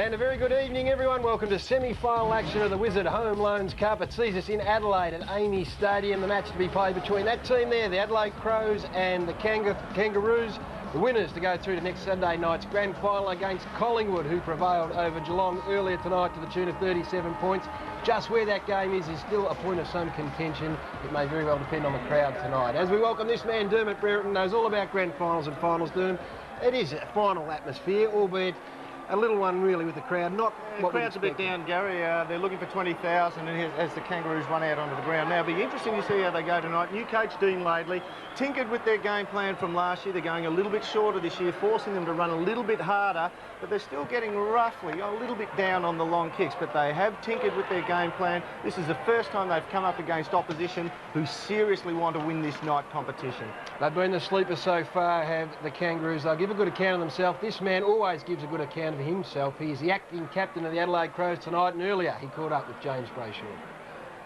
And a very good evening, everyone. Welcome to semi-final action of the Wizard Home Loans Cup. It sees us in Adelaide at Amy Stadium. The match to be played between that team there, the Adelaide Crows, and the Kangaroos. The winners to go through to next Sunday night's grand final against Collingwood, who prevailed over Geelong earlier tonight to the tune of 37 points. Just where that game is still a point of some contention. It may very well depend on the crowd tonight. As we welcome this man, Dermot Brereton, knows all about grand finals and finals, Derm. It is a final atmosphere, albeit a little one really with the crowd. Not the crowd's a bit down, Gary. They're looking for 20,000 as the Kangaroos run out onto the ground. Now, it'll be interesting to see how they go tonight. New coach Dean Laidley tinkered with their game plan from last year. They're going a little bit shorter this year, forcing them to run a little bit harder, but they're still getting roughly a little bit down on the long kicks, but they have tinkered with their game plan. This is the first time they've come up against opposition who seriously want to win this night competition. They've been the sleepers so far, have the Kangaroos. They'll give a good account of themselves. This man always gives a good account of himself. He is the acting captain of the Adelaide Crows tonight, and earlier he caught up with James Brayshaw.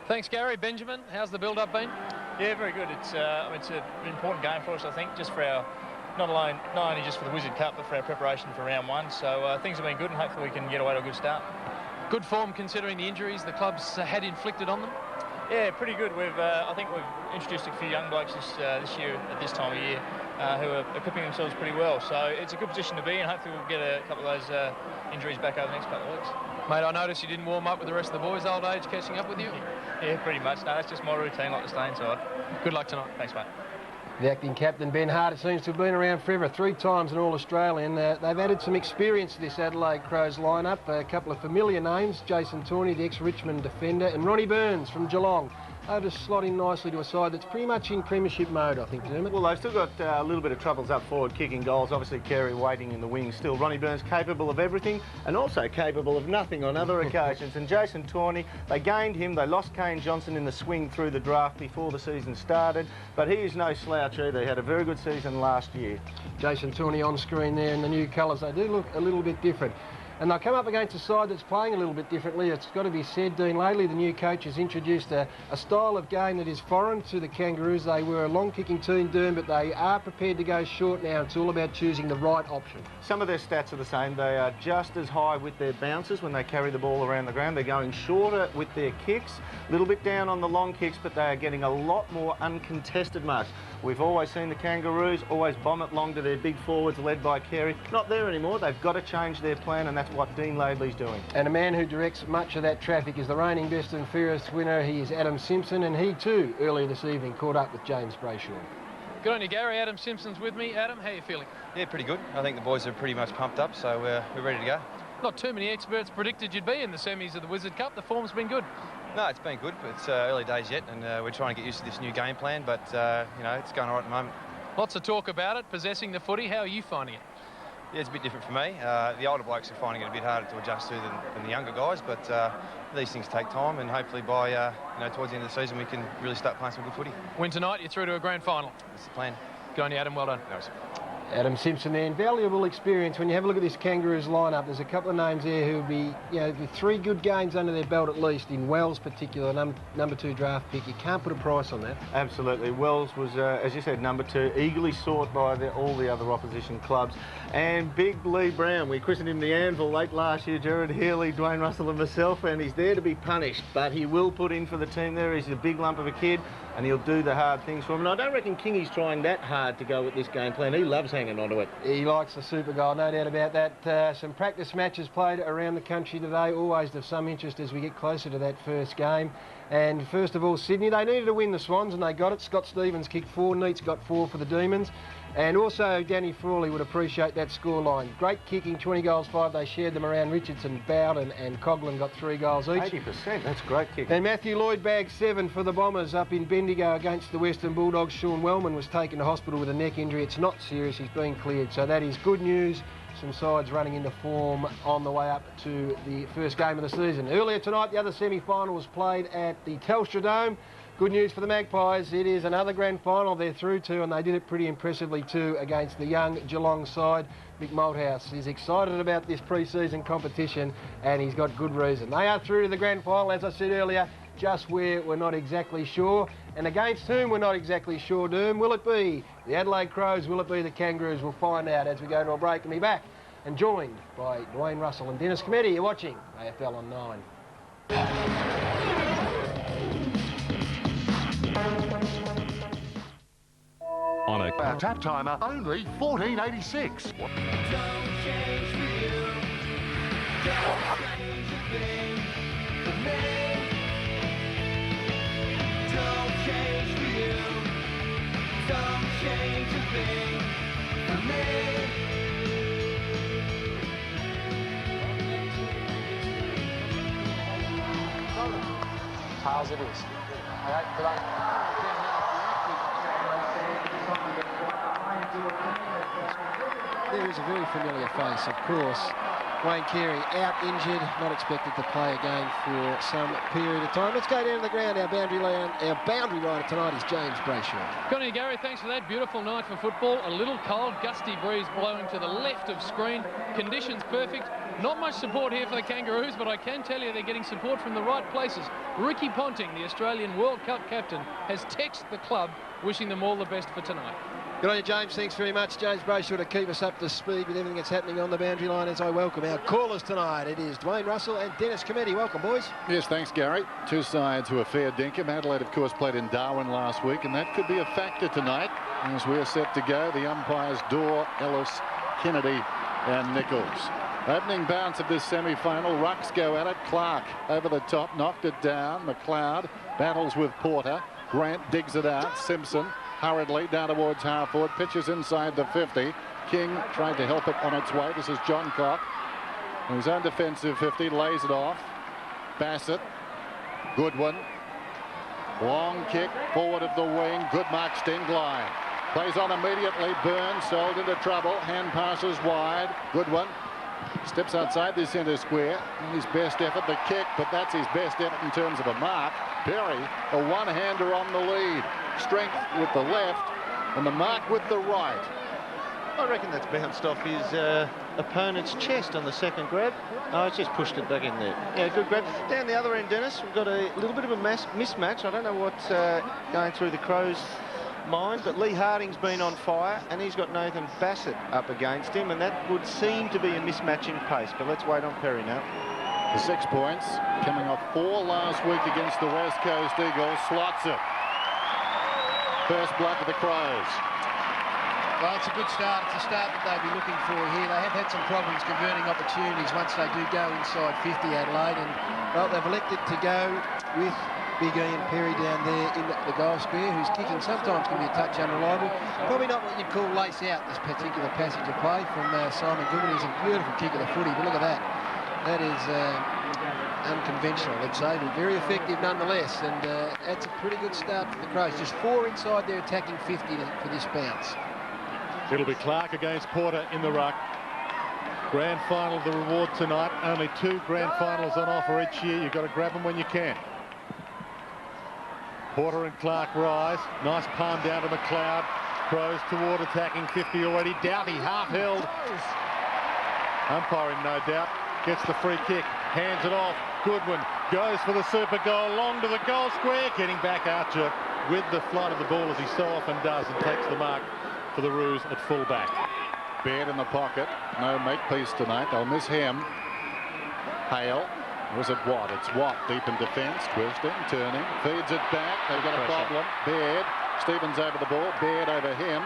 Thanks, Gary. Benjamin, how's the build-up been? Yeah, very good. It's an important game for us, I think, just for our, not only just for the Wizard Cup, but for our preparation for round one. So things have been good, and hopefully we can get away to a good start. Good form considering the injuries the clubs had inflicted on them? Yeah, pretty good. I think we've introduced a few young blokes this year at this time of year who are equipping themselves pretty well. So it's a good position to be in. Hopefully we'll get a couple of those injuries back over the next couple of weeks. Mate, I noticed you didn't warm up with the rest of the boys, old age catching up with you? Yeah, pretty much. No, that's just my routine, like the staying side. Good luck tonight. Thanks, mate. The acting captain, Ben Hart, seems to have been around forever, 3 times an All-Australian. They've added some experience to this Adelaide Crows lineup. A couple of familiar names, Jason Tawney, the ex-Richmond defender, and Ronnie Burns from Geelong. They'll just slot in nicely to a side that's pretty much in premiership mode, I think, Dermot. Well, they've still got a little bit of troubles up forward, kicking goals. Obviously, Carey waiting in the wings still. Ronnie Burns capable of everything and also capable of nothing on other occasions. And Jason Tawney, they gained him. They lost Kane Johnson in the swing through the draft before the season started. But he is no slouch either. He had a very good season last year. Jason Tawney on screen there in the new colours. They do look a little bit different. And they'll come up against a side that's playing a little bit differently. It's got to be said, Dean Laidley, the new coach, has introduced a style of game that is foreign to the Kangaroos. They were a long-kicking team, Derm, but they are prepared to go short now. It's all about choosing the right option. Some of their stats are the same. They are just as high with their bounces when they carry the ball around the ground. They're going shorter with their kicks, a little bit down on the long kicks, but they are getting a lot more uncontested marks. We've always seen the Kangaroos always bomb it long to their big forwards led by Carey. Not there anymore. They've got to change their plan, and that's what Dean Laidley's doing. And a man who directs much of that traffic is the reigning best and fairest winner. He is Adam Simpson, and he too, earlier this evening, caught up with James Brayshaw. Good on you, Gary. Adam Simpson's with me. Adam, how are you feeling? Yeah, pretty good. I think the boys are pretty much pumped up, so we're ready to go. Not too many experts predicted you'd be in the semis of the Wizard Cup. The form's been good. No, it's been good. It's early days yet, and we're trying to get used to this new game plan, but, you know, it's going all right at the moment. Lots of talk about it, possessing the footy. How are you finding it? Yeah, it's a bit different for me. The older blokes are finding it a bit harder to adjust to than the younger guys, but these things take time, and hopefully by you know, towards the end of the season we can really start playing some good footy. Win tonight, you're through to a grand final. That's the plan. Good on you, Adam. Well done. No, Adam Simpson there, invaluable experience. When you have a look at this Kangaroos lineup, there's a couple of names there who will be, you know, with 3 good games under their belt at least, in Wells particular, number 2 draft pick. You can't put a price on that. Absolutely. Wells was, as you said, number 2, eagerly sought by all the other opposition clubs. And Big Lee Brown, we christened him the Anvil late last year, Gerard Healy, Dwayne Russell and myself, and he's there to be punished, but he will put in for the team there. He's a big lump of a kid, and he'll do the hard things for him. And I don't reckon Kingy's trying that hard to go with this game plan. He loves hanging onto it. He likes the super goal, no doubt about that. Some practice matches played around the country today, always of some interest as we get closer to that first game. And first of all, Sydney, they needed to win the Swans, and they got it. Scott Stevens kicked 4, Neat's got 4 for the Demons. And also Danny Frawley would appreciate that scoreline. Great kicking, 20 goals 5. They shared them around. Richardson, Bowden and Coghlan got 3 goals each. 80%, that's great kicking. And Matthew Lloyd bagged 7 for the Bombers up in Bendigo against the Western Bulldogs. Sean Wellman was taken to hospital with a neck injury. It's not serious, he's been cleared. So that is good news. Some sides running into form on the way up to the first game of the season. Earlier tonight, the other semi-final was played at the Telstra Dome. Good news for the Magpies, it is another grand final they're through to, and they did it pretty impressively too against the young Geelong side. Mick Malthouse is excited about this pre-season competition, and he's got good reason. They are through to the grand final, as I said earlier, just where we're not exactly sure. And against whom we're not exactly sure, Derm. Will it be the Adelaide Crows? Will it be the Kangaroos? We'll find out as we go to a break and be back and joined by Dwayne Russell and Dennis Cometti. You're watching AFL on 9. On a tap timer, only $14.86. Tails it is. There is a very familiar face, of course. Wayne Carey out injured, not expected to play again for some period of time. Let's go down to the ground. Our boundary rider tonight is James Brayshaw. Connie and Gary, thanks for that. Beautiful night for football. A little cold, gusty breeze blowing to the left of screen. Conditions perfect. Not much support here for the Kangaroos, but I can tell you they're getting support from the right places. Ricky Ponting, the Australian World Cup captain, has texted the club wishing them all the best for tonight. Good on you, James. Thanks very much. James Brayshaw to keep us up to speed with everything that's happening on the boundary line as I welcome our callers tonight. It is Dwayne Russell and Dennis Cometti. Welcome, boys. Yes, thanks, Gary. Two sides who are fair dinkum. Adelaide, of course, played in Darwin last week, and that could be a factor tonight as we're set to go. The umpires, Dorr, Ellis, Kennedy and Nichols. Opening bounce of this semi-final. Rucks go at it. Clark over the top, knocked it down. McLeod battles with Porter. Grant digs it out. Simpson hurriedly down towards half-forward, pitches inside the 50. King tried to help it on its way. This is John Cock. His own defensive 50, lays it off. Bassett, Goodwin. Long kick forward of the wing. Good mark, Stengline. Plays on immediately. Burns sold into trouble. Hand passes wide. Goodwin steps outside the centre square. His best effort, the kick, but that's his best effort in terms of a mark. Perry, a one-hander on the lead. Strength with the left and the mark with the right. I reckon that's bounced off his opponent's chest on the second grab. Oh, it's just pushed it back in there. Yeah, good grab. Down the other end, Dennis, we've got a little bit of a mismatch. I don't know what's going through the Crows' mind, but Lee Harding's been on fire and he's got Nathan Bassett up against him, and that would seem to be a mismatch in pace, but let's wait on Perry now. The 6 points, coming off 4 last week against the West Coast Eagles, slots it. First blood for the Crows. Well, it's a good start. It's a start that they'll be looking for here. They have had some problems converting opportunities once they do go inside 50, Adelaide, and well, they've elected to go with Big Ian Perry down there in the goal square, whose kicking sometimes can be a touch unreliable. Probably not what you'd call lace out, this particular passage of play from Simon Goodwin. He's a beautiful kick of the footy, but look at that. That is unconventional, let's say, but very effective nonetheless, and that's a pretty good start for the Crows. Just 4 inside their attacking 50 for this bounce. It'll be Clark against Porter in the ruck. Grand final of the reward tonight. Only 2 grand finals on offer each year. You've got to grab them when you can. Porter and Clark rise. Nice palm down to McLeod. Crows toward attacking 50 already. Doughty half held. Umpiring, no doubt. Gets the free kick. Hands it off. Goodwin goes for the super goal. Long to the goal square. Getting back Archer with the flight of the ball, as he so often does, and takes the mark for the Roos at full-back. Baird in the pocket. No make-piece tonight. They'll miss him. Hale. Or is it Watt? It's Watt deep in defence. Twisting, turning, feeds it back. They've got a problem. Baird. Stevens over the ball. Baird over him.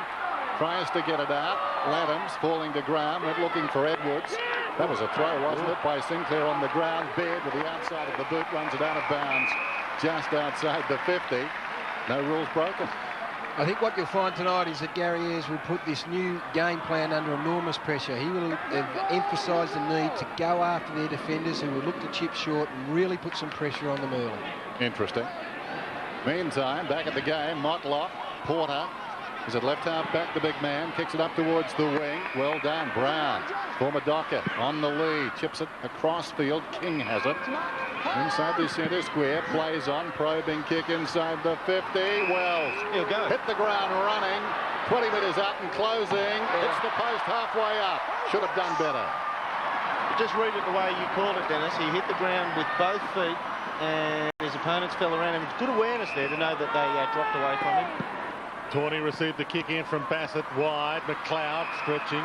Tries to get it out. Laddams falling to ground. Went looking for Edwards. That was a throw, wasn't it, by Sinclair on the ground. Baird with the outside of the boot runs it out of bounds just outside the 50. No rules broken. I think what you'll find tonight is that Gary Ayres will put this new game plan under enormous pressure. He will emphasise the need to go after their defenders who will look to chip short and really put some pressure on them early. Interesting. Meantime, back at the game, Motlop, Porter. Is it left half back, the big man, kicks it up towards the wing. Well done, Brown. Former Dockett on the lead, chips it across field. King has it. Inside the centre square, plays on, probing kick inside the 50. Wells He'll go. hit the ground running. 20 metres out and closing. Hits the post halfway up. Should have done better. Just read it the way you called it, Dennis. He hit the ground with both feet and his opponents fell around him. Good awareness there to know that they dropped away from him. Tawney received the kick in from Bassett wide. McLeod stretching.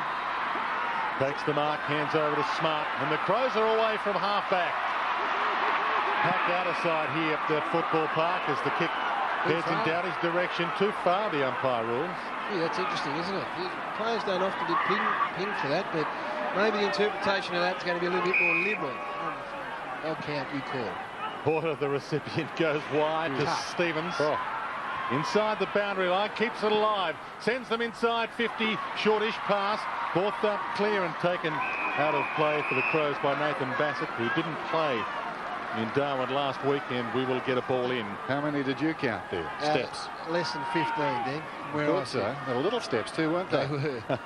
Takes the mark, hands over to Smart, and the Crows are away from half-back. Packed out of side here at the football park as the kick heads in Dowdy's direction. Too far, the umpire rules. Yeah, that's interesting, isn't it? The players don't often get pinged for that, but maybe the interpretation of that's going to be a little bit more liberal. I'll count, you call. Porter, the recipient, goes wide to Stevens. Oh. Inside the boundary line, keeps it alive, sends them inside 50, shortish pass, brought that clear and taken out of play for the Crows by Nathan Bassett, who didn't play in Darwin last weekend. We will get a ball in. How many did you count there? Steps? Less than 15, then. Where I thought so. They were little steps too, weren't they? They were. A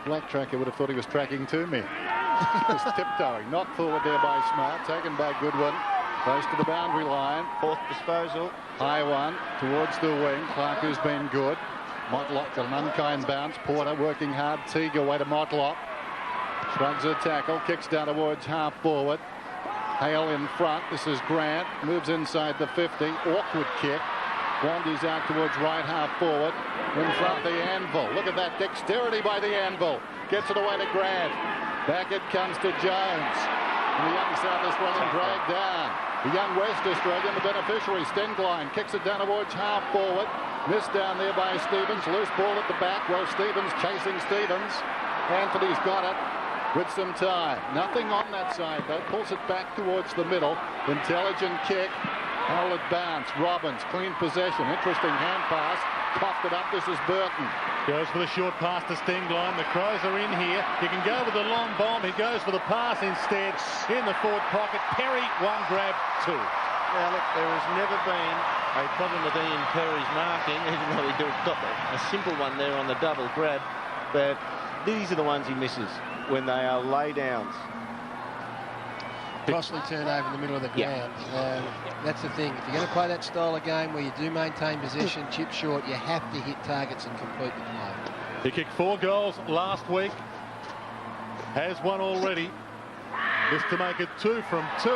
black tracker would have thought he was tracking 2 men. He was tiptoeing. Knocked forward there by Smart, taken by Goodwin. Close to the boundary line. Fourth disposal. High one towards the wing. Clark, who's been good. Motlop got an unkind bounce. Porter working hard. Teague away to Motlop. Shrugs a tackle. Kicks down towards half forward. Hale in front. This is Grant. Moves inside the 50. Awkward kick. Wanders out towards right half forward. In front the Anvil. Look at that dexterity by the Anvil. Gets it away to Grant. Back it comes to Jones. And the young South Australian dragged down. The young West Australian, the beneficiary, Stengline, kicks it down towards half forward. Missed down there by Stevens. Loose ball at the back. Well, Stevens chasing Stevens. Anthony's got it with some time. Nothing on that side, though. Pulls it back towards the middle. Intelligent kick. Howlett bounce. Robbins, clean possession. Interesting hand pass. Coughed it up. This is Burton. Goes for the short pass to Stengline. The Crows are in here. He can go with the long bomb. He goes for the pass instead. In the forward pocket. Perry, one grab, 2. Now, look, there has never been a problem with Ian Perry's marking, even though he got a simple one there on the double grab. But these are the ones he misses when they are lay-downs. Costly turnover in the middle of the ground. That's the thing. If you're going to play that style of game where you do maintain possession, chip short, you have to hit targets and complete the play. He kicked 4 goals last week. Has one already. Just to make it 2 from 2.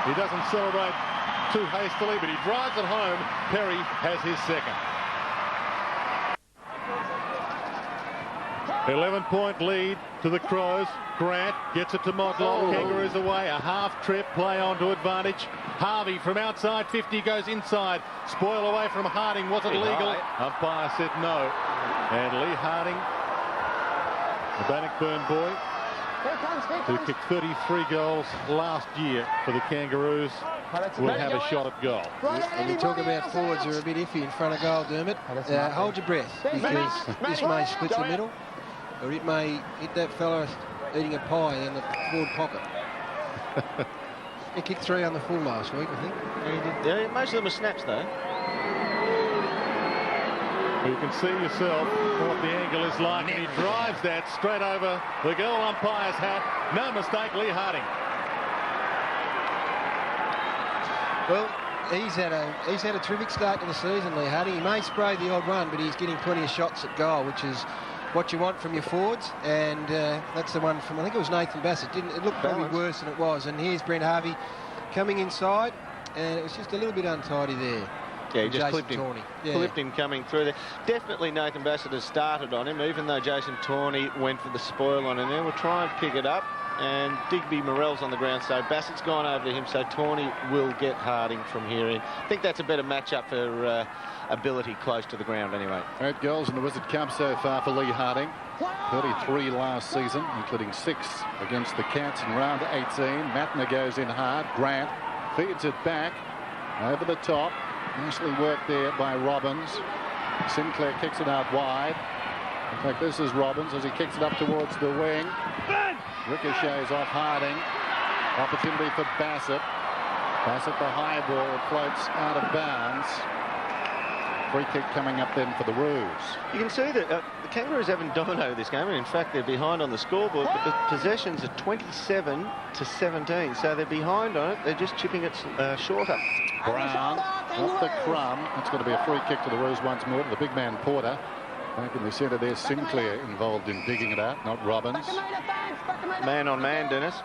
He doesn't celebrate too hastily, but he drives it home. Perry has his second. 11-point lead to the Crows. Grant gets it to Motlop. Kangaroos away. A half trip. Play on to advantage. Harvey from outside 50 goes inside. Spoil away from Harding. Was it legal? Umpire said no. And Lee Harding, the Bannockburn boy, who kicked 33 goals last year for the Kangaroos, will have a shot at goal. And you talk about forwards who are a bit iffy in front of goal, Dermot. Hold your breath, because this may split the middle, or it may hit that fella eating a pie in the forward pocket. He kicked 3 on the full last week, I think. Yeah, most of them are snaps, though. You can see yourself what the angle is like, and he drives that straight over the goal umpire's hat. No mistake, Lee Harding. Well, he's had a terrific start to the season, Lee Harding. He may spray the odd run, but he's getting plenty of shots at goal, which is what you want from your forwards. And that's the one from, I think it was Nathan Bassett. It looked probably worse than it was. And here's Brent Harvey coming inside, and it was just a little bit untidy there. Yeah, he just clipped him. Clipped him coming through there. Definitely Nathan Bassett has started on him, even though Jason Tawney went for the spoil on him there. We'll try and pick it up. And Digby Morell's on the ground, so Bassett's gone over to him, so Tawney will get Harding from here in. I think that's a better matchup for ability close to the ground anyway. 8 goals in the Wizard Cup so far for Lee Harding. 33 last season, including 6 against the Cats in round 18. Matner goes in hard. Grant feeds it back over the top. Nicely worked there by Robbins. Sinclair kicks it out wide. In fact, this is Robbins as he kicks it up towards the wing. Ricochets off Harding. Opportunity for Bassett. Bassett the high ball. It floats out of bounds. Free kick coming up then for the Roos. You can see that the Kangaroos haven't dominated this game, and in fact they're behind on the scoreboard, but the possessions are 27-17, so they're behind on it. They're just chipping it shorter. Brown off the crumb. That's going to be a free kick to the Roos once more, to the big man Porter. Back in the centre there, Sinclair involved in digging it out, not Robbins. Man on man, Dennis.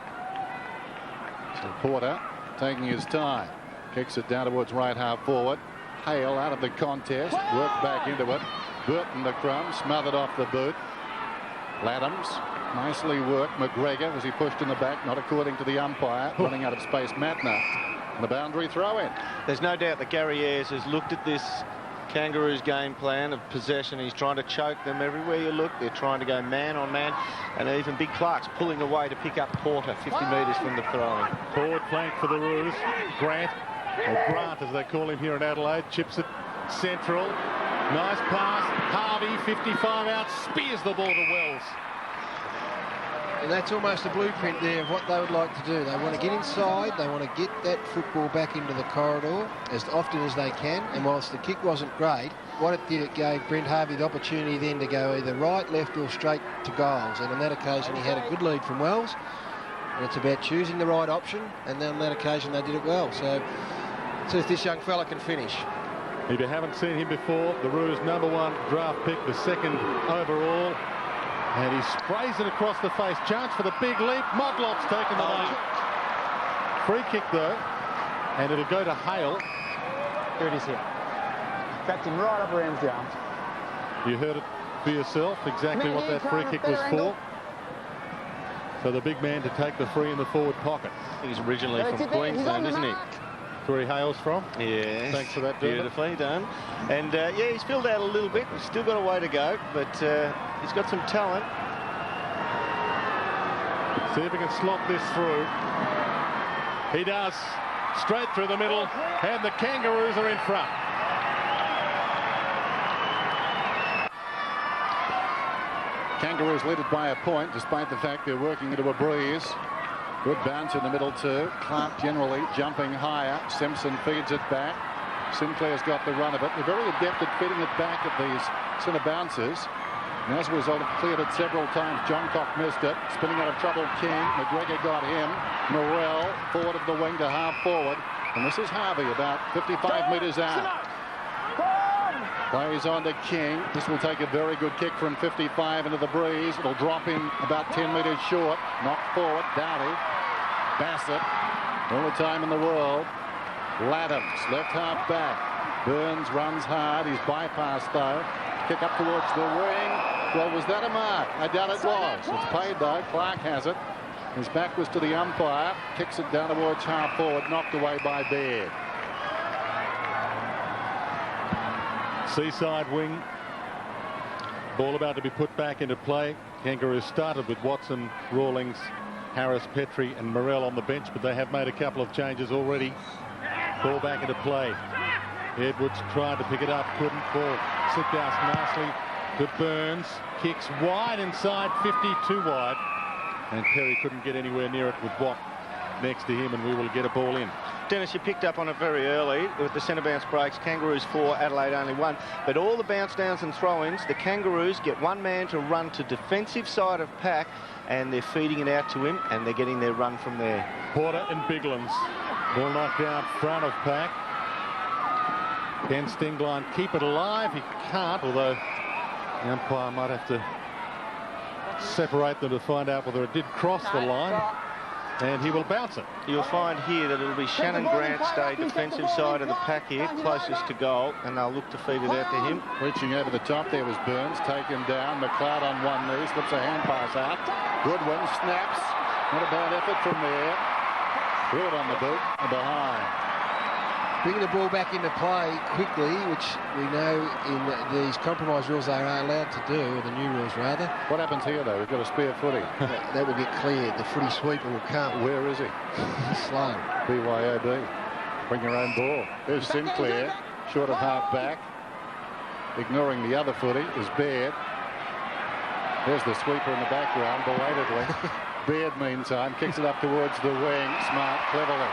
So Porter taking his time. Kicks it down towards right half forward. Hale out of the contest. Worked back into it. Burton the crumb, smothered off the boot. Laddams, nicely worked. McGregor, was he pushed in the back? Not according to the umpire. Running out of space, Matner. And the boundary throw-in. There's no doubt that Gary Ayres has looked at this Kangaroos game plan of possession. He's trying to choke them everywhere you look. They're trying to go man on man, and even Big Clark's pulling away to pick up Porter 50 metres from the throw-in. Forward flank for the Roos. Grant, or Grant as they call him here in Adelaide, chips it central. Nice pass. Harvey, 55 out, spears the ball to Wells. And that's almost a blueprint there of what they would like to do. They want to get inside, they want to get that football back into the corridor as often as they can, and whilst the kick wasn't great, what it did, it gave Brent Harvey the opportunity then to go either right, left or straight to goals, and on that occasion he had a good lead from Wells, and it's about choosing the right option, and then on that occasion they did it well. So see if this young fella can finish. If you haven't seen him before, the Roos #1 draft pick, the 2nd overall. And he sprays it across the face. Chance for the big leap. Motlop's taken the mark. Free kick, though. And it'll go to Hale. Here it is here. Cracked him right up around the arms. You heard it for yourself, exactly what that free kick was for. So the big man to take the free in the forward pocket. He's originally from Queensland, isn't he? Where he hails from. Yes. Thanks for that, beautifully done. And yeah, he's filled out a little bit. He's still got a way to go, but he's got some talent. See if he can slot this through. He does. Straight through the middle, and the Kangaroos are in front. Kangaroos lead it by a point, despite the fact they're working into a breeze. Good bounce in the middle too. Clark generally jumping higher. Simpson feeds it back. Sinclair's got the run of it. They're very adept at feeding it back at these centre bounces. And as a result, have cleared it several times. Johncock missed it. Spinning out of trouble, King. McGregor got him. Morrell forward of the wing to half forward. And this is Harvey about 55 metres out. Plays on to King. This will take a very good kick from 55 into the breeze. It'll drop him about 10 metres short. Knocked forward. Doughty. Bassett. All the time in the world. Laddams. Left half back. Burns runs hard. He's bypassed though. Kick up towards the wing. Well, was that a mark? I doubt it was. It's paid though. Clark has it. His back was to the umpire. Kicks it down towards half forward. Knocked away by Baird. Seaside wing. Ball about to be put back into play. Kangaroos started with Watson, Rawlings, Harris, Petrie and Morrell on the bench, but they have made a couple of changes already. Ball back into play. Edwards tried to pick it up, couldn't. Ball slipped out nicely to Burns. Kicks wide inside, 52 wide. And Perry couldn't get anywhere near it with Watt next to him, and we will get a ball in. Dennis, you picked up on it very early with the centre bounce breaks. Kangaroos 4, Adelaide only 1. But all the bounce downs and throw-ins, the Kangaroos get one man to run to defensive side of pack, and they're feeding it out to him, and they're getting their run from there. Porter and Biglands. Ball knocked out front of pack. Ken Stingline keep it alive. He can't, although the umpire might have to separate them to find out whether it did cross the line. And he will bounce it. You'll find here that it'll be Shannon Grant stay defensive side of the pack here, closest to goal, and they'll look to feed it out to him. Reaching over the top there was Burns. Take him down. McLeod on one knee. Slips a hand pass out. Goodwin snaps. Not a bad effort from there. Threw it on the boot and behind. Bringing the ball back into play quickly, which we know in these compromise rules they are allowed to do, or the new rules rather. What happens here though? We've got a spare footy. That will get cleared. The footy sweeper will come. Where is he? He's slow. BYOB. Bring your own ball. There's Sinclair, short of half back. Ignoring the other footy is Baird. There's the sweeper in the background, belatedly. Baird, meantime, kicks it up towards the wing. Smart, cleverly.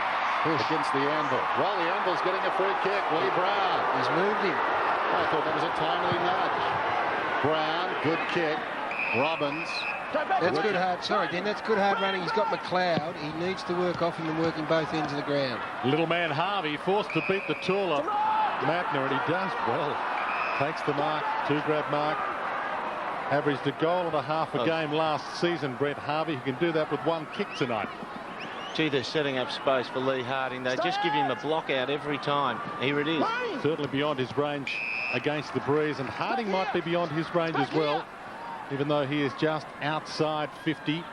Against the Anvil. Well, the Anvil's getting a free kick. Willie Brown. He's moved him. I thought that was a timely nudge. Brown, good kick. Robbins. That's good hard. Sorry, Dan. That's good hard running. He's got McLeod. He needs to work off him and working both ends of the ground. Little man Harvey forced to beat the taller Matner, and he does well. Takes the mark, 2-grab mark. Averaged a goal and a half a game last season, Brent Harvey. He can do that with one kick tonight. Gee, they're setting up space for Lee Harding. They just give him a block out every time. Here it is. Certainly beyond his range against the breeze, and Harding might be beyond his range as well, even though he is just outside 50.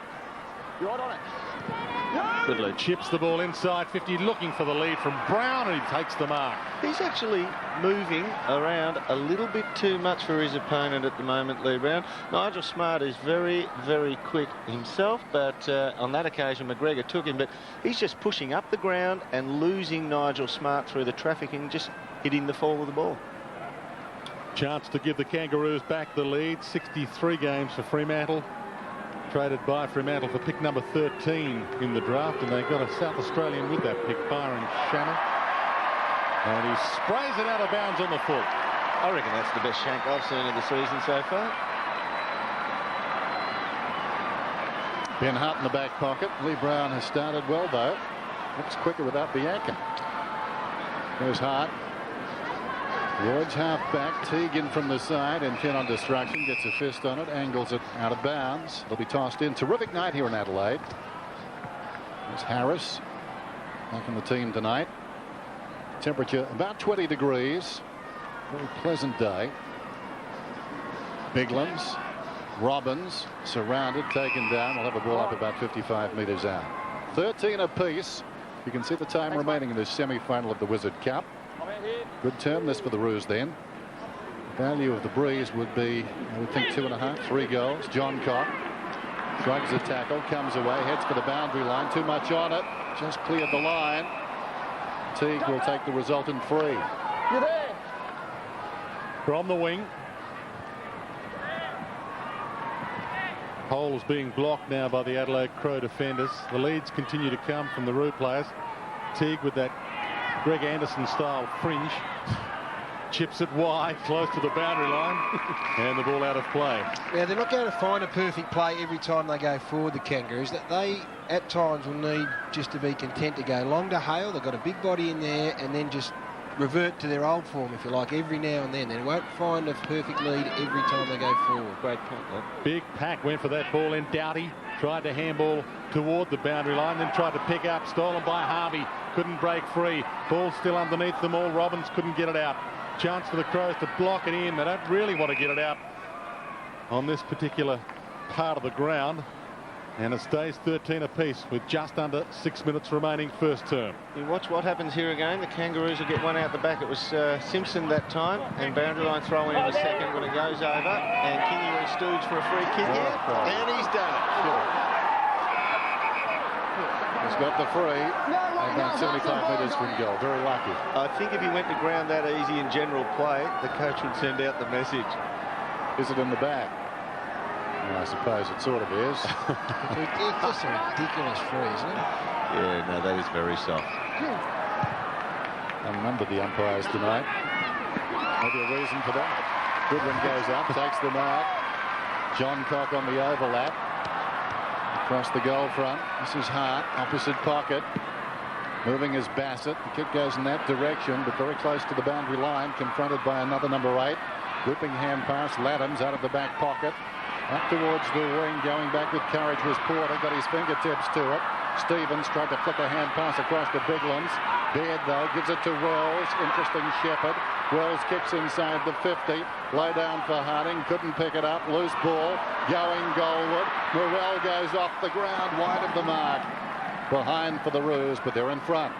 Goodley chips the ball inside 50, looking for the lead from Brown, and he takes the mark. He's actually moving around a little bit too much for his opponent at the moment, Lee Brown. Nigel Smart is very, very quick himself, but on that occasion McGregor took him, but he's just pushing up the ground and losing Nigel Smart through the traffic and just hitting the fall of the ball. Chance to give the Kangaroos back the lead. 63 games for Fremantle. Traded by Fremantle for pick number 13 in the draft, and they got a South Australian with that pick, Byron Shannon. And he sprays it out of bounds on the foot. I reckon that's the best shank I've seen of the season so far. Ben Hart in the back pocket. Lee Brown has started well, though. Looks quicker without Bianca. There's Hart. Lloyd's half back. Teague in from the side. And Ken on destruction. Gets a fist on it. Angles it out of bounds. It'll be tossed in. Terrific night here in Adelaide. There's Harris. Back in the team tonight. Temperature about 20 degrees. Very pleasant day. Biglands. Robbins surrounded, taken down. We'll have a ball up about 55 metres out. 13 apiece. You can see the time remaining in this semi-final of the Wizard Cup. Good term this for the Roos then. The value of the breeze would be, I would think, 2.5, 3 goals. John Cock shrugs a tackle, comes away, heads for the boundary line. Too much on it. Just cleared the line. Teague will take the resultant free. You're there. From the wing. Hole is being blocked now by the Adelaide Crow defenders. The leads continue to come from the Roo players. Teague with that Greg Anderson style fringe. Chips it wide, close to the boundary line, and the ball out of play. Now, they're not going to find a perfect play every time they go forward, the Kangaroos. That they, at times, will need just to be content to go long to Hale. They've got a big body in there, and then just revert to their old form, if you like, every now and then. They won't find a perfect lead every time they go forward. Great point, though. Big Pack went for that ball in. Doughty tried to handball toward the boundary line, then tried to pick up, stolen by Harvey. Couldn't break free. Ball still underneath them all. Robbins couldn't get it out. Chance for the Crows to block it in. They don't really want to get it out on this particular part of the ground. And it stays 13 apiece with just under 6 minutes remaining first term. You watch what happens here again. The Kangaroos will get one out the back. It was Simpson that time, and boundary line throwing in a second when it goes over. And Kingy and Stooge for a free kick here, and he's done it. He's got the free. About 75 metres from goal. Very lucky. I think if he went to ground that easy in general play, the coach would send out the message. Is it in the bag? Well, I suppose it sort of is. It's just a ridiculous free, isn't it? Yeah, no, that is very soft. Unnumbered the umpires tonight. Maybe a reason for that. Goodwin goes up, takes the mark. John Cock on the overlap. Across the goal front. This is Hart, opposite pocket. Moving is Bassett. The kick goes in that direction, but very close to the boundary line. Confronted by another number 8. Whipping hand pass. Laddams out of the back pocket. Up towards the wing, going back with courage was Porter, got his fingertips to it. Stevens tried to flick a hand pass across to Biglands. Baird, though, gives it to Wells. Interesting Shepherd. Wells kicks inside the 50. Low down for Harding, couldn't pick it up. Loose ball, going goalward. Morel goes off the ground, wide of the mark. Behind for the Roos, but they're in front.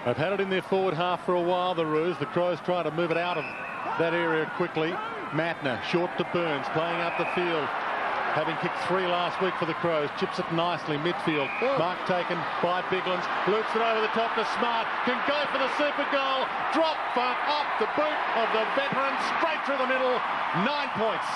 They've had it in their forward half for a while, the Roos. The Crows trying to move it out of that area quickly. Matner, short to Burns, playing up the field. Having kicked 3 last week for the Crows. Chips it nicely, midfield. Mark taken by Biglands. Loops it over the top to Smart. Can go for the super goal. Drop front off the boot of the veteran. Straight through the middle. 9 points.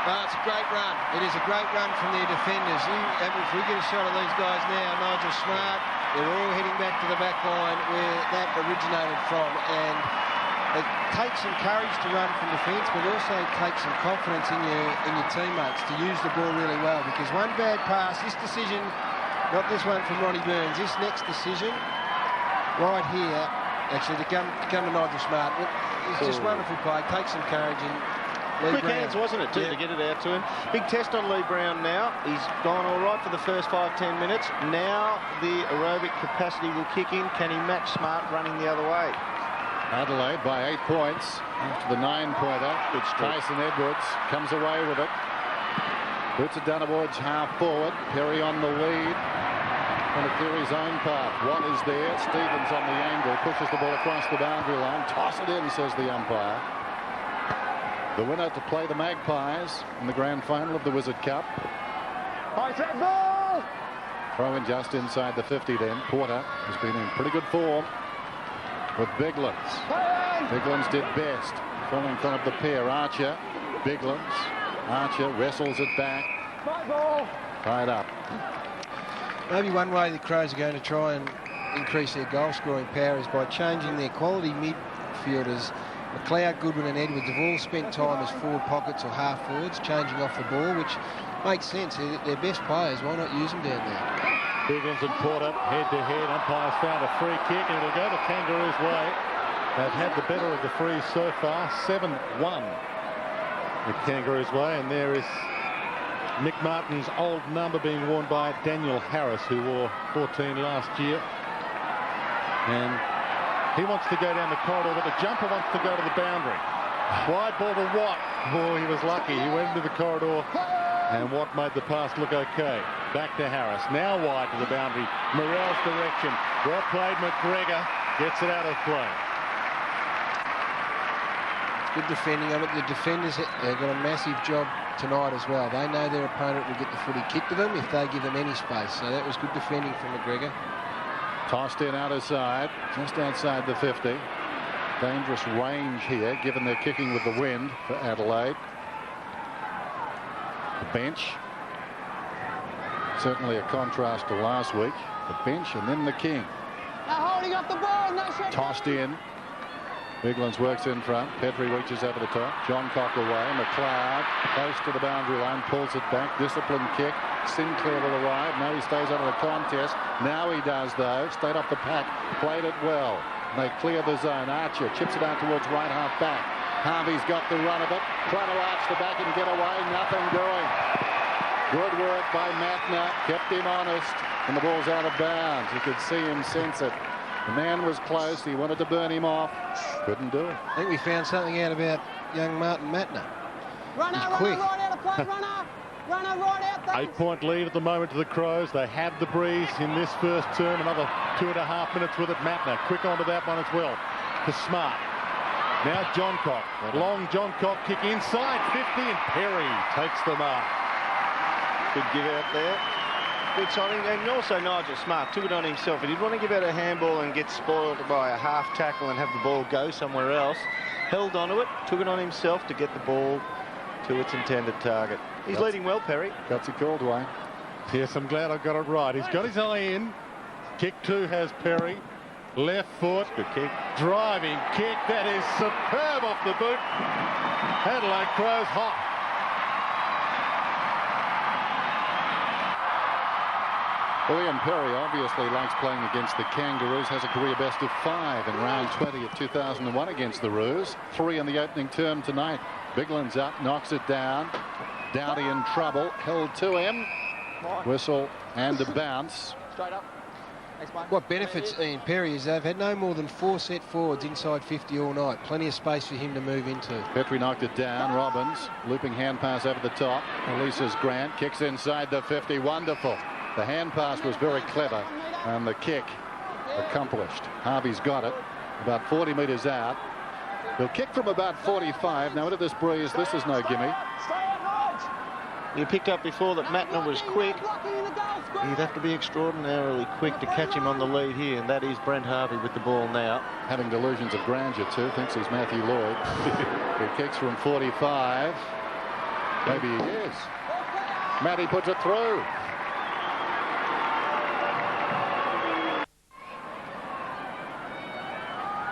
It's a great run. It is a great run from their defenders. If we get a shot of these guys now, Nigel Smart, they're all heading back to the back line where that originated from. And it takes some courage to run from defence, but also takes some confidence in your teammates to use the ball really well. Because one bad pass, this decision, not this one from Ronnie Burns, this next decision right here, actually to come to Nigel Smart, it's just wonderful play. Takes some courage and Quick hands, wasn't it, too, to get it out to him. Big test on Lee Brown now. He's gone all right for the first 5-10 minutes. Now the aerobic capacity will kick in. Can he match Smart running the other way? Adelaide by 8 points after the 9-pointer. Tyson Edwards comes away with it. Puts it down towards half forward. Perry on the lead. On Perry's own path. Watt is there. Stevens on the angle. Pushes the ball across the boundary line. Toss it in, says the umpire. The winner to play the Magpies in the grand final of the Wizard Cup. Throw in just inside the 50 then. Porter has been in pretty good form with Biglands. Biglands did best. Falling in front of the pair. Archer. Biglands. Archer wrestles it back. Tied up. Maybe one way the Crows are going to try and increase their goal scoring power is by changing their quality midfielders. McLeod, Goodwin and Edwards have all spent time as forward pockets or half forwards, changing off the ball, which makes sense. They're best players. Why not use them down there? Biggins and Porter head to head. Umpire's found a free kick and it'll go the Kangaroos' way. They've had the better of the frees so far. 7-1 the Kangaroos' way, and there is Mick Martin's old number being worn by Daniel Harris, who wore 14 last year. And he wants to go down the corridor, but the jumper wants to go to the boundary. Wide ball to Watt. Oh, he was lucky. He went into the corridor, and Watt made the pass look okay. Back to Harris. Now wide to the boundary. Morell's direction. Well played. McGregor gets it out of play. Good defending of it. The defenders, they've got a massive job tonight as well. They know their opponent will get the footy kicked to them if they give them any space. So that was good defending from McGregor. Tossed in outer side, just outside the 50. Dangerous range here, given they're kicking with the wind for Adelaide. The bench. Certainly a contrast to last week. The bench and then the king. Now holding up the ball. No shot. Tossed in. Biglands works in front. Petrie reaches over the top. John Cock away. McLeod close to the boundary line. Pulls it back. Disciplined kick. Sinclair will arrive. No, he stays out of the contest. Now he does, though. Stayed off the pack. Played it well. They clear the zone. Archer chips it out towards right half back. Harvey's got the run of it. Trying to arch the back and get away. Nothing doing. Good work by Matner. Kept him honest. And the ball's out of bounds. You could see him sense it. The man was close. He wanted to burn him off. Couldn't do it. I think we found something out about young Martin Matner. He's quick. Right out of play, runner right out there. 8-point lead at the moment to the Crows. They have the breeze in this first term. Another 2.5 minutes with it. Matner quick onto that one as well. To Smart. Now John Cock. Long John Cock kick inside 50 and Perry takes the mark. Good give out there. Good signing, and also Nigel Smart took it on himself. He didn't want to give out a handball and get spoiled by a half tackle and have the ball go somewhere else. Held onto it, took it on himself to get the ball to its intended target. He's leading well, Perry. Gutsy called, Wayne. Yes, I'm glad I got it right. He's got his eye in. Kick 2 has Perry. Left foot. Good kick. Driving kick. That is superb off the boot. Adelaide Crows hot. William Perry obviously likes playing against the Kangaroos. Has a career best of 5 in round 20 of 2001 against the Roos. 3 in the opening term tonight. Biglands up, knocks it down. Dowdy in trouble. Held to him. Whistle and a bounce. Straight up. What benefits Ian Perry is they've had no more than 4 set forwards inside 50 all night. Plenty of space for him to move into. Petrie knocked it down. Robbins looping hand pass over the top. Releases Grant. Kicks inside the 50. Wonderful. The hand pass was very clever and the kick accomplished. Harvey's got it about 40 metres out. He'll kick from about 45. Now into this breeze, this is no gimme. You picked up before that Matner was quick. He'd have to be extraordinarily quick to catch him on the lead here, and that is Brent Harvey with the ball now. Having delusions of grandeur too, thinks he's Matthew Lloyd. He kicks from 45. Maybe he is. Matty puts it through.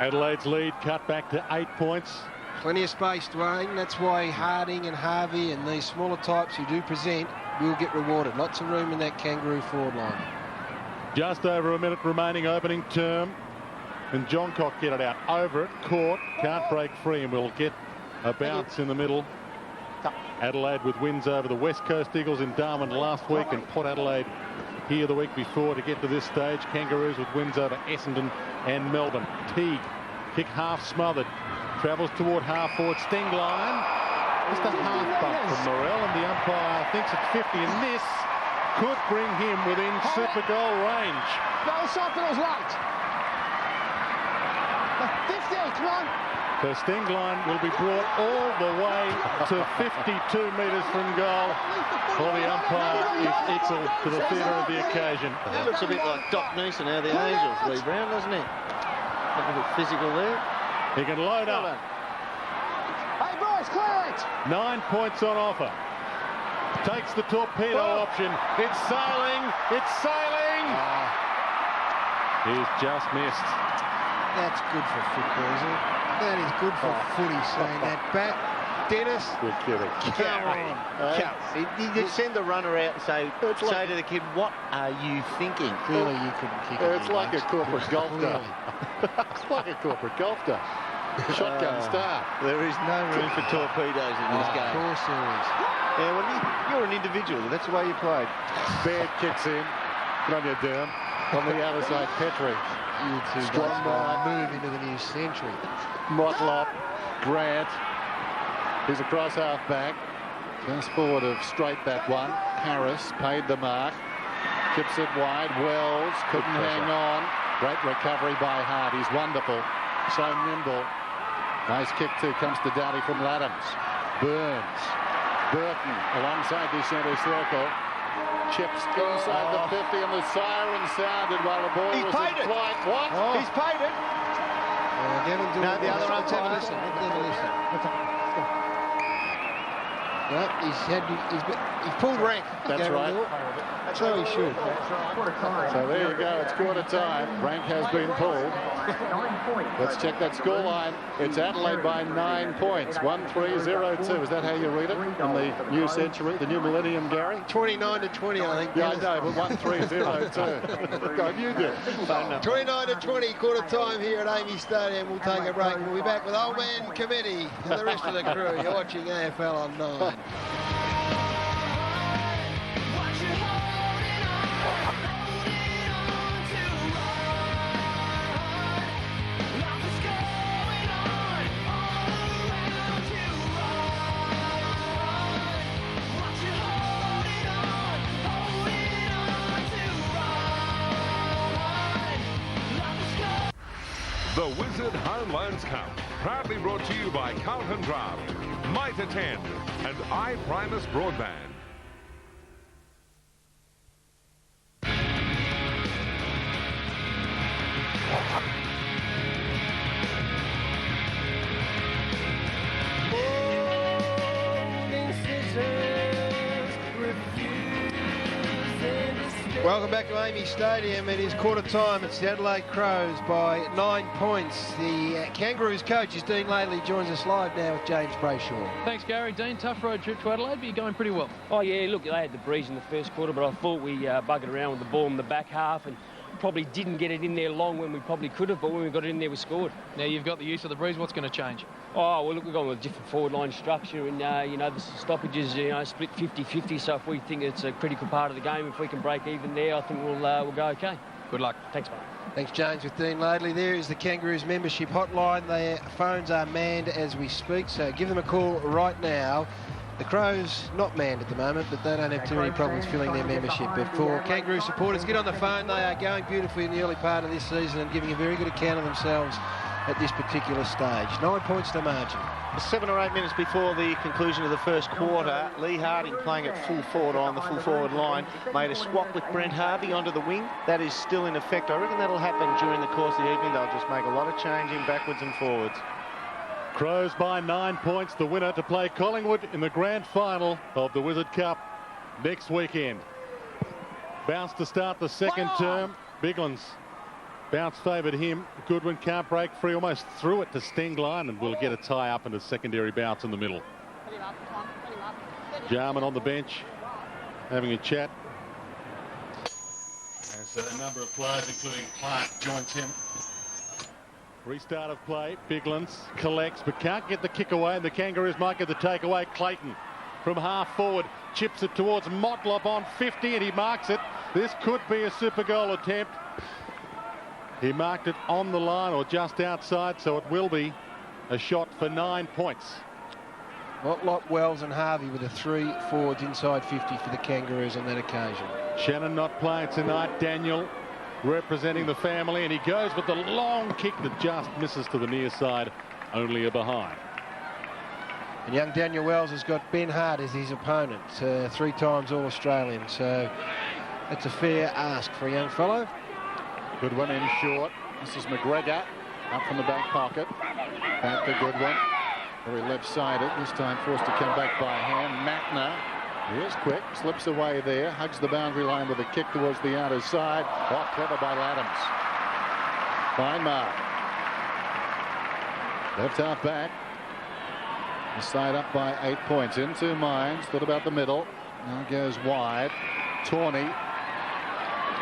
Adelaide's lead cut back to 8 points. Plenty of space, Dwayne. That's why Harding and Harvey and these smaller types who do present will get rewarded. Lots of room in that Kangaroo forward line. Just over a minute remaining opening term. And John Cock get it out. Over it, caught, can't break free, and we'll get a bounce in the middle. Adelaide with wins over the West Coast Eagles in Darwin last week and Port Adelaide here the week before to get to this stage. Kangaroos with wins over Essendon and Melbourne. Teague Kick half smothered. Travels toward half forward sting line. Just a half bump from Morrell, and the umpire thinks it's 50, and this could bring him within super goal range. No, Soffin's late. 50, come on. The sting line will be brought all the way to 52 metres from goal, or the umpire is equal to the theatre of the occasion. It looks a bit like Doc Neeson out of the Angels, Lee Brown, doesn't it? Looking a bit physical there. He can load up. Hey, boys, clear it. 9 points on offer. Takes the torpedo option. It's sailing. It's sailing. He's just missed. That's good for football, isn't it? That is good for footy, saying that back. Dennis. You're kidding. Come on. You send the runner out and say to the kid, what are you thinking? Clearly you couldn't kick it. It's like a corporate golf day. It's like a corporate golf day. Shotgun start. There is no room for torpedoes in this game. Of course there is. Yeah, well, you're an individual. That's the way you played. Baird kicks in. Good on you, Durham. On the other side, Petrie. You two Strong guys move into the new century. Motlop, Grant. He's across half back. Just forward of straight that one. Harris paid the mark. Chips it wide. Wells couldn't hang on. Great recovery by Hart. He's wonderful. So nimble. Nice kick too. Comes to Doughty from Laddams. Burns. Burton alongside the centre circle. Chips inside the 50, and the siren sounded while the ball was in flight. What? He's paid it. No, the other one's have a listen. Let's have a listen. No, he's pulled rank. That's right. So he should. So there you go. It's quarter time. Rank has been pulled. Let's check that scoreline. It's Adelaide by 9 points. 1-3-0-2. Is that how you read it in the new century, the new millennium, Gary? 29-20, I think. Yeah, I know, but 1-3-0-2. Go, you do. 29-20, quarter time here at Amy Stadium. We'll take a break. We'll be back with Old Man Committee and the rest of the crew. You're watching AFL on 9. The Wizard Homeloans Cup, proudly brought to you by Carlton Draft, Mitre 10 and iPrimus Broadband. Welcome back to Amy Stadium. It is quarter time. It's the Adelaide Crows by 9 points. The Kangaroos coach is Dean Laidley. Joins us live now with James Brayshaw. Thanks, Gary. Dean, tough road trip to Adelaide, but you're going pretty well. Oh, yeah, look, they had the breeze in the first quarter, but I thought we buggered around with the ball in the back half and probably didn't get it in there long when we probably could have, but when we got it in there, we scored. Now you've got the use of the breeze. What's going to change? Oh, well, look, we've gone with a different forward line structure and, the stoppages, split 50-50, so if we think it's a critical part of the game, if we can break even there, I think we'll go okay. Good luck. Thanks, mate. Thanks, James, with Dean Laidley. There is the Kangaroos membership hotline. Their phones are manned as we speak, so give them a call right now. The Crows not manned at the moment, but they don't have too many problems filling their membership. But for Kangaroo supporters, get on the phone. They are going beautifully in the early part of this season and giving a very good account of themselves at this particular stage. 9 points to margin. 7 or 8 minutes before the conclusion of the first quarter, Lee Harding playing at full forward on the full forward line made a swap with Brent Harvey onto the wing. That is still in effect. I reckon that'll happen during the course of the evening. They'll just make a lot of changing backwards and forwards. Crows by 9 points, the winner to play Collingwood in the grand final of the Wizard Cup next weekend. Bounce to start the second term. Biglan's bounce favoured him. Goodwin can't break free, almost threw it to Stengline, and will get a tie up and a secondary bounce in the middle. Jarman on the bench having a chat as a number of players including Clark joins him. Restart of play. Biglan's collects but can't get the kick away, and the Kangaroos might get the takeaway. Clayton from half forward chips it towards Motlop on 50, and he marks it. This could be a super goal attempt. He marked it on the line or just outside, so it will be a shot for 9 points. Motlop, Wells and Harvey were the 3 forwards inside 50 for the Kangaroos on that occasion. Shannon not playing tonight. Daniel representing the family, and he goes with the long kick that just misses to the near side, only a behind. And young Daniel Wells has got Ben Hart as his opponent, 3 times All-Australian, so that's a fair ask for a young fellow. Good one in short. This is McGregor up from the back pocket. Back to Goodwin. Very left-sided. This time forced to come back by hand. Matner. He is quick. Slips away there. Hugs the boundary line with a kick towards the outer side. Oh, clever by Laddams. Fine mark. Left half back. The side up by 8 points. In 2 minds. Thought about the middle. Now goes wide. Tawney.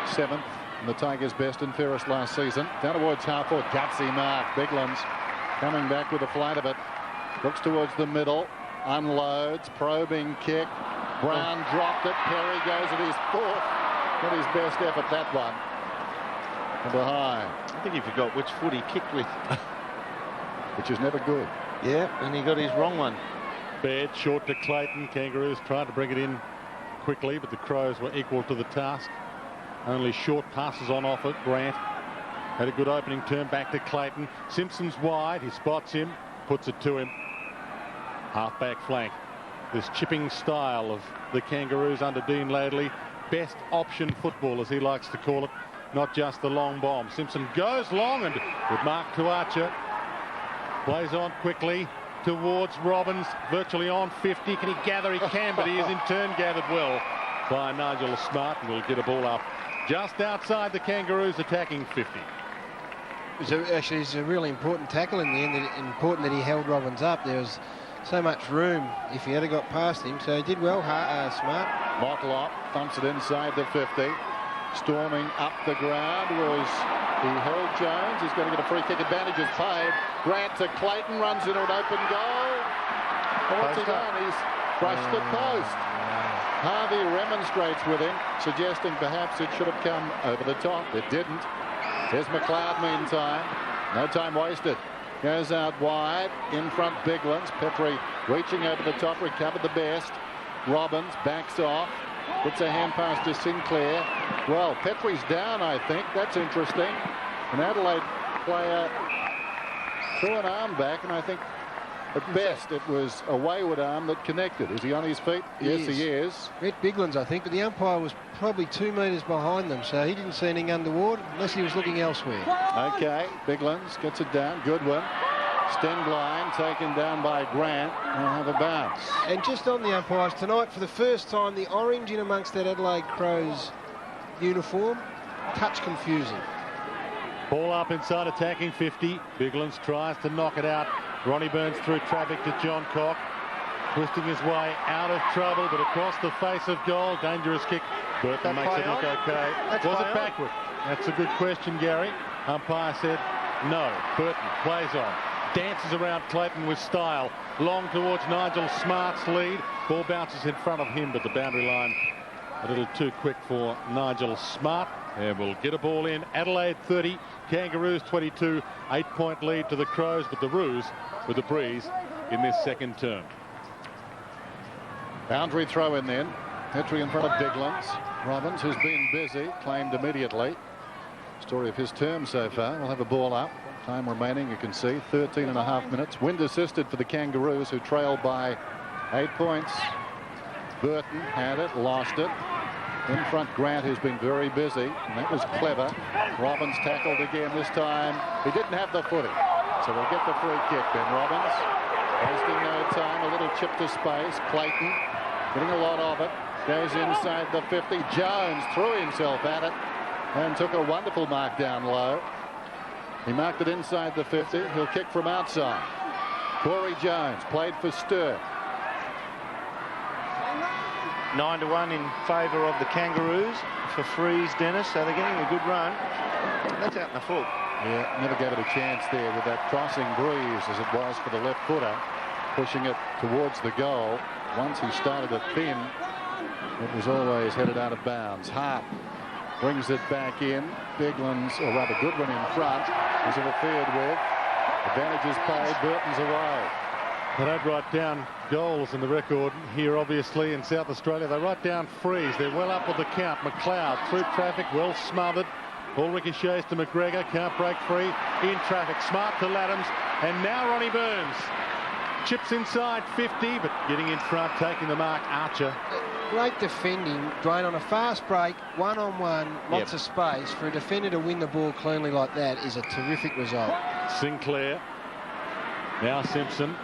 7th. The Tigers' best and fairest last season. Down towards half forward. Gutsy mark. Biglands coming back with a flight of it. Looks towards the middle. Unloads. Probing kick. Brown dropped it. Perry goes at his 4th. Not his best effort, that one. Behind. I think he forgot which foot he kicked with. Which is never good. Yeah, and he got his wrong one. Baird short to Clayton. Kangaroos tried to bring it in quickly, but the Crows were equal to the task. Only short passes on offer. Grant had a good opening turn back to Clayton. Simpson's wide. He spots him, puts it to him. Half-back flank. This chipping style of the Kangaroos under Dean Laidley. Best option football, as he likes to call it. Not just the long bomb. Simpson goes long and with mark to Archer. Plays on quickly towards Robbins. Virtually on 50. Can he gather? He can, but he is in turn gathered well by Nigel Smart, and will get a ball up just outside the Kangaroos attacking 50. Actually, it's a really important tackle in the end. Important that he held Robbins up. There was so much room if he had got past him, so he did well, Smart. Motlop thumps it inside the 50. Storming up the ground was he held Jones. He's going to get a free kick advantage. It's paid. Grant to Clayton, runs into an open goal. What's he done? He's brushed the post. Harvey remonstrates with him, suggesting perhaps it should have come over the top. It didn't. There's McLeod meantime. No time wasted. Goes out wide. In front, Biglands. Petrie reaching over the top, recovered the best. Robbins backs off. Puts a hand pass to Sinclair. Well, Petrie's down, I think. That's interesting. An Adelaide player threw an arm back, and I think at best it was a wayward arm that connected. Is he on his feet? Yes, he is. Brett Biglands, I think, but the umpire was probably 2 metres behind them, so he didn't see anything untoward unless he was looking elsewhere. Okay, Biglands gets it down. Good one. Stengline taken down by Grant. He'll have a bounce. And just on the umpires tonight, for the first time, the orange in amongst that Adelaide Crows uniform, touch confusing. Ball up inside attacking 50. Biglands tries to knock it out. Ronnie Burns through traffic to John Cock. Twisting his way out of trouble, but across the face of goal. Dangerous kick. Burton makes it look okay. Was it backward? That's a good question, Gary. Umpire said no. Burton plays on. Dances around Clayton with style. Long towards Nigel Smart's lead. Ball bounces in front of him, but the boundary line a little too quick for Nigel Smart. And we'll get a ball in. Adelaide 30, Kangaroos 22. 8-point lead to the Crows, but the Roos with a breeze in this second term. Boundary throw in then. Petrie in front of Biglands. Robbins, who's been busy, claimed immediately. Story of his term so far. We'll have a ball up. Time remaining, you can see, 13.5 minutes. Wind assisted for the Kangaroos, who trail by 8 points. Burton had it, lost it. In front, Grant, who's been very busy, and that was clever. Robbins tackled again this time. He didn't have the footy, so we'll get the free kick. Ben Robbins, wasting no time, a little chip to space. Clayton getting a lot of it. Goes inside the 50. Jones threw himself at it and took a wonderful mark down low. He marked it inside the 50. He'll kick from outside. Corey Jones played for Stir. 9-1 in favour of the Kangaroos for Freeze, Dennis. So they're getting a good run. That's out in the full. Yeah, never gave it a chance there with that crossing breeze as it was for the left footer, pushing it towards the goal. Once he started to thin, it was always headed out of bounds. Hart Brings it back in. Biglan's, or rather Goodwin in front, is interfered with. Advantage is paid. Burton's away. They don't write down goals in the record here, obviously, in South Australia. They write down frees. They're well up with the count. McLeod through traffic, well smothered. Ball ricochets to McGregor, can't break free. In traffic, smart to Laddams. And now Ronnie Burns. Chips inside 50, but getting in front, taking the mark, Archer. Great defending, Dwayne, on a fast break, one-on-one, lots of space. For a defender to win the ball cleanly like that is a terrific result. Sinclair. Now Simpson.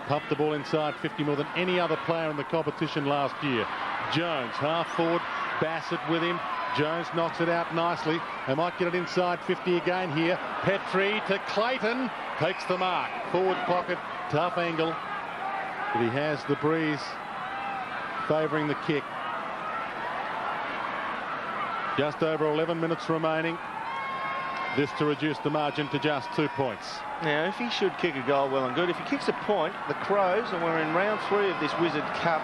Pumped the ball inside 50 more than any other player in the competition last year. Jones, half forward, Bassett with him. Jones knocks it out nicely. They might get it inside 50 again here. Petrie to Clayton. Takes the mark. Forward pocket, tough angle. But he has the breeze favouring the kick. Just over 11 minutes remaining. This to reduce the margin to just 2 points. Now, if he should kick a goal, well and good. If he kicks a point, the Crows, and we're in round 3 of this Wizard Cup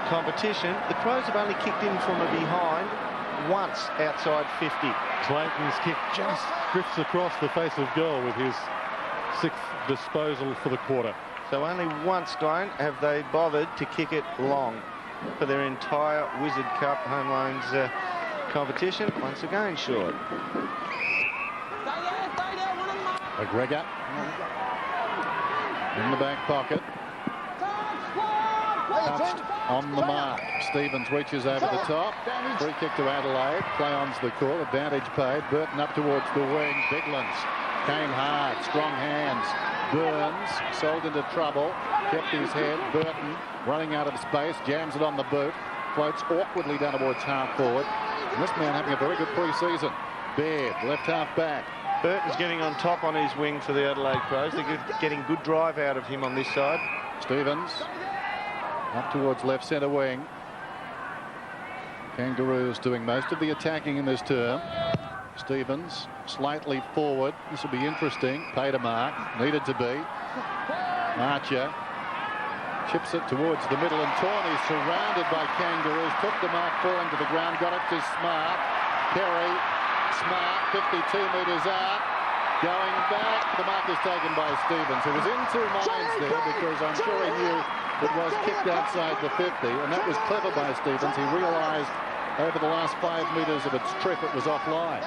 competition, the Crows have only kicked in from a behind once outside 50. Clayton's kick just drifts across the face of goal with his 6th disposal for the quarter. So only once, Dwayne, have they bothered to kick it long for their entire Wizard Cup home loans competition. Once again, short. McGregor in the back pocket. Touched on the mark. Stevens reaches over the top. Free kick to Adelaide. Play on's the call. Advantage paid. Burton up towards the wing. Biglan's came hard. Strong hands. Burns sold into trouble. Kept his head. Burton running out of space. Jams it on the boot. Floats awkwardly down towards half forward. And this man having a very good pre-season. Baird, left half back. Burton's getting on top on his wing for the Adelaide Crows. They're getting good drive out of him on this side. Stevens up towards left centre wing. Kangaroos doing most of the attacking in this term. Stevens slightly forward. This will be interesting. Paid a mark. Needed to be. Archer chips it towards the middle and torn. He's surrounded by Kangaroos. Took the mark, falling to the ground. Got it to Smart. Perry. Smart, 52 metres out, going back. The mark is taken by Stevens, who was in 2 minds there because I'm sure he knew it was kicked outside the 50, and that was clever by Stevens. He realised over the last 5 metres of its trip it was offline.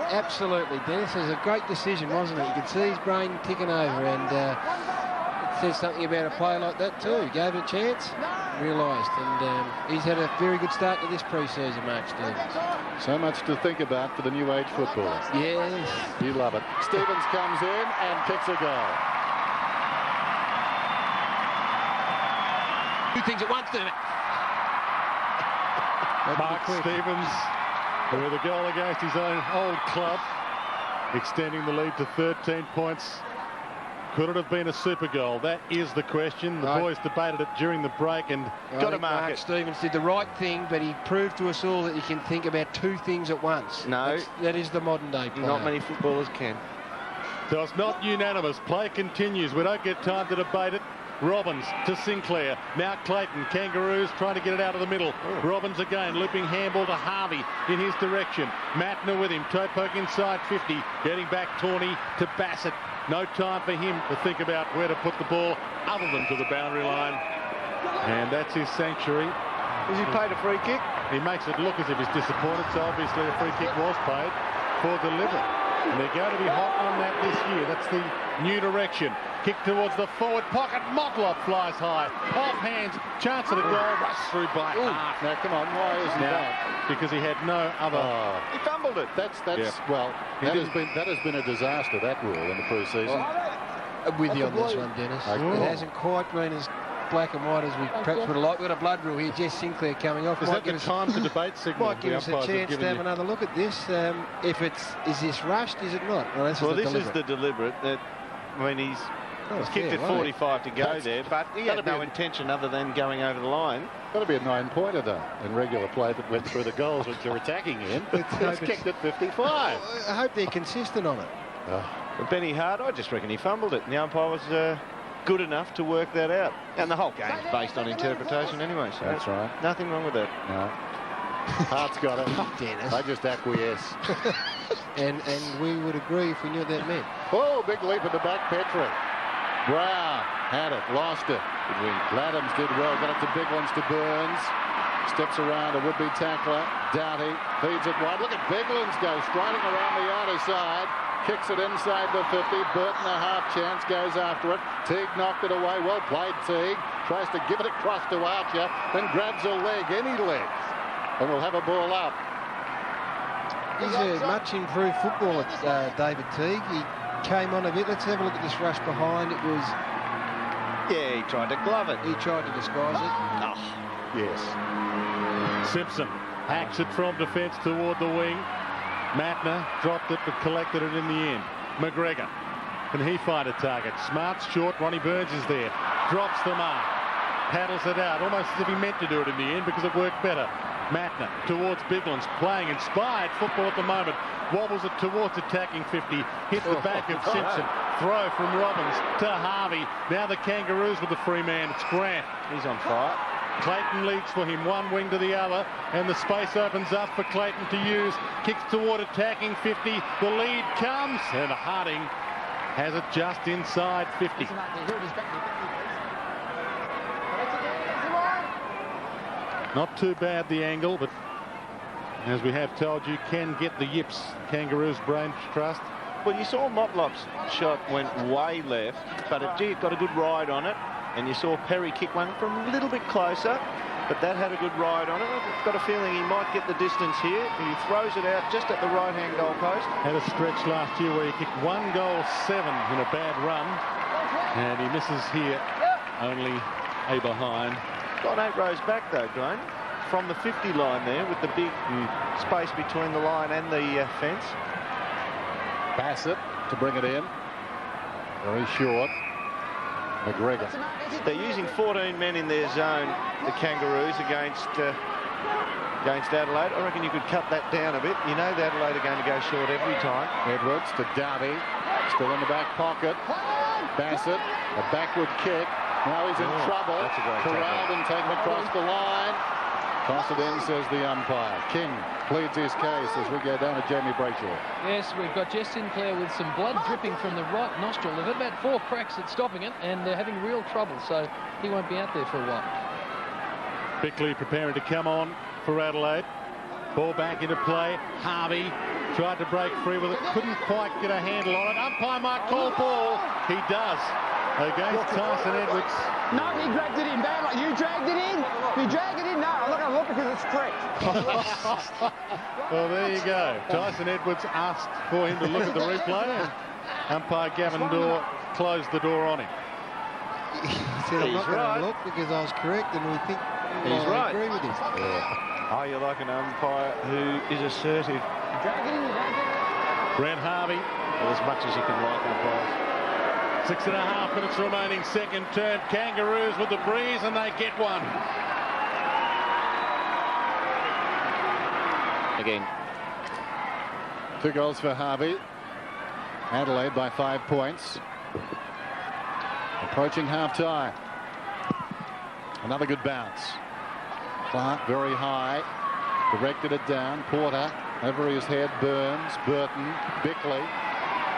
Absolutely, Dennis. It was a great decision, wasn't it? You could see his brain ticking over, and it says something about a play like that too. He gave it a chance, realised, and he's had a very good start to this pre-season, Mark Stevens. So much to think about for the new age footballer. Yes. You love it. Stevens comes in and kicks a goal. 2 things at once, didn't it? Mark Stevens with a goal against his own old club, extending the lead to 13 points. Could it have been a super goal? That is the question. The boys debated it during the break and got to mark it. Stevens did the right thing, but he proved to us all that you can think about 2 things at once. No. That is the modern day player. Not many footballers can. So it's not unanimous. Play continues. We don't get time to debate it. Robbins to Sinclair. Now Clayton. Kangaroos trying to get it out of the middle. Robbins again. Looping handball to Harvey in his direction. Mattner with him. Toe poke inside 50. Getting back Tawney to Bassett. No time for him to think about where to put the ball other than to the boundary line. And that's his sanctuary. Was he paid a free kick? He makes it look as if he's disappointed, so obviously a free kick was paid for deliberate. And they're going to be hot on that this year. That's the new direction. Kick towards the forward pocket. Motlop flies high. Off hands. Chance at a goal. Rush through by half. Now, come on. Why isn't that? Because he had no other... He fumbled it. Well, that has been a disaster, that rule in the pre-season. With you on this one, Dennis. It hasn't quite been as black and white as we perhaps would have liked. We've got a blood rule here. Jess Sinclair coming off. Is that the time to debate signal? Might give us a chance to have another look at this. Is this rushed? Is it not? Well, this is the deliberate. He's kicked at 45 to go there, but he had no intention other than going over the line. Got to be a 9-pointer though in regular play that went through the goals which they're attacking in. It's kicked at 55. I hope they're consistent on it. But Benny Hart, I just reckon he fumbled it. And the umpire was good enough to work that out. And the whole game's based on interpretation anyway. So that's right. Nothing wrong with that. No. Hart's got it. Oh, Dennis. I just acquiesce. and we would agree if we knew what that meant. Oh, big leap at the back, Petrie. Brown had it, lost it. Laddams did well, got it to big ones to Burns. Steps around a would-be tackler. Doughty feeds it wide. Look at Biglands go striding around the outer side. Kicks it inside the 50. Burton a half chance, goes after it. Teague knocked it away. Well played, Teague. Tries to give it across to Archer, then grabs a leg, any leg. And we'll have a ball up. He's a much improved footballer, David Teague. He came on a bit. Let's have a look at this rush behind. It was... Yeah, he tried to glove it. He tried to disguise it. Oh, yes. Simpson hacks it from defence toward the wing. Matner dropped it but collected it in the end. McGregor, can he find a target? Smart's short, Ronnie Burns is there. Drops the mark. Paddles it out, almost as if he meant to do it in the end because it worked better. Matner towards Biglands, playing inspired football at the moment. Wobbles it towards attacking 50. Hits the back of Simpson. Throw from Robbins to Harvey. Now the Kangaroos with the free man. It's Grant. He's on fire. Clayton leads for him, one wing to the other, and the space opens up for Clayton to use. Kicks toward attacking 50. The lead comes, and Harding has it just inside 50. Not too bad the angle, but as we have told you, can get the yips. Kangaroos brain trust. Well, you saw Motlop's shot went way left, but it got a good ride on it. And you saw Perry kick one from a little bit closer, but that had a good ride on it. I've got a feeling he might get the distance here. He throws it out just at the right-hand goal post. Had a stretch last year where he kicked 1 goal 7 in a bad run, and he misses here, only a behind. Gone 8 rows back though, Dwayne, from the 50 line there with the big space between the line and the fence. Bassett to bring it in. Very short. McGregor. They're using 14 men in their zone, the Kangaroos, against Adelaide. I reckon you could cut that down a bit. You know the Adelaide are going to go short every time. Edwards to Doughty. Still in the back pocket. Bassett, a backward kick. Now he's in trouble. That's a great corralled and taken across the line. Toss it in, says the umpire. King pleads his case as we go down to Jamie Brayshaw. Yes, we've got Jess Sinclair with some blood dripping from the right nostril. They've had about 4 cracks at stopping it, and they're having real trouble, so he won't be out there for a while. Bickley preparing to come on for Adelaide. Ball back into play. Harvey tried to break free with it. Couldn't quite get a handle on it. Umpire might call ball. He does. Against Tyson Edwards. No, he dragged it in. Bad luck. You dragged it in. You dragged it in. No, I'm not going to look because it's correct. Well, there you go. Tyson Edwards asked for him to look at the replay, and umpire Gavin Dorr closed the door on him. He said, I'm not going to look because I was correct, and we think I agree with him. Yeah. Oh, you like an umpire who is assertive. Brent Harvey. Well, as much as you can like umpires. 6.5 minutes remaining, second turn. Kangaroos with the breeze, and they get one. Again. 2 goals for Harvey. Adelaide by 5 points. Approaching half-time. Another good bounce. Clark very high. Directed it down. Porter over his head. Burns. Burton. Bickley.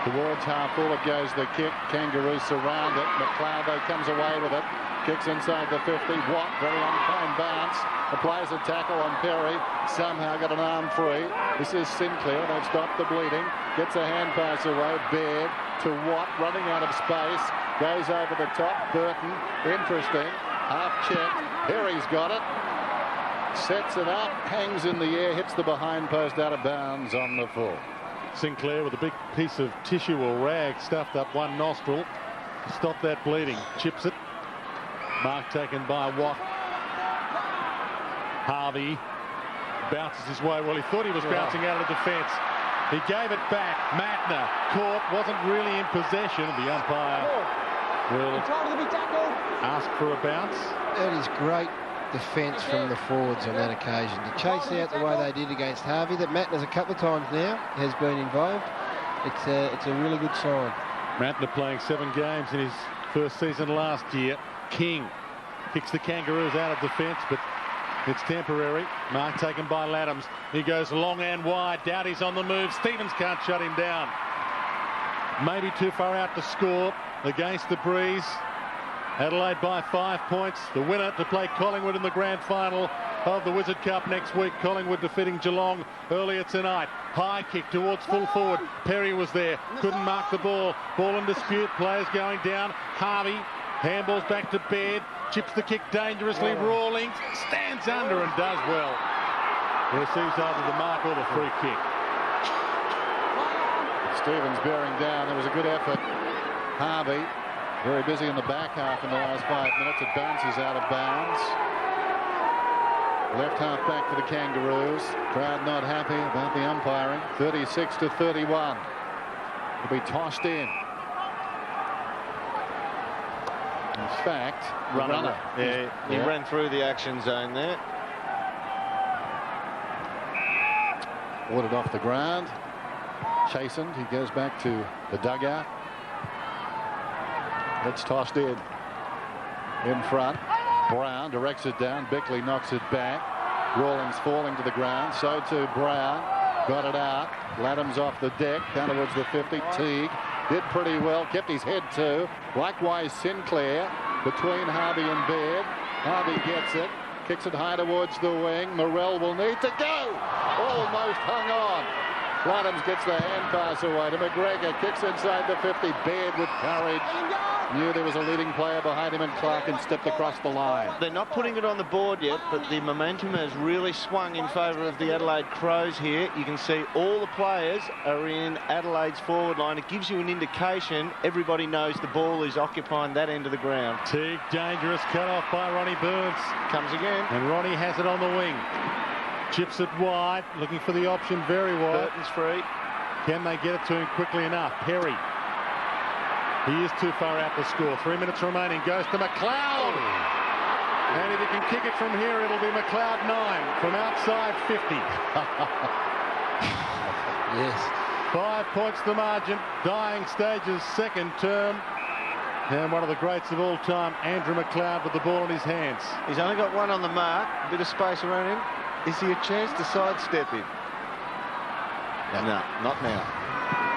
Towards half-forward goes the kick. Kangaroos surround it. McLeod, though, comes away with it. Kicks inside the 50. Watt, very unkind bounce. Applies a tackle on Perry. Somehow got an arm free. This is Sinclair. They've stopped the bleeding. Gets a hand pass away. Baird to Watt, running out of space. Goes over the top. Burton, interesting. Half checked. Perry's got it. Sets it up. Hangs in the air. Hits the behind post out of bounds on the full. Sinclair with a big piece of tissue or rag stuffed up one nostril. Stop that bleeding. Chips it. Mark taken by Watt. Harvey bounces his way. Well, he thought he was bouncing out of the defence. He gave it back. Matner caught. Wasn't really in possession. The umpire will ask for a bounce. That is great defence from the forwards on that occasion to chase out the way they did against Harvey. That Matner's a couple of times now has been involved. It's a really good sign. Matner playing 7 games in his first season last year. King kicks the Kangaroos out of defence, but It's temporary. Mark taken by Laddams. He goes long and wide. Doughty's on the move. Stevens can't shut him down. Maybe too far out to score against the breeze. Adelaide by 5 points. The winner to play Collingwood in the grand final of the Wizard Cup next week. Collingwood defeating Geelong earlier tonight. High kick towards full forward. Perry was there. Couldn't mark the ball. Ball in dispute. Players going down. Harvey handballs back to Baird. Chips the kick dangerously. Rawlings stands under and does well. Receives either the mark or the free kick. Stevens bearing down. There was a good effort. Harvey very busy in the back half in the last 5 minutes. It bounces out of bounds. Left half back for the Kangaroos. Crowd not happy about the umpiring. 36-31. It'll be tossed in. In fact, runner. Yeah, he ran through the action zone there. Ordered off the ground. Chastened. He goes back to the dugout. It's tossed in front. Brown directs it down. Bickley knocks it back. Rawlings falling to the ground. So too Brown. Got it out. Laddams off the deck. Down towards the 50. Teague did pretty well. Kept his head too. Likewise Sinclair between Harvey and Baird. Harvey gets it. Kicks it high towards the wing. Morrell will need to go. Almost hung on. Laddams gets the hand pass away to McGregor. Kicks inside the 50. Baird with courage. Knew there was a leading player behind him, and Clarkin stepped across the line. They're not putting it on the board yet, but the momentum has really swung in favour of the Adelaide Crows here. You can see all the players are in Adelaide's forward line. It gives you an indication everybody knows the ball is occupying that end of the ground. Teague dangerous, cut off by Ronnie Burns. Comes again. And Ronnie has it on the wing. Chips it wide, looking for the option very wide. Burton's free. Can they get it to him quickly enough? Perry. He is too far out to score. 3 minutes remaining. Goes to McLeod. And if he can kick it from here, it'll be McLeod 9 from outside 50. Yes. 5 points the margin. Dying stages, second term. And one of the greats of all time, Andrew McLeod, with the ball in his hands. He's only got one on the mark. A bit of space around him. Is he a chance to sidestep him? No, not now.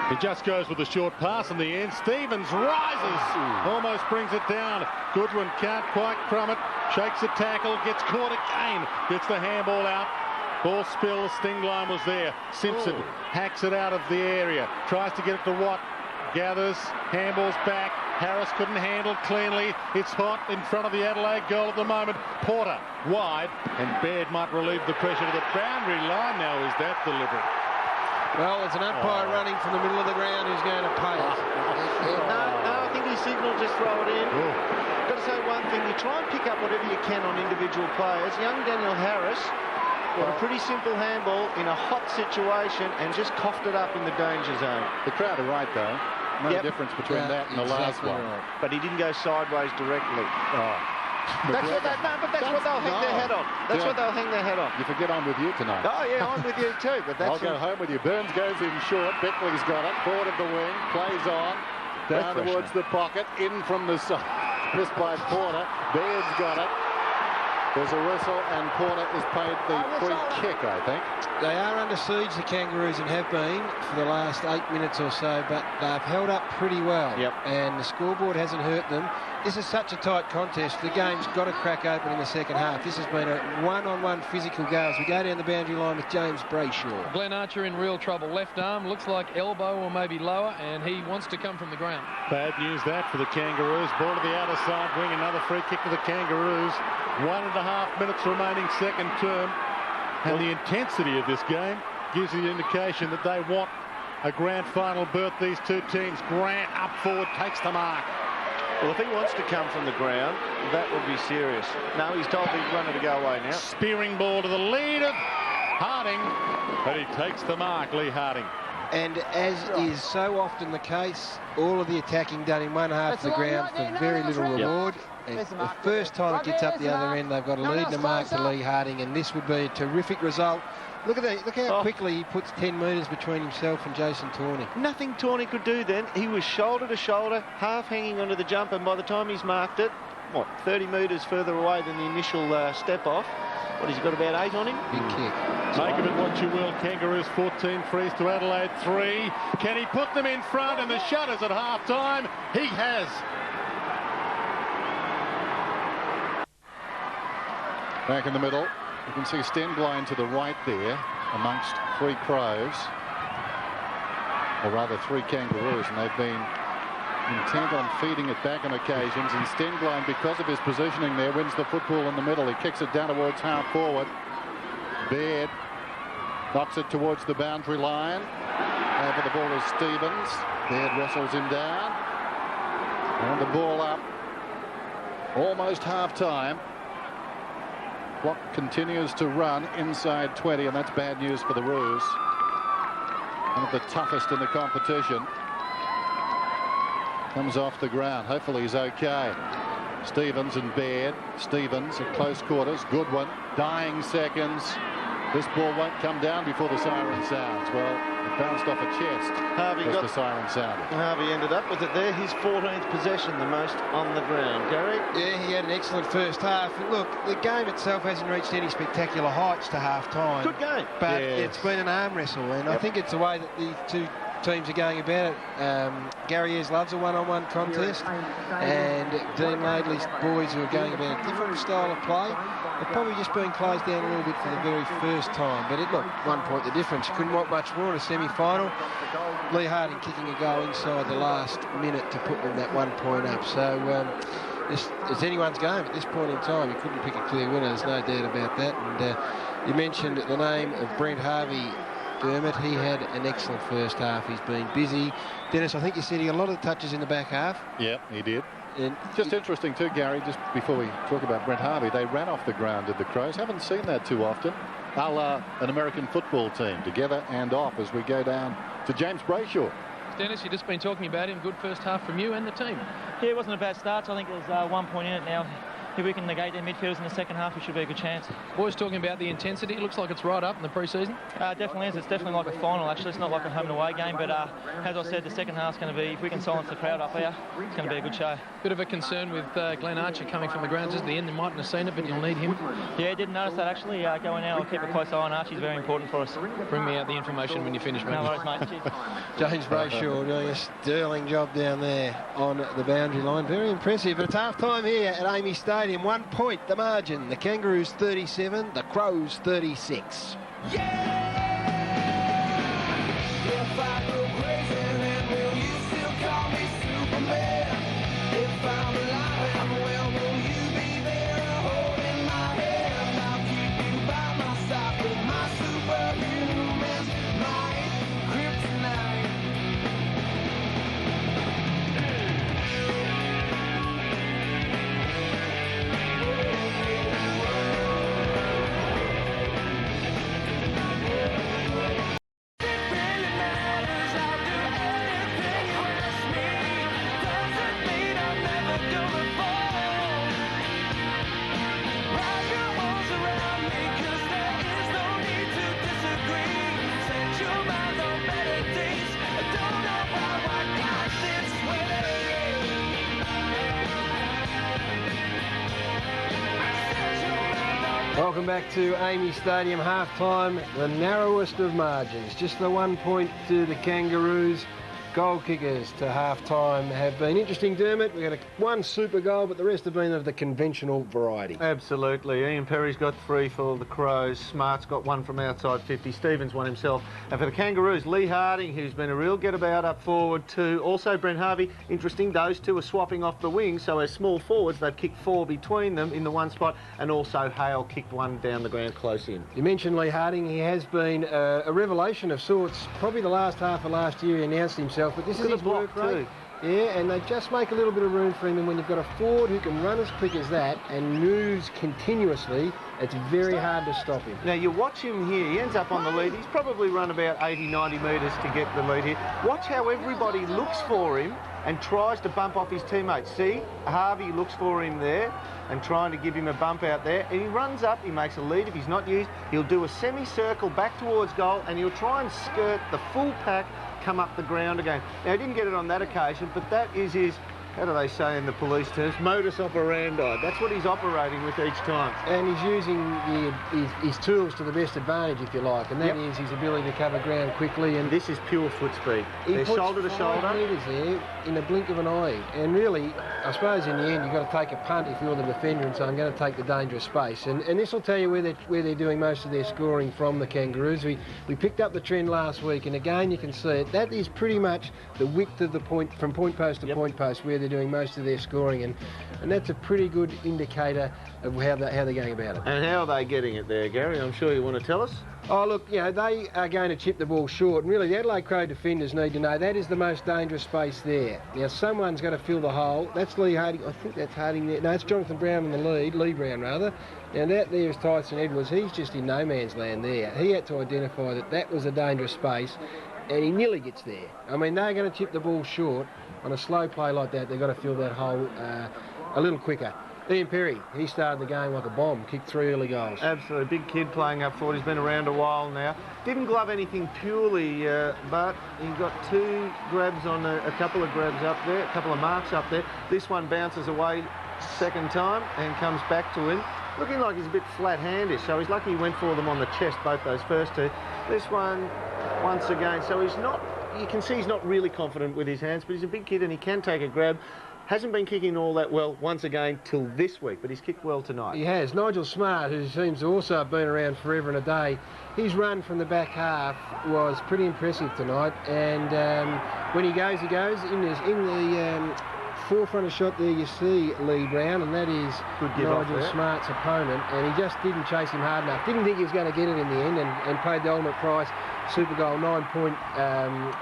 He just goes with a short pass in the end. Stevens rises. Almost brings it down. Goodwin can't quite crumb it. Shakes a tackle. Gets caught again. Gets the handball out. Ball spill. The sting line was there. Simpson hacks it out of the area. Tries to get it to Watt. Gathers. Handballs back. Harris couldn't handle cleanly. It's hot in front of the Adelaide goal at the moment. Porter wide. And Baird might relieve the pressure to the boundary line now. Is that deliberate? Well, it's an umpire running from the middle of the ground who's going to pay it. No, I think he signalled just throw it in. Got to say one thing, you try and pick up whatever you can on individual players. Young Daniel Harris got a pretty simple handball in a hot situation and just coughed it up in the danger zone. The crowd are right, though. No difference between that and the last one. Right. But he didn't go sideways directly. That's what they'll hang their head on. That's what they'll hang their head on. You forget I'm with you tonight. Oh, yeah, I'm with you too. But that's I'll go home with you. Burns goes in short. Bickley's got it. Forward of the wing. Plays on. Down towards the pocket. In from the side. Missed by Porter. Baird's got it. There's a whistle, and Porter is paid the free kick, I think. They are under siege, the Kangaroos, and have been for the last 8 minutes or so, but they've held up pretty well. Yep. And the scoreboard hasn't hurt them. This is such a tight contest. The game's got to crack open in the second half. This has been a one-on-one physical go as we go down the boundary line with James Brayshaw. Glenn Archer in real trouble. Left arm looks like elbow or maybe lower, and he wants to come from the ground. Bad news that for the Kangaroos. Ball to the outer side wing. Another free kick to the Kangaroos. 1.5 minutes remaining second term. And the intensity of this game gives you the indication that they want a grand final berth, these two teams. Grant up forward, takes the mark. Well, if he wants to come from the ground, that would be serious. No, he's told the runner to go away now. Spearing ball to the lead of Harding, but he takes the mark, Lee Harding. And as is so often the case, all of the attacking done in one half of the ground for very little reward. And the first time it gets up the other end, they've got a lead and a mark to Lee Harding, and this would be a terrific result. Look at that! Look how quickly he puts 10 metres between himself and Jason Tawney. Nothing Tawney could do then. He was shoulder to shoulder, half hanging onto the jump, and by the time he's marked it, 30 metres further away than the initial step off. What, he's got about 8 on him? Big kick. Make of it what you will. Kangaroos 14 frees to Adelaide 3. Can he put them in front and the shutters at half-time? He has. Back in the middle, you can see Stengline to the right there amongst 3 Crows, or rather 3 Kangaroos, and they've been intent on feeding it back on occasions, and Stengline, because of his positioning there, wins the football in the middle. He kicks it down towards half forward. Baird knocks it towards the boundary line. Over the ball is Stevens. Baird wrestles him down. And the ball up. Almost half-time. Clock continues to run inside 20, and that's bad news for the Roos. One of the toughest in the competition. Comes off the ground. Hopefully he's okay. Stevens and Baird. Stevens at close quarters. Goodwin. Dying seconds. This ball won't come down before the siren sounds. Well, it bounced off a chest as the siren sounded. Harvey ended up with it there. His 14th possession, the most on the ground. Gary? Yeah, he had an excellent first half. Look, the game itself hasn't reached any spectacular heights to half-time. Good game. But it's been an arm wrestle, and I think it's the way that these two teams are going about it. Gary Ayres loves a one-on-one contest, and Dean Laidley's boys who are going about a different style of play have probably just been closed down a little bit for the very first time. But look, 1 point the difference. You couldn't want much more in a semi-final. Lee Harding kicking a goal inside the last minute to put them that 1 point up. So it's anyone's game at this point in time. You couldn't pick a clear winner, there's no doubt about that. And you mentioned the name of Brent Harvey, Dermot. He had an excellent first half. He's been busy. Dennis, I think you said he got a lot of touches in the back half. Yeah, he did. And just interesting too, Gary, just before we talk about Brent Harvey, they ran off the ground, did the Crows. Haven't seen that too often. A la an American football team, together and off, as we go down to James Brayshaw. Dennis, you've just been talking about him. Good first half from you and the team. Yeah, it wasn't a bad start. So I think there's 1 point in it now. If we can negate their midfielders in the second half, it should be a good chance. Boys talking about the intensity. It looks like it's right up in the pre-season. Definitely is. It's definitely like a final, actually. It's not like a home and away game, but as I said, the second half's going to be, if we can silence the crowd up here, it's going to be a good show. Bit of a concern with Glenn Archer coming from the grounds at the end. They mightn't have seen it, but you'll need him. Yeah, I didn't notice that, actually. Going out, I'll keep a close eye on Archie. He's very important for us. Bring me out the information when you finish, mate. No worries, mate. Cheers. James Brayshaw doing a sterling job down there on the boundary line. Very impressive. But it's half-time here at Amy Stadium. 1 point the margin. The Kangaroos 37, the Crows 36. Welcome back to Amy Stadium, half-time, the narrowest of margins. Just the 1 point to the Kangaroos. Goal kickers to half-time have been interesting, Dermot. We had one super goal, but the rest have been of the conventional variety. Absolutely. Ian Perry's got 3 for the Crows. Smart's got 1 from outside 50. Stevens won himself. And for the Kangaroos, Lee Harding, who's been a real get-about up forward too. Also Brent Harvey. Interesting, those two are swapping off the wings, so as small forwards, they've kicked 4 between them in the one spot, and also Hale kicked 1 down the ground close in. You mentioned Lee Harding. He has been a revelation of sorts. Probably the last half of last year he announced himself, but this is his work rate. Yeah, and they just make a little bit of room for him, and when you've got a forward who can run as quick as that and moves continuously, it's very hard to stop him. Now you watch him here, he ends up on the lead. He's probably run about 80-90 metres to get the lead here. Watch how everybody looks for him and tries to bump off his teammates. See, Harvey looks for him there and trying to give him a bump out there, and he runs up, he makes a lead. If he's not used, he'll do a semicircle back towards goal, and he'll try and skirt the full pack, come up the ground again. Now, he didn't get it on that occasion, but that is his how do they say in the police terms, modus operandi. That's what he's operating with each time. And he's using his tools to the best advantage, if you like, and that is his ability to cover ground quickly. And this is pure foot speed. They're shoulder to shoulder. 5 metres there in a blink of an eye. And really, I suppose in the end, you've got to take a punt if you're the defender and say, I'm going to take the dangerous space. And this will tell you where they're doing most of their scoring from, the Kangaroos. We picked up the trend last week, and again, you can see it. That is pretty much the width of the point, from point post to point post, where they're doing most of their scoring, and that's a pretty good indicator of how they're going about it. And how are they getting it there, Gary? I'm sure you want to tell us. Oh, look, you know, they are going to chip the ball short, and really the Adelaide Crow defenders need to know that is the most dangerous space there. Now, someone's going to fill the hole. That's Lee Harding. I think that's Harding there. No, it's Jonathan Brown in the lead, Lee Brown rather. Now, that there is Tyson Edwards. He's just in no man's land there. He had to identify that was a dangerous space, and he nearly gets there. I mean, they're going to chip the ball short. On a slow play like that, they've got to fill that hole a little quicker. Ian Perry, he started the game like a bomb, kicked 3 early goals. Absolutely, big kid playing up forward. He's been around a while now. Didn't glove anything purely, but he got 2 grabs on a couple of grabs up there, a couple of marks up there. This one bounces away second time and comes back to him. Looking like he's a bit flat-handed, so he's lucky he went for them on the chest, both those first 2. This one, once again, so he's not, you can see he's not really confident with his hands, but he's a big kid and he can take a grab. Hasn't been kicking all that well, once again, till this week, but he's kicked well tonight. He has. Nigel Smart, who seems to also have been around forever and a day, his run from the back half was pretty impressive tonight, and when he goes, in the forefront of shot there you see Lee Brown, and that is Nigel Smart's opponent, and he just didn't chase him hard enough. Didn't think he was going to get it in the end, and paid the ultimate price. Super goal, 9 point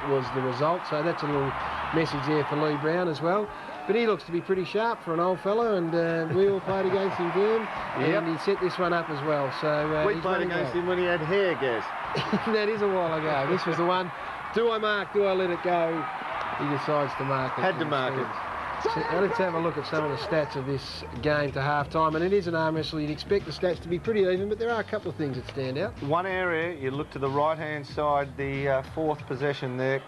was the result, so that's a little message there for Lee Brown as well. But he looks to be pretty sharp for an old fellow, and we all played against him, Vern, and he set this one up as well. So we played against him when he had hair, Gaz. That is a while ago. This was the one. Do I mark? Do I let it go? He decides to mark it. Had to mark it. So let's have a look at some of the stats of this game to half-time, and it is an arm wrestle. You'd expect the stats to be pretty even, but there are a couple of things that stand out. One area, you look to the right-hand side, the 4th possession there,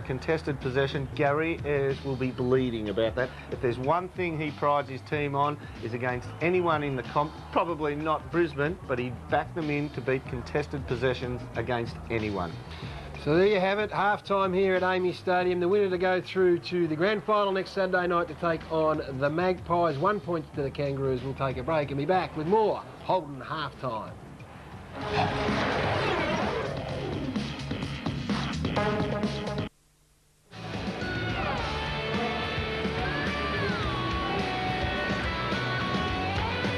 contested possession. Gary Ayres will be bleeding about that. If there's one thing he prides his team on, is against anyone in the comp, probably not Brisbane, but he'd back them in to beat contested possessions against anyone. So there you have it, half-time here at Amy Stadium. The winner to go through to the grand final next Saturday night to take on the Magpies. 1 point to the Kangaroos. We'll take a break and be back with more Holden half-time.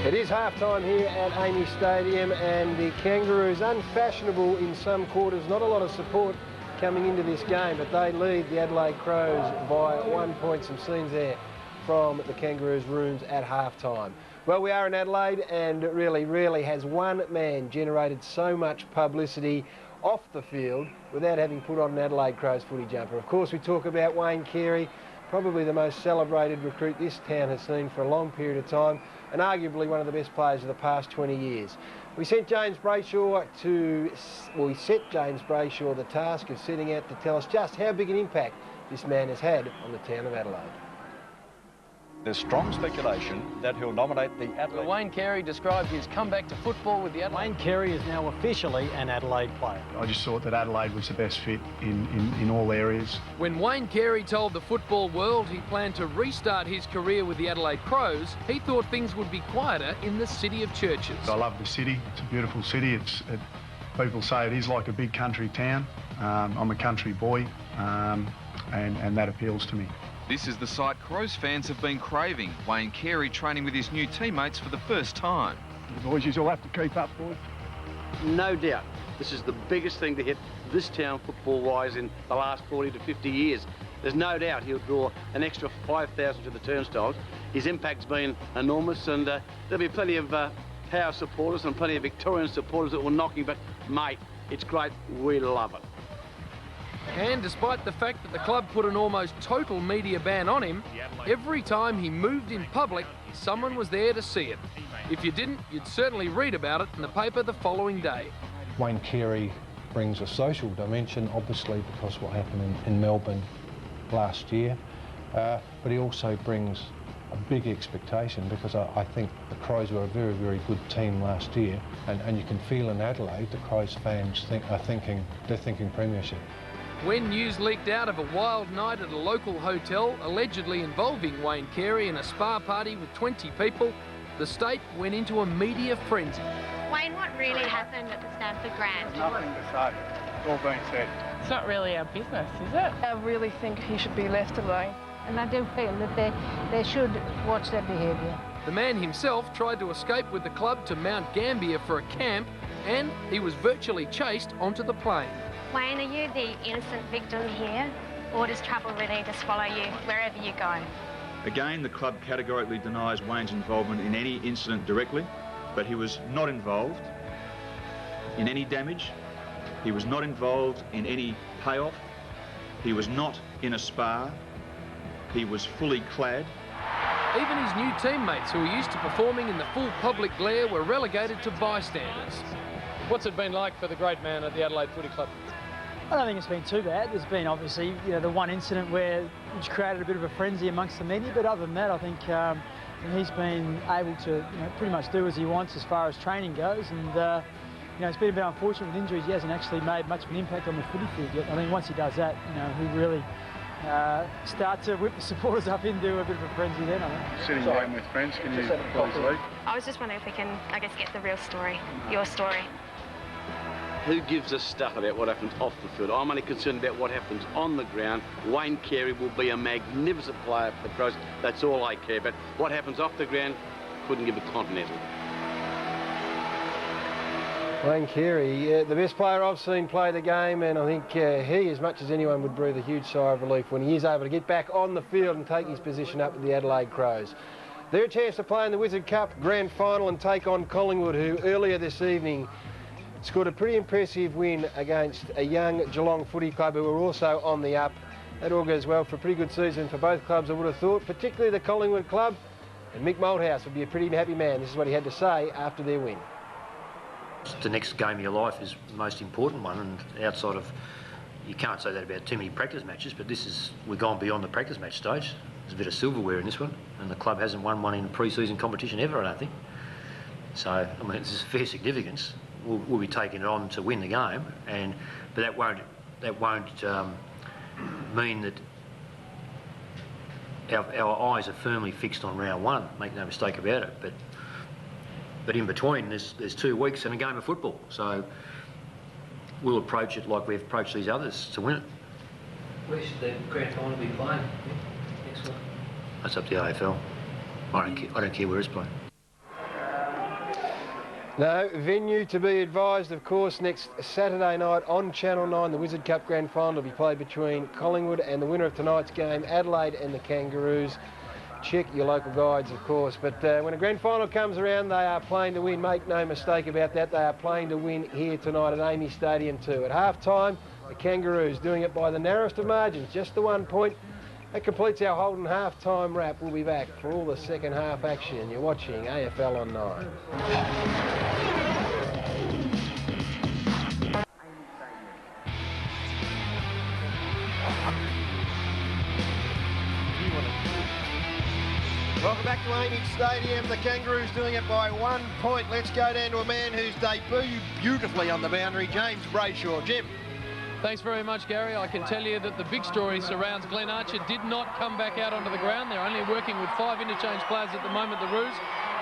It is half-time here at Amy Stadium, and the Kangaroos, unfashionable in some quarters, not a lot of support coming into this game, but they lead the Adelaide Crows by 1 point. Some scenes there from the Kangaroos' rooms at half-time. Well, we are in Adelaide, and really, rarely has one man generated so much publicity off the field without having put on an Adelaide Crows footy jumper. Of course, we talk about Wayne Carey, probably the most celebrated recruit this town has seen for a long period of time, and arguably one of the best players of the past 20 years. We set James Brayshaw the task of setting out to tell us just how big an impact this man has had on the town of Adelaide. There's strong speculation that he'll nominate the Adelaide. Wayne Carey described his comeback to football with the Adelaide. Wayne Carey is now officially an Adelaide player. I just thought that Adelaide was the best fit in all areas. When Wayne Carey told the football world he planned to restart his career with the Adelaide Crows, he thought things would be quieter in the city of churches. I love the city. It's a beautiful city. People say it is like a big country town. I'm a country boy, and that appeals to me. This is the sight Crows fans have been craving. Wayne Carey training with his new teammates for the first time. The boys, you all have to keep up, boys. No doubt, this is the biggest thing to hit this town football-wise in the last 40 to 50 years. There's no doubt he'll draw an extra 5,000 to the turnstiles. His impact's been enormous, and there'll be plenty of Power supporters and plenty of Victorian supporters that will knock him, but, mate, it's great. We love it. And despite the fact that the club put an almost total media ban on him, every time he moved in public, someone was there to see it. If you didn't, you'd certainly read about it in the paper the following day. Wayne Carey brings a social dimension, obviously, because what happened in Melbourne last year. but he also brings a big expectation, because I think the Crows were a very, very good team last year, and you can feel in Adelaide the Crows fans they're thinking premiership. When news leaked out of a wild night at a local hotel allegedly involving Wayne Carey in a spa party with 20 people, the state went into a media frenzy. Wayne, what really happened at the Stamford Grand? Nothing to say. It's all been said. It's not really our business, is it? I really think he should be left alone. And I do feel that they should watch their behaviour. The man himself tried to escape with the club to Mount Gambier for a camp, and he was virtually chased onto the plane. Wayne, are you the innocent victim here, or does trouble really just follow you wherever you go? Again, the club categorically denies Wayne's involvement in any incident directly, but he was not involved in any damage. He was not involved in any payoff. He was not in a spa. He was fully clad. Even his new teammates, who are used to performing in the full public glare, were relegated to bystanders. What's it been like for the great man at the Adelaide Footy Club? I don't think it's been too bad. There's been obviously the one incident which created a bit of a frenzy amongst the media, but other than that, I think he's been able to pretty much do as he wants as far as training goes, and it's been a bit unfortunate with injuries. He hasn't actually made much of an impact on the footy field yet. I think once he does that, he really start to whip the supporters up into a bit of a frenzy then, I think. Sitting down with friends, can you please leave? I was just wondering if we can, get the real story, your story. Who gives a stuff about what happens off the field? I'm only concerned about what happens on the ground. Wayne Carey will be a magnificent player for the Crows. That's all I care about. What happens off the ground, couldn't give a continental. Wayne Carey, the best player I've seen play the game, and I think he, as much as anyone, would breathe a huge sigh of relief when he is able to get back on the field and take his position up with the Adelaide Crows. Their chance to play in the Wizard Cup Grand Final and take on Collingwood, who earlier this evening scored a pretty impressive win against a young Geelong Footy Club who were also on the up. That all goes well for a pretty good season for both clubs, I would have thought, particularly the Collingwood club. And Mick Malthouse would be a pretty happy man. This is what he had to say after their win. The next game of your life is the most important one, and outside of, you can't say that about too many practice matches, but we've gone beyond the practice match stage. There's a bit of silverware in this one, and the club hasn't won one in pre-season competition ever, I don't think. So, I mean, it's fair significance. We'll be taking it on to win the game, but that won't mean that our eyes are firmly fixed on round one. Make no mistake about it. But in between, there's 2 weeks and a game of football. So we'll approach it like we've approached these others to win it. Where should the grand final be playing next one? That's up to the AFL. I don't care where it's playing. No, venue to be advised, of course, next Saturday night on Channel 9, the Wizard Cup Grand Final will be played between Collingwood and the winner of tonight's game, Adelaide and the Kangaroos. Check your local guides, of course, but when a grand final comes around, they are playing to win. Make no mistake about that. They are playing to win here tonight at Amy Stadium too. At half-time, the Kangaroos doing it by the narrowest of margins, just the 1 point. That completes our Holden half-time wrap. We'll be back for all the second half action. You're watching AFL on 9. Welcome back to Amy Stadium. The Kangaroos doing it by 1 point. Let's go down to a man who's debuted beautifully on the boundary, James Brayshaw. Jim. Thanks very much, Gary. I can tell you that the big story surrounds Glenn Archer. Did not come back out onto the ground. They're only working with 5 interchange players at the moment, the Roos.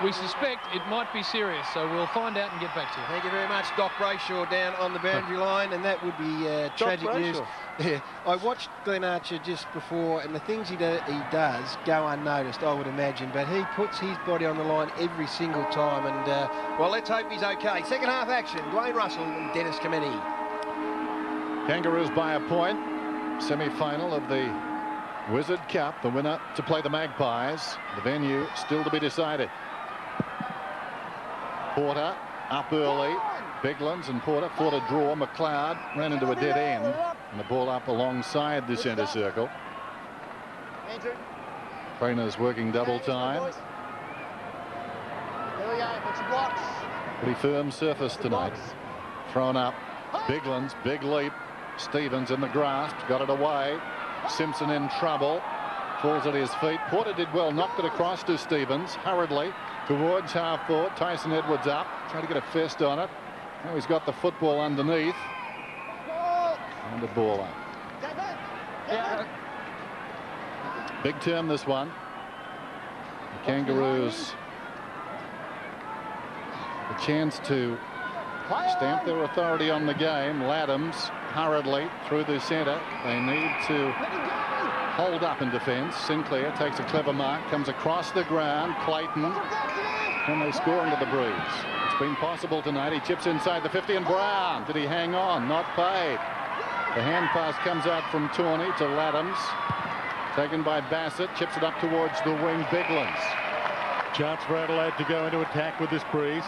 We suspect it might be serious, so we'll find out and get back to you. Thank you very much, Doc Brayshaw down on the boundary line, and that would be tragic news. Yeah, I watched Glenn Archer just before, and the things he does go unnoticed, I would imagine, but he puts his body on the line every single time, and, well, let's hope he's okay. Second half action, Dwayne Russell and Dennis Kameni. Kangaroos by a point. Semi-final of the Wizard Cup. The winner to play the Magpies. The venue still to be decided. Porter up early. Biglands and Porter fought a draw. McLeod ran into a dead end. And the ball up alongside the centre circle. Trainers working double time. Pretty firm surface tonight. Thrown up. Biglands, big leap. Stevens in the grasp, got it away. Simpson in trouble. falls at his feet. Porter did well, knocked it across to Stevens hurriedly towards half forward. Tyson Edwards up, trying to get a fist on it. Now he's got the football underneath. And the ball up. Big term, this one. The Kangaroos a chance to stamp their authority on the game. Laddams hurriedly through the centre. They need to hold up in defence. Sinclair takes a clever mark, comes across the ground. Clayton, can they score into the breeze? It's been possible tonight. He chips inside the 50, and Brown, did he hang on? Not paid. The hand pass comes out from Tawney to Laddams, taken by Bassett, chips it up towards the wing. Biglands. Chance for Adelaide to go into attack with this breeze.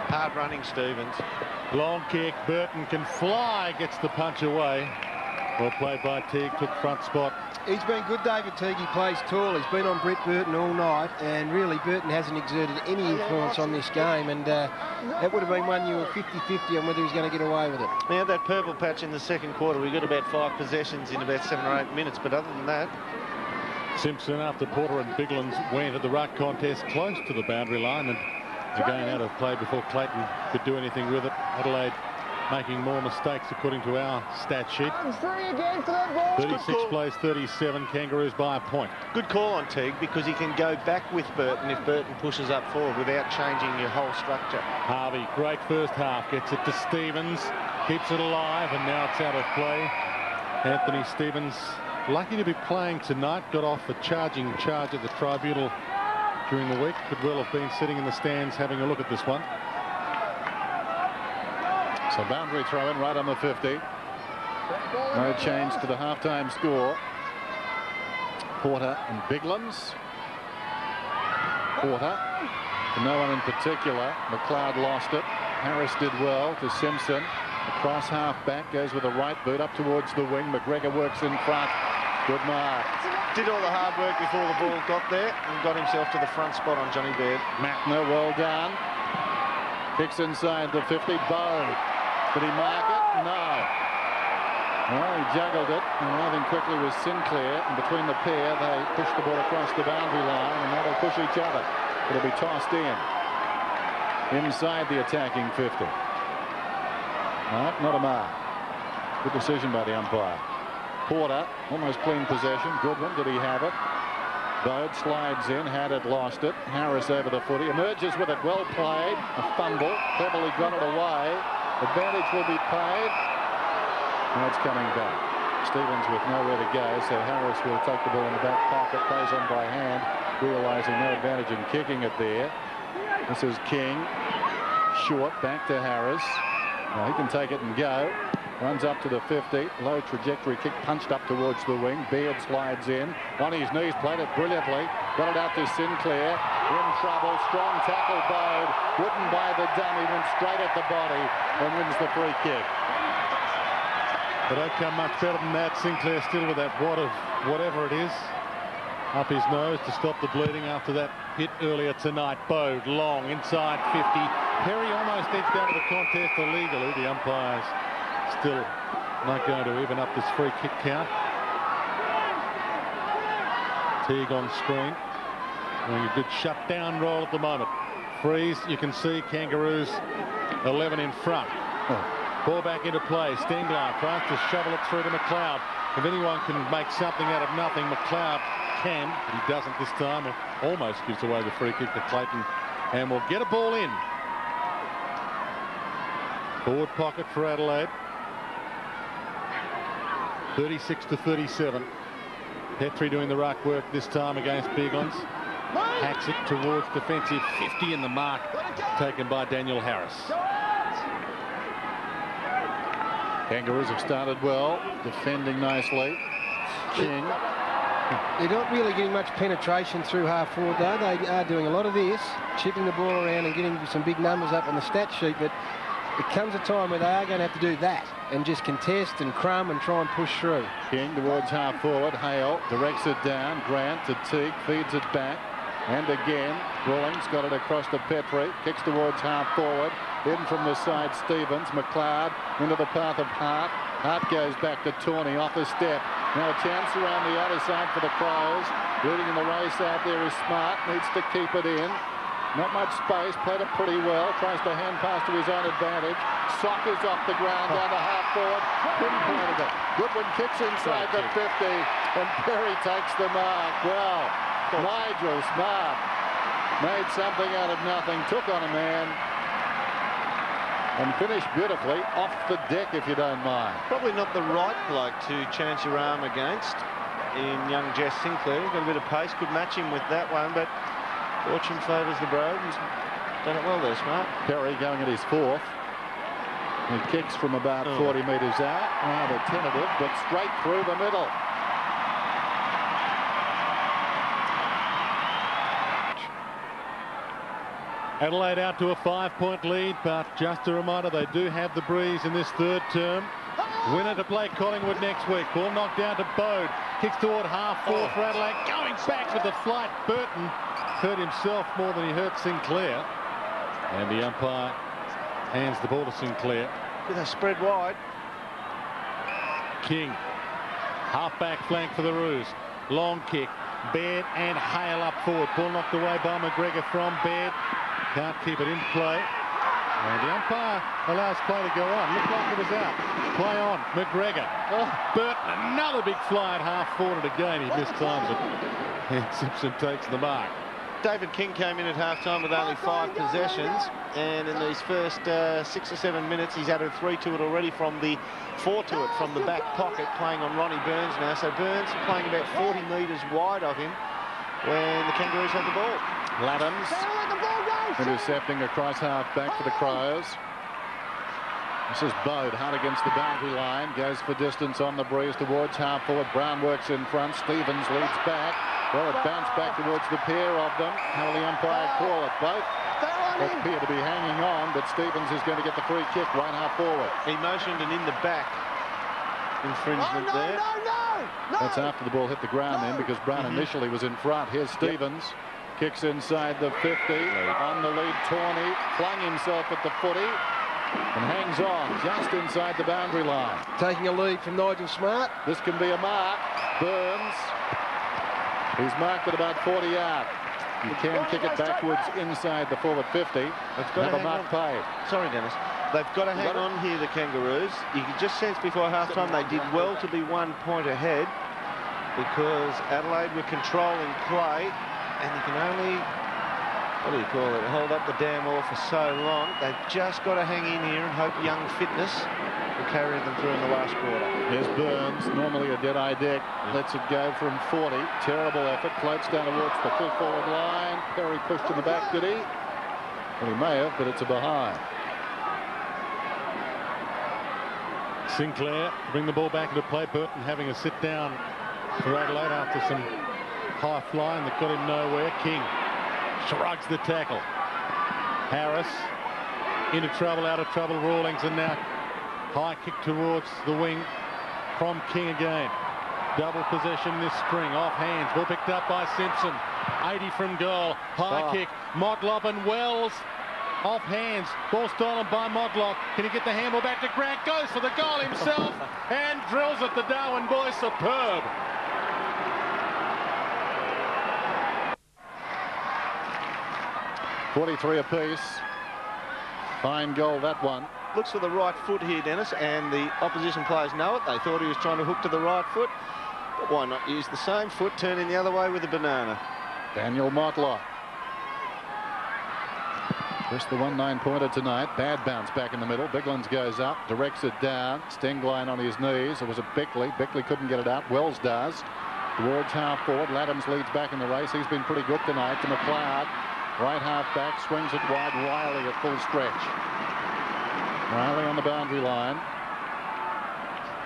Hard running Stevens. Long kick. Burton can fly, gets the punch away. Well played by Teague, took front spot. He's been good, David Teague. He plays tall. He's been on Brett Burton all night, and really Burton hasn't exerted any influence on this game, and that would have been one you were 50-50 on whether he's going to get away with it. Now that purple patch in the second quarter, we got about 5 possessions in about 7 or 8 minutes, but other than that... Simpson, after Porter and Biglands went at the ruck contest close to the boundary line, and again out of play before Clayton could do anything with it. Adelaide making more mistakes according to our stat sheet. 36 plays 37, Kangaroos by a point. Good call on Teague, because he can go back with Burton if Burton pushes up forward without changing your whole structure. Harvey, great first half, gets it to Stevens, keeps it alive, and now it's out of play. Anthony Stevens, lucky to be playing tonight, got off a charging charge at the tribunal during the week. Could well have been sitting in the stands having a look at this one. So boundary throw in right on the 50. No change to the halftime score. Porter and Biglands. Porter to no one in particular. McLeod lost it. Harris did well to Simpson. Across half back, goes with a right boot up towards the wing. McGregor works in front. Good mark. Did all the hard work before the ball got there and got himself to the front spot on Johnny Baird. Matner, well done. Kicks inside the 50. Bone. Did he mark it? No. Well, he juggled it. Arriving quickly was Sinclair. And between the pair, they push the ball across the boundary line, and now they'll push each other. It'll be tossed in. Inside the attacking 50. No, not a mark. Good decision by the umpire. Porter, almost clean possession. Goodwin, did he have it? Bode slides in, had it, lost it. Harris over the footy, emerges with it, well played. A fumble, cleverly got it away. Advantage will be paid. Now it's coming back. Stevens with nowhere to go, so Harris will take the ball in the back pocket, plays on by hand, realising no advantage in kicking it there. This is King. Short, back to Harris. Now he can take it and go. Runs up to the 50. Low trajectory kick punched up towards the wing. Baird slides in. On his knees, played it brilliantly. Got it out to Sinclair. In trouble. Strong tackle, Bode. Wouldn't buy the dummy. Went straight at the body and wins the free kick. They don't come much better than that. Sinclair still with that wad of whatever it is up his nose to stop the bleeding after that hit earlier tonight. Bode long inside 50. Perry almost edged out of the contest illegally. The umpires still not going to even up this free kick count. Teague on screen. Doing a good shutdown roll at the moment. Freeze, you can see Kangaroos 11 in front. Ball back into play. Stenglein tries to shovel it through to McLeod. If anyone can make something out of nothing, McLeod can. But he doesn't this time. It almost gives away the free kick to Clayton. And will get a ball in. Forward pocket for Adelaide. 36-37. Petrie doing the ruck work this time against Biglands. Hacks it towards defensive 50 in the mark taken by Daniel Harris. Kangaroos have started well, defending nicely. King. They're not really getting much penetration through half forward, though. They are doing a lot of this, chipping the ball around and getting some big numbers up on the stat sheet, but it comes a time where they are going to have to do that and just contest and crumb and try and push through. King towards half forward. Hale directs it down. Grant to Teague, feeds it back. And again, Rawlings got it across to Petrie. Kicks towards half forward. In from the side, Stevens. McLeod into the path of Hart. Hart goes back to Tawney off the step. Now a chance around the outer side for the Crows. Leading in the race out there is Smart. Needs to keep it in. Not much space. Played it pretty well. Tries to hand pass to his own advantage. Sockers off the ground down to half forward. Pinpointed it. Goodwin kicks inside the 50. And Perry takes the mark. Well, Nigel Smart made something out of nothing. Took on a man. And finished beautifully off the deck, if you don't mind. Probably not the right bloke to chance your arm against in young Jess Sinclair. Got a bit of pace, could match him with that one, but fortune favours the Brogue. He's done it well there, Smart. Perry going at his fourth. He kicks from about 40 metres out. Rather tentative, but straight through the middle. Adelaide out to a 5-point lead, but just a reminder, they do have the breeze in this third term. Winner to play Collingwood next week. Ball knocked down to Bode. Kicks toward half forward for Adelaide. Going back with the flight. Burton hurt himself more than he hurt Sinclair. And the umpire hands the ball to Sinclair. They spread wide. King. Half-back flank for the Roos. Long kick. Baird and Hale up forward. Ball knocked away by McGregor from Baird. Can't keep it in play. And the umpire allows play to go on. Looked like it was out. Play on. McGregor. Burton, another big fly at half forward again. He mistimes it. And Simpson takes the mark. David King came in at half-time with only 5 possessions, and in these first 6 or 7 minutes he's added 3 to it already from the 4 to it from the back pocket, playing on Ronnie Burns now. So Burns playing about 40 metres wide of him when the Kangaroos have the ball. Laddams intercepting across half-back for the Crows. This is Bode, hard against the boundary line, goes for distance on the breeze towards half-forward. Brown works in front, Stevens leads back. Well, it bounced back towards the pair of them. How will the umpire call it? Both appear to be hanging on, but Stevens is going to get the free kick right half forward. He motioned an in the back infringement there. That's after the ball hit the ground then, because Brown initially was in front. Here's Stevens. Kicks inside the 50. On the lead, Tawney flung himself at the footy and hangs on just inside the boundary line. Taking a lead from Nigel Smart. This can be a mark. Burns. He's marked at about 40 yards. You can kick it backwards inside the forward 50. Have a mark paid. Sorry, Dennis. They've got to hang on here, the Kangaroos. You could just sense before half-time they did well to be 1 point ahead because Adelaide were controlling play, and you can only, what do you call it, hold up the damn wall for so long. They've just got to hang in here and hope young fitness will carry them through in the last quarter. Here's Burns, normally a dead-eye deck, lets it go from 40. Terrible effort, floats down towards the full forward line. Perry pushed in the back, did he? Well, he may have, but it's a behind. Sinclair bring the ball back into play. Burton having a sit down for Adelaide after some high flying that got him nowhere. King shrugs the tackle. Harris into trouble, out of trouble. Rawlings, and now high kick towards the wing from King again. Double possession this spring, off hands. Ball picked up by Simpson. 80 from goal. High kick. Motlop and Wells off hands. Ball stolen by Motlop. Can he get the handball back to Grant? Goes for the goal himself and drills it. The Darwin boys superb. .43 apiece. Fine goal, that one. Looks for the right foot here, Dennis, and the opposition players know it. They thought he was trying to hook to the right foot, but why not use the same foot, turning the other way with a banana? Daniel Motlop. Just the 1-9 pointer tonight. Bad bounce back in the middle. Biglands goes up, directs it down. Stenglein on his knees. It was a Beckley. Beckley couldn't get it out. Wells does. Towards half forward. Laddams leads back in the race. He's been pretty good tonight. To McLeod. Right half back. Swings it wide. Riley at full stretch. Riley on the boundary line.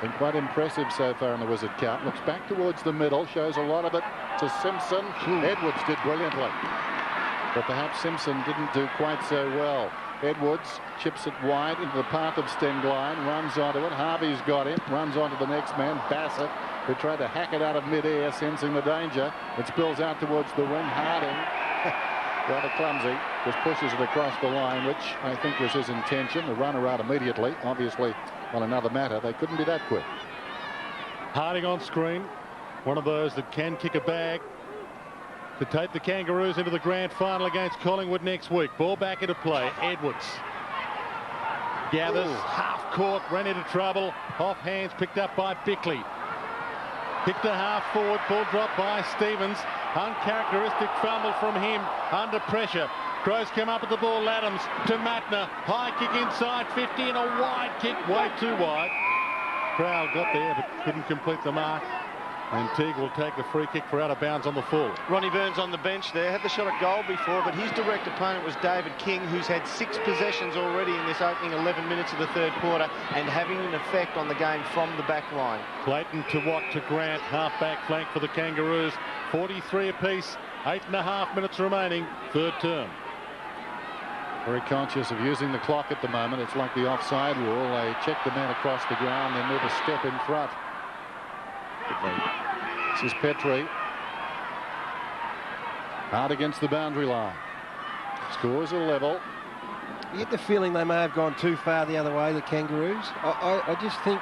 Been quite impressive so far in the Wizard Cup. Looks back towards the middle. Shows a lot of it to Simpson. Edwards did brilliantly. But perhaps Simpson didn't do quite so well. Edwards chips it wide into the path of Stenglein, runs onto it. Harvey's got him, runs onto the next man, Bassett, who tried to hack it out of mid-air, sensing the danger. It spills out towards the wing. Harding, rather clumsy, just pushes it across the line, which I think was his intention. The runner out immediately. Obviously, on another matter, they couldn't be that quick. Harding on screen. One of those that can kick a bag to take the Kangaroos into the grand final against Collingwood next week. Ball back into play. Edwards gathers, half court, ran into trouble. Off hands, picked up by Bickley. Kicked to half forward, ball dropped by Stevens. Uncharacteristic fumble from him, under pressure. Crows come up with the ball, Adams to Matner. High kick inside 50 and a wide kick, way too wide. Crowell got there but couldn't complete the mark. And Teague will take the free kick for out of bounds on the full. Ronnie Burns on the bench there, had the shot at goal before, but his direct opponent was David King, who's had 6 possessions already in this opening 11 minutes of the third quarter and having an effect on the game from the back line. Clayton to Watt to Grant, half-back flank for the Kangaroos. 43 apiece, 8.5 minutes remaining, third term. Very conscious of using the clock at the moment. It's like the offside rule. They check the man across the ground, then move a step in front. This is Petrie. Hard against the boundary line. Scores a level. You get the feeling they may have gone too far the other way, the Kangaroos. I just think,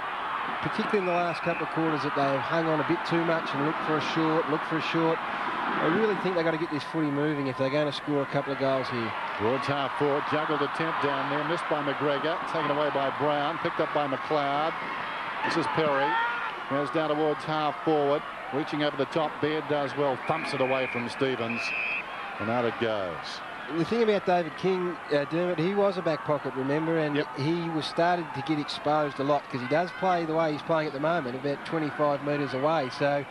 particularly in the last couple of quarters, that they have hung on a bit too much and looked for a short. I really think they've got to get this footy moving if they're going to score a couple of goals here. Towards half forward, juggled attempt down there, missed by McGregor, taken away by Brown, picked up by McLeod. This is Perry. Goes down towards half forward, reaching over the top. Baird does well, thumps it away from Stevens, and out it goes. The thing about David King, Dermot, he was a back pocket, remember, and he was started to get exposed a lot because he does play the way he's playing at the moment, about 25 metres away. So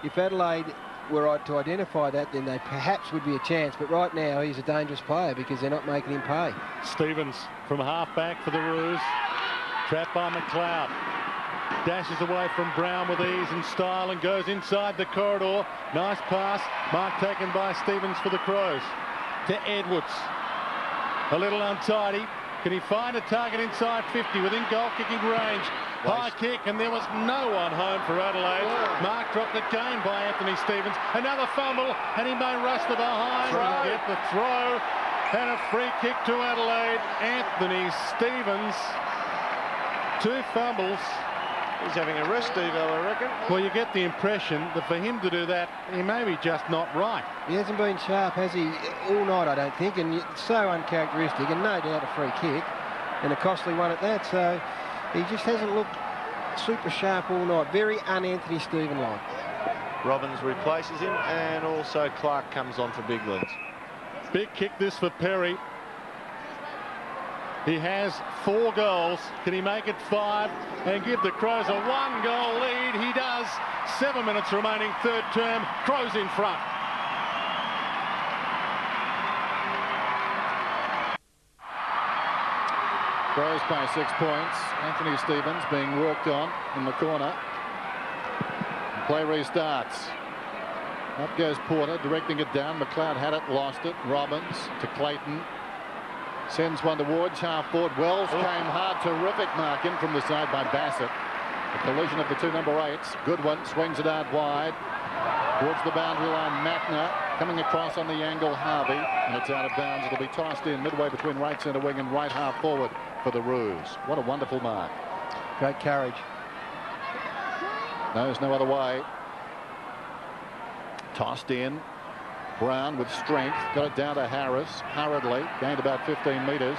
if Adelaide were to identify that, then they perhaps would be a chance. But right now, he's a dangerous player because they're not making him pay. Stevens from half back for the Roos, trapped by McLeod. Dashes away from Brown with ease and style and goes inside the corridor. Nice pass. Mark taken by Stevens for the Crows. To Edwards. A little untidy. Can he find a target inside 50 within goal kicking range? High kick, and there was no one home for Adelaide. Mark dropped it game by Anthony Stevens. Another fumble, and he may rush the behind. Get the throw. And a free kick to Adelaide. Anthony Stevens. 2 fumbles. He's having a rest, Steve, I reckon. Well, you get the impression that for him to do that, he may be just not right. He hasn't been sharp, has he, all night, I don't think, and it's so uncharacteristic, and no doubt a free kick, and a costly one at that, so he just hasn't looked super sharp all night. Very un-Anthony Stephen-like. Robbins replaces him, and also Clark comes on for Biglands. Big kick this for Perry. He has 4 goals. Can he make it 5 and give the Crows a 1-goal lead? He does. 7 minutes remaining, third term. Crows in front. Crows by 6 points. Anthony Stevens being worked on in the corner. Play restarts. Up goes Porter, directing it down. McLeod had it, lost it. Robbins to Clayton. Sends one towards half forward. Wells came hard. Terrific mark in from the side by Bassett. The collision of the 2 number 8s. Goodwin swings it out wide. Towards the boundary line, Matner coming across on the angle, Harvey. And it's out of bounds. It'll be tossed in midway between right centre wing and right half forward for the Roos. What a wonderful mark. Great courage. Knows no other way. Tossed in. Brown with strength, got it down to Harris, hurriedly, gained about 15 metres,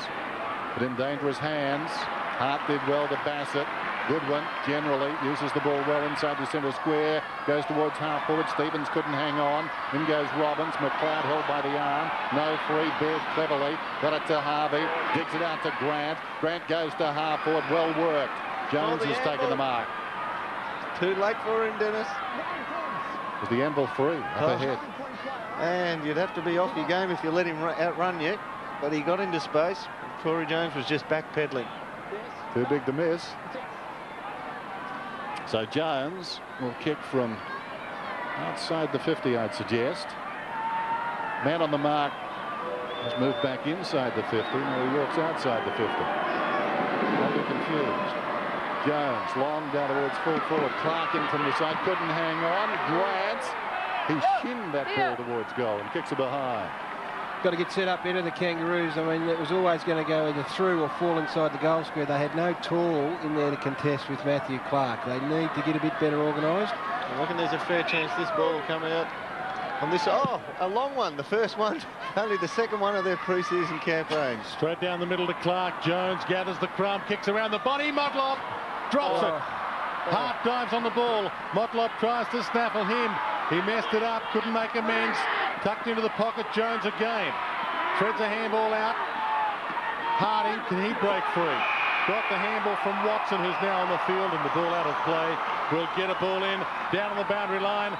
but in dangerous hands. Hart did well to Bassett. Goodwin generally uses the ball well inside the centre square, goes towards half forward. Stevens couldn't hang on. In goes Robbins. McLeod held by the arm. No free. Baird cleverly got it to Harvey. Digs it out to Grant. Grant goes to half forward. Well worked. Jones has taken the mark. Too late for him, Dennis. Was the anvil free up ahead? And you'd have to be off your game if you let him outrun you. But he got into space. Corey Jones was just backpedaling. Too big to miss. So Jones will kick from outside the 50, I'd suggest. Man on the mark has moved back inside the 50. Now he walks outside the 50. Don't be confused. Jones long down towards full forward. Clark in from the side. Couldn't hang on. Grant. He shinned that ball towards goal and kicks it behind. got to get set up better, the Kangaroos. I mean, it was always going to go either through or fall inside the goal square. They had no tall in there to contest with Matthew Clark. They need to get a bit better organised. I reckon there's a fair chance this ball will come out on this. Oh, a long one. The first one, only the second one of their pre-season campaign. Straight down the middle to Clark. Jones gathers the crumb, kicks around the body. Motlop drops it. Hart dives on the ball. Motlop tries to snaffle him. He messed it up, couldn't make amends. Tucked into the pocket, Jones again. Threads a handball out. Harding, can he break free? Got the handball from Watson, who's now on the field, and the ball out of play. Will get a ball in, down on the boundary line.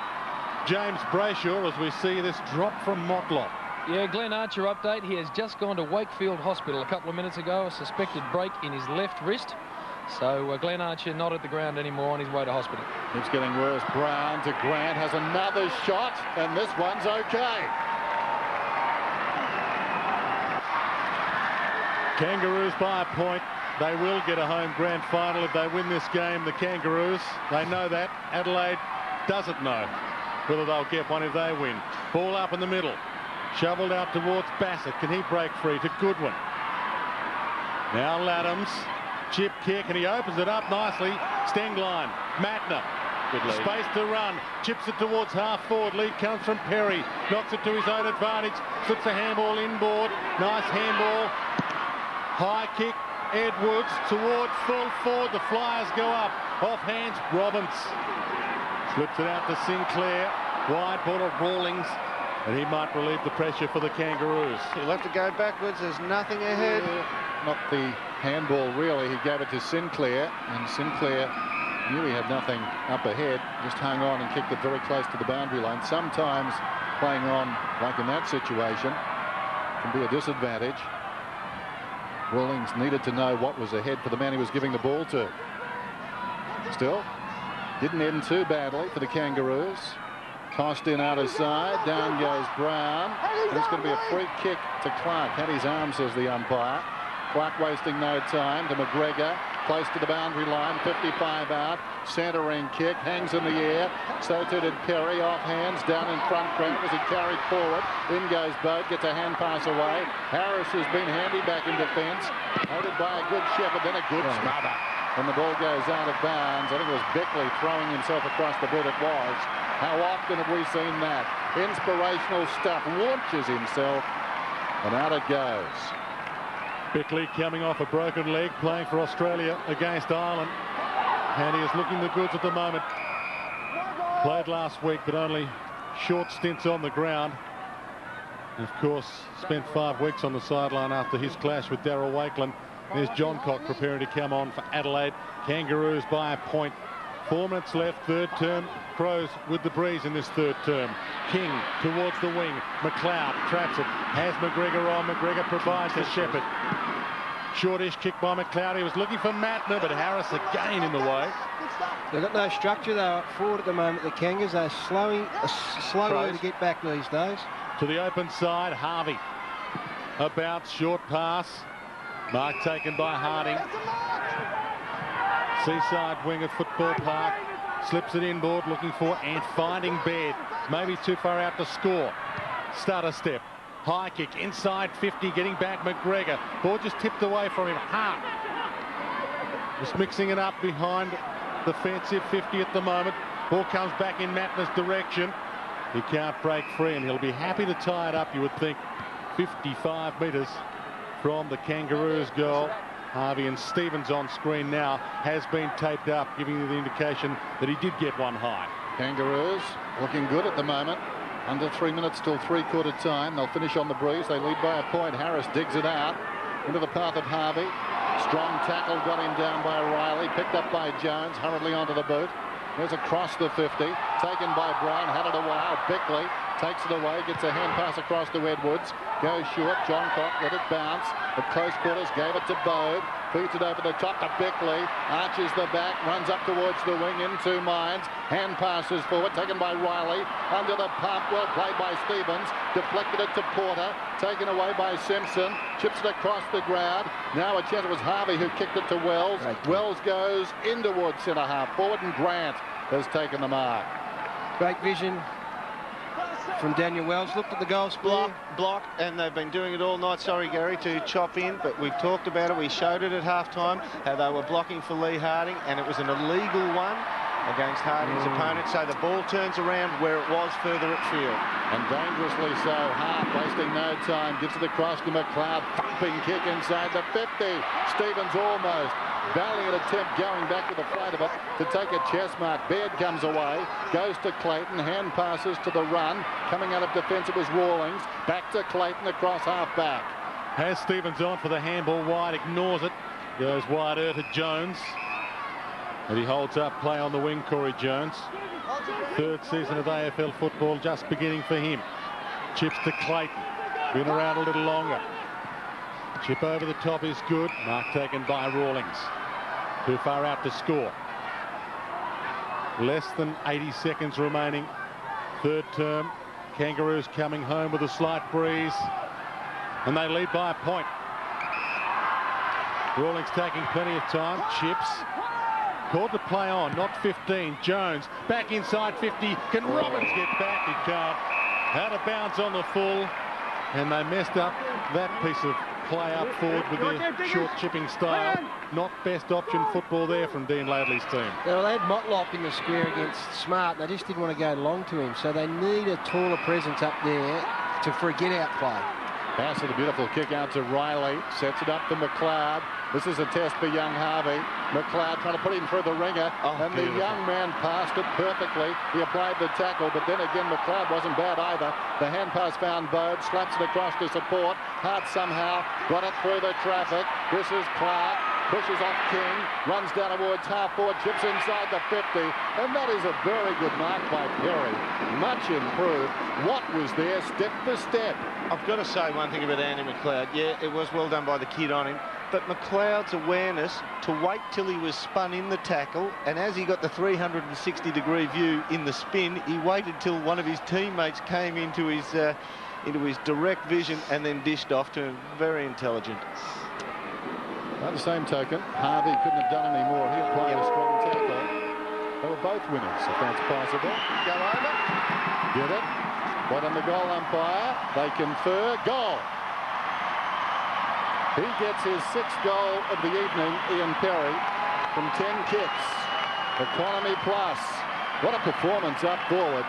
James Brayshaw, as we see this drop from Motlop. Yeah, Glenn Archer update. He has just gone to Wakefield Hospital a couple of minutes ago. A suspected break in his left wrist. So Glenn Archer not at the ground anymore, on his way to hospital. It's getting worse. Brown to Grant, has another shot, and this one's okay. Kangaroos by a point. They will get a home grand final if they win this game, the Kangaroos. They know that. Adelaide doesn't know whether they'll get one if they win. Ball up in the middle. Shoveled out towards Bassett. Can he break free to Goodwin? Now Laddams. Chip kick, and he opens it up nicely. Stengline, Matner, space to run, chips it towards half forward. Lead comes from Perry, knocks it to his own advantage, slips a handball inboard. Nice handball. High kick, Edwards towards full forward. The Flyers go up. Off hands, Robbins. Slips it out to Sinclair. Wide ball of Rawlings, and he might relieve the pressure for the Kangaroos. He'll have to go backwards. There's nothing ahead. Not the handball, really. He gave it to Sinclair, and Sinclair knew he had nothing up ahead, just hung on and kicked it very close to the boundary line. Sometimes playing on, like in that situation, can be a disadvantage. Rawlings needed to know what was ahead for the man he was giving the ball to. Still, didn't end too badly for the Kangaroos. Tossed in out of side, down goes Brown, and it's going to be a free kick to Clark. Had his arm, says the umpire. Clark wasting no time to McGregor, close to the boundary line, 55 out, centering kick, hangs in the air, so too did Perry, off hands, down in front, Grant as he carried forward, in goes Boat, gets a hand pass away, Harris has been handy back in defence, aided by a good Shepherd, then a good smother, and the ball goes out of bounds. I think it was Beckley throwing himself across the boot. It was. How often have we seen that? Inspirational stuff, launches himself, and out it goes. Bickley coming off a broken leg, playing for Australia against Ireland, and he is looking the goods at the moment. Played last week, but only short stints on the ground. And of course, spent 5 weeks on the sideline after his clash with Darryl Wakeland. There's John Cock preparing to come on for Adelaide. Kangaroos by a point. 4 minutes left, third term. Crows with the breeze in this third term. King towards the wing. McLeod traps it. Has McGregor on. McGregor provides to Shepherd. Shortish kick by McLeod. He was looking for Matner, but Harris again in the way. They've got no structure. They're up forward at the moment, the Kangas. They're slower to get back these days. To the open side, Harvey. A bounce, short pass. Mark taken by Harding. Seaside wing of Football Park. Slips it inboard, looking for and finding Baird. Maybe too far out to score. Stutter step. High kick inside 50, getting back McGregor. Ball just tipped away from him. Hart. Just mixing it up behind the fence at 50 at the moment. Ball comes back in Matner's direction. He can't break free, and he'll be happy to tie it up, you would think. 55 metres from the Kangaroos goal. Harvey, and Stevens on screen now, has been taped up, giving you the indication that he did get one high. Kangaroos looking good at the moment. Under 3 minutes till three-quarter time. They'll finish on the breeze. They lead by a point. Harris digs it out into the path of Harvey. Strong tackle, got him down by Riley. Picked up by Jones, hurriedly onto the boot. There's across the 50. Taken by Brown, had it a while. Bickley takes it away, gets a hand pass across to Edwards. Goes short, John Cock let it bounce. At close quarters, gave it to Bode. Feeds it over the top to Bickley. Arches the back, runs up towards the wing in 2 minds. Hand passes forward, taken by Riley. Under the pump, well played by Stevens. Deflected it to Porter. Taken away by Simpson. Chips it across the ground. Now a chance. It was Harvey who kicked it to Wells. Wells goes in towards centre half forward, and Grant has taken the mark. Great vision from Daniel Wells. Looked at the goal square. Block, and they've been doing it all night. Sorry, Gary, to chop in, but we've talked about it. We showed it at halftime, how they were blocking for Lee Harding, and it was an illegal one against Harding's opponent, so the ball turns around where it was further at field. And dangerously so. Hart wasting no time, gives it across to McLeod. Thumping kick inside the 50. Stevens almost. Valiant attempt going back with the flight of it to take a chest mark. Baird comes away, goes to Clayton, hand passes to the run. Coming out of defence, it was Rawlings. Back to Clayton across half-back. Has Stevens on for the handball wide, ignores it. Goes wider to Jones. And he holds up play on the wing, Corey Jones. Third season of AFL football just beginning for him. Chips to Clayton. Been around a little longer. Chip over the top is good. Mark taken by Rawlings. Too far out to score. Less than 80 seconds remaining. Third term. Kangaroos coming home with a slight breeze. And they lead by a point. Rawlings taking plenty of time. Chips. Called to play on, not 15. Jones back inside 50. Can Robbins get back? He can't. Out of bounds on the full. And they messed up that piece of play up forward with their short chipping style. Not best option football there from Dean Laidley's team. Well, they had Motlop in the square against Smart. They just didn't want to go long to him. So they need a taller presence up there for a get-out play. Pass it, a beautiful kick out to Riley. Sets it up to McLeod. This is a test for young Harvey. McLeod trying to put him through the ringer. And beautiful. The young man passed it perfectly. He applied the tackle, but then again, McLeod wasn't bad either. The hand pass found Bode, slaps it across to support. Hart somehow got it through the traffic. This is Clark. Pushes off King, runs down towards half-forward, chips inside the 50, and that is a very good mark by Perry. Much improved. What was there step for step? I've got to say one thing about Andy McLeod. Yeah, it was well done by the kid on him, but McLeod's awareness to wait till he was spun in the tackle, and as he got the 360-degree view in the spin, he waited till one of his teammates came into his direct vision and then dished off to him. Very intelligent. By the same token, Harvey couldn't have done any more. He applied a strong tackle. They were both winners, if that's possible. Go over. Get it. But on the goal umpire, they confer. Goal. He gets his 6th goal of the evening, Ian Perry, from 10 kicks. Economy plus. What a performance up forward.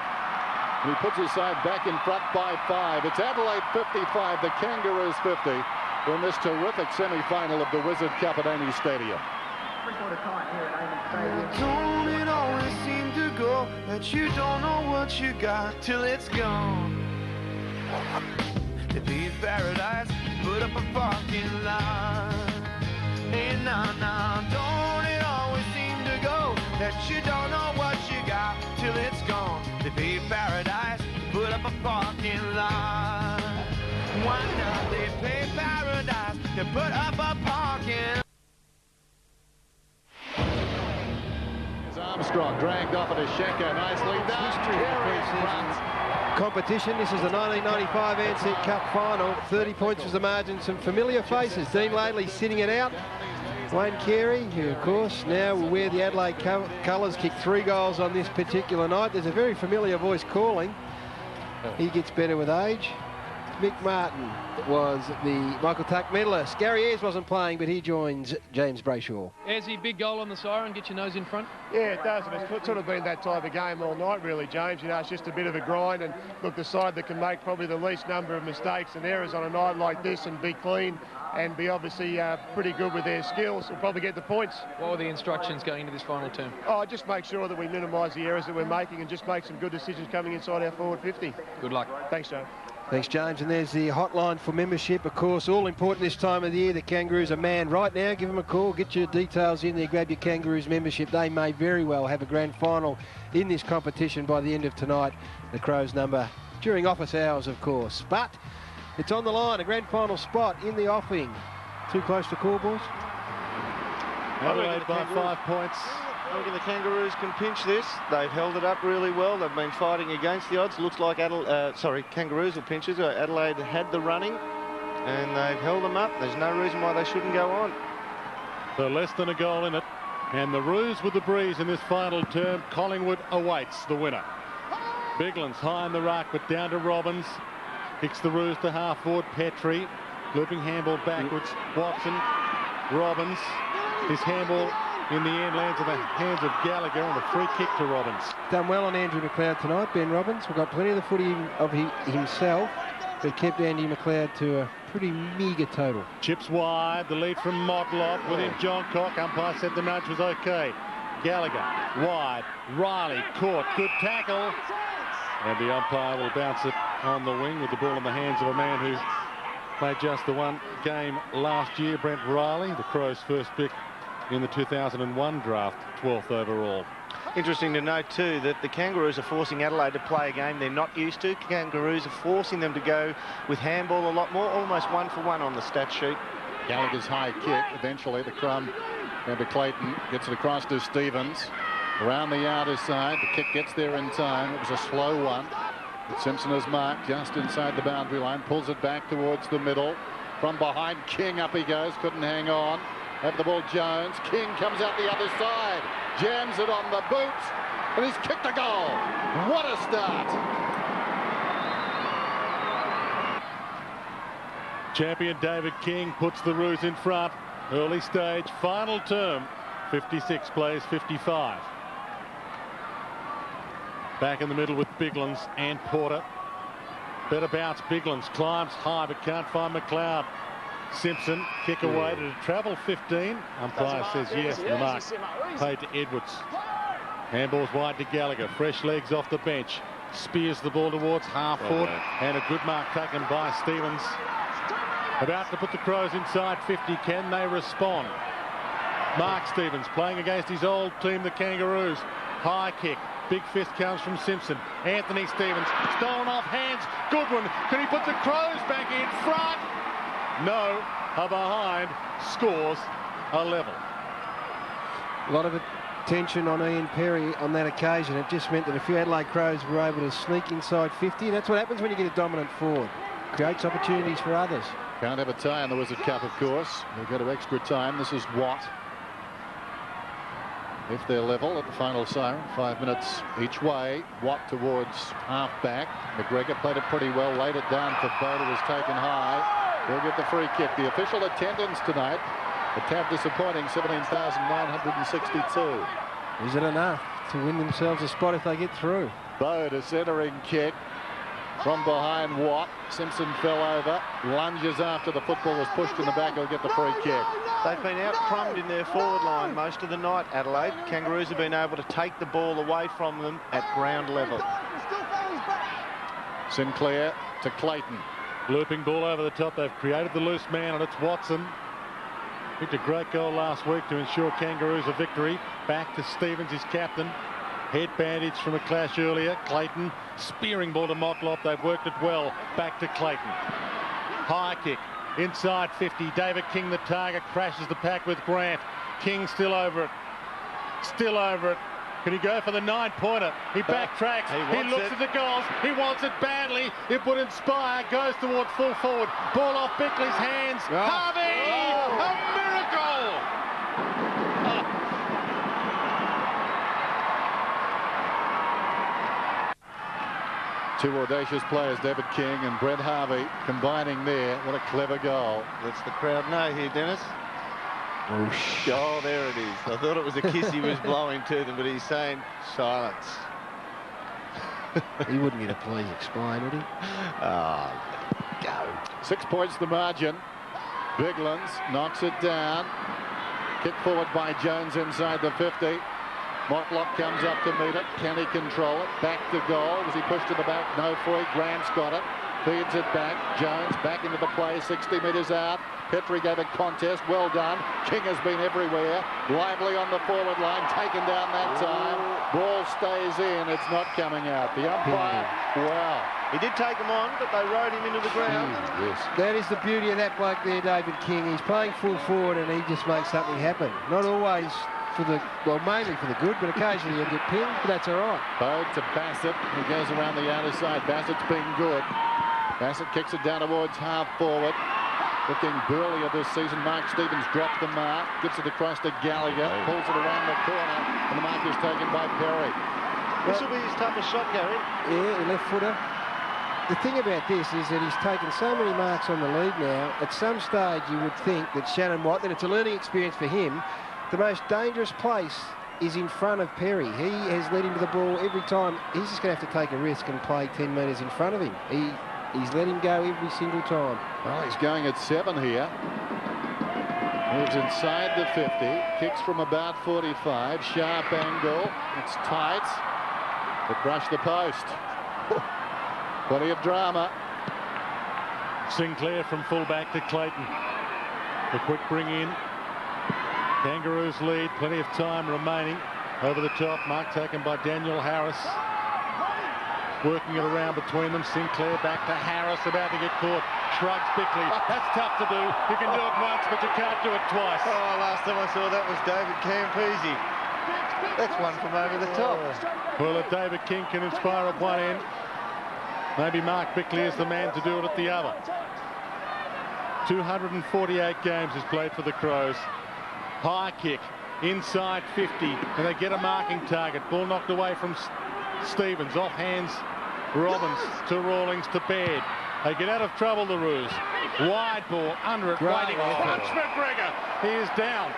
And he puts his side back in front by 5. It's Adelaide 55, the Kangaroos 50. In this terrific semi-final of the Wizard Cup at Amy Stadium. Don't it always seem to go that you don't know what you got till it's gone? To be paradise, put up a parking lot. Hey, nah, don't it always seem to go that you don't know what you got till it's gone? To be paradise, put up a parking lot. Why not they pay paradise to put up a parking? Armstrong dragged off at a Sheka nicely done. Competition. This is the 1995 Ansett Cup final. 30 points was the margin. Some familiar faces. Dean Laidley sitting it out. Wayne Carey, who of course now will wear the Adelaide colours, kicked 3 goals on this particular night. There's a very familiar voice calling. He gets better with age. Mick Martin was the Michael Tuck medalist. Gary Ayres wasn't playing, but he joins James Brayshaw. Ayres, big goal on the siren, get your nose in front. Yeah, it does, and it's sort of been that type of game all night, really, James. You know, it's just a bit of a grind, and look, the side that can make probably the least number of mistakes and errors on a night like this and be clean and be obviously pretty good with their skills will probably get the points. What were the instructions going into this final term? Oh, just make sure that we minimise the errors that we're making and just make some good decisions coming inside our forward 50. Good luck. Thanks, Joe. Thanks, James. And there's the hotline for membership. Of course, all important this time of the year. The Kangaroos are manned right now. Give them a call. Get your details in there. Grab your Kangaroos membership. They may very well have a grand final in this competition by the end of tonight. The Crows number during office hours, of course. But it's on the line. A grand final spot in the offing. Too close to call, boys? Adelaide by 5 points. I reckon the Kangaroos can pinch this. They've held it up really well. They've been fighting against the odds. Looks like Kangaroos will pinch it. Adelaide had the running and they've held them up. There's no reason why they shouldn't go on. So less than a goal in it. And the Roos with the breeze in this final term. Collingwood awaits the winner. Biglan's high in the ruck, but down to Robbins. Kicks the Roos to half forward. Petrie. Looping handball backwards. Watson. Robbins. His handball in the end lands in the hands of Gallagher, and a free kick to Robbins. Done well on Andrew McLeod tonight, Ben Robbins. We've got plenty of the footy of himself, but kept Andy McLeod to a pretty meagre total. Chips wide, the lead from Motlop. Within John Cock, umpire said the nudge was okay. Gallagher wide, Riley caught, good tackle, and the umpire will bounce it on the wing with the ball in the hands of a man who played just the one game last year, Brent Riley, the Crows' first pick in the 2001 draft, 12th overall. Interesting to note too that the Kangaroos are forcing Adelaide to play a game they're not used to. Kangaroos are forcing them to go with handball a lot more, almost 1 for 1 on the stat sheet. Gallagher's high kick, eventually the crumb and to Clayton, gets it across to Stevens. Around the outer side, the kick gets there in time. It was a slow one. But Simpson is marked just inside the boundary line, pulls it back towards the middle. From behind, King up he goes, couldn't hang on. Have the ball, Jones. King comes out the other side, jams it on the boot, and he's kicked a goal. What a start. Champion David King puts the Roos in front. Early stage, final term. 56 plays 55. Back in the middle with Biglan's and Porter. Better bounce. Biglan's climbs high but can't find McLeod. Simpson, kick away to travel 15. Umpire says yes. The mark paid to Edwards. Handball's wide to Gallagher. Fresh legs off the bench. Spears the ball towards half forward. And a good mark taken by Stevens. About to put the Crows inside 50. Can they respond? Mark Stevens playing against his old team, the Kangaroos. High kick. Big fist comes from Simpson. Anthony Stevens. Stolen off hands. Goodwin. Can he put the Crows back in front? No. A behind. Scores a level. A lot of attention on Ian Perry on that occasion. It just meant that a few Adelaide Crows were able to sneak inside 50. That's what happens when you get a dominant forward. Creates opportunities for others. Can't have a tie in the Wizard Cup, of course. We'll go to extra time. This is Watt. If they're level at the final siren, 5 minutes each way. Watt towards half-back. McGregor played it pretty well, laid it down for Boda, was taken high. He'll get the free kick. The official attendance tonight, a tad disappointing, 17,962. Is it enough to win themselves a spot if they get through? Boda, centering kick. From behind Watt, Simpson fell over, lunges after the football was pushed in the back, he'll get the free kick. They've been out-crumbed in their forward line most of the night, Adelaide. Kangaroos have been able to take the ball away from them at ground level. Sinclair to Clayton. Looping ball over the top, they've created the loose man, and it's Watson. Kicked a great goal last week to ensure Kangaroos a victory. Back to Stevens, his captain. Head bandage from a clash earlier. Clayton spearing ball to Motlop. They've worked it well. Back to Clayton. High kick. Inside 50. David King, the target, crashes the pack with Grant. King still over it. Still over it. Can he go for the 9-pointer? He backtracks. He looks at the goals. He wants it badly. It would inspire. Goes towards full forward. Ball off Bickley's hands. Harvey! A miracle! Two audacious players, David King and Brett Harvey, combining there. What a clever goal. Lets the crowd know here, Dennis. Oh, there it is. I thought it was a kiss he was blowing to them, but he's saying silence. He wouldn't get a please explain, would he? Oh, go. 6 points the margin. Biglands knocks it down. Kick forward by Jones inside the 50. Motlop comes up to meet it. Can he control it? Back to goal. Was he pushed to the back? No, Foy. Grant's got it. Feeds it back. Jones back into the play. 60 metres out. Petrie gave a contest. Well done. King has been everywhere. Lively on the forward line. Taken down that time. Ball stays in. It's not coming out. The umpire. Wow. He did take him on, but they rode him into the ground. Yes. That is the beauty of that bloke there, David King. He's playing full forward and he just makes something happen. Not always for the, well, mainly for the good, but occasionally he'll get pinned, but that's all right. Bode to Bassett, who goes around the outer side. Bassett's been good. Bassett kicks it down towards half forward. Looking burlier this season. Mark Stevens dropped the mark, gets it across to Gallagher, pulls it around the corner, and the mark is taken by Perry. This will be his toughest shot, Gary. Yeah, left footer. The thing about this is that he's taken so many marks on the lead now. At some stage, you would think that Shannon White, that it's a learning experience for him. The most dangerous place is in front of Perry. He has led into the ball every time. He's just going to have to take a risk and play 10 metres in front of him. He's let him go every single time. Well, he's going at 7 here. Moves inside the 50. Kicks from about 45. Sharp angle. It's tight. It brushed the post. Plenty of drama. Sinclair from fullback to Clayton. The quick bring in. Kangaroos lead. Plenty of time remaining. Over the top. Mark taken by Daniel Harris. Working it around between them. Sinclair back to Harris. About to get caught. Shrugs Bickley. That's tough to do. You can do it once, but you can't do it twice. Oh, last time I saw that was David Campese. That's one from over the top. Well, if David King can inspire at one end, maybe Mark Bickley is the man to do it at the other. 248 games he's played for the Crows. High kick, inside 50, and they get a marking target. Ball knocked away from Stevens, off hands Robbins to Rawlings to Baird. They get out of trouble, the Roos. Wide ball, under it, waiting. Punch McGregor, he is down.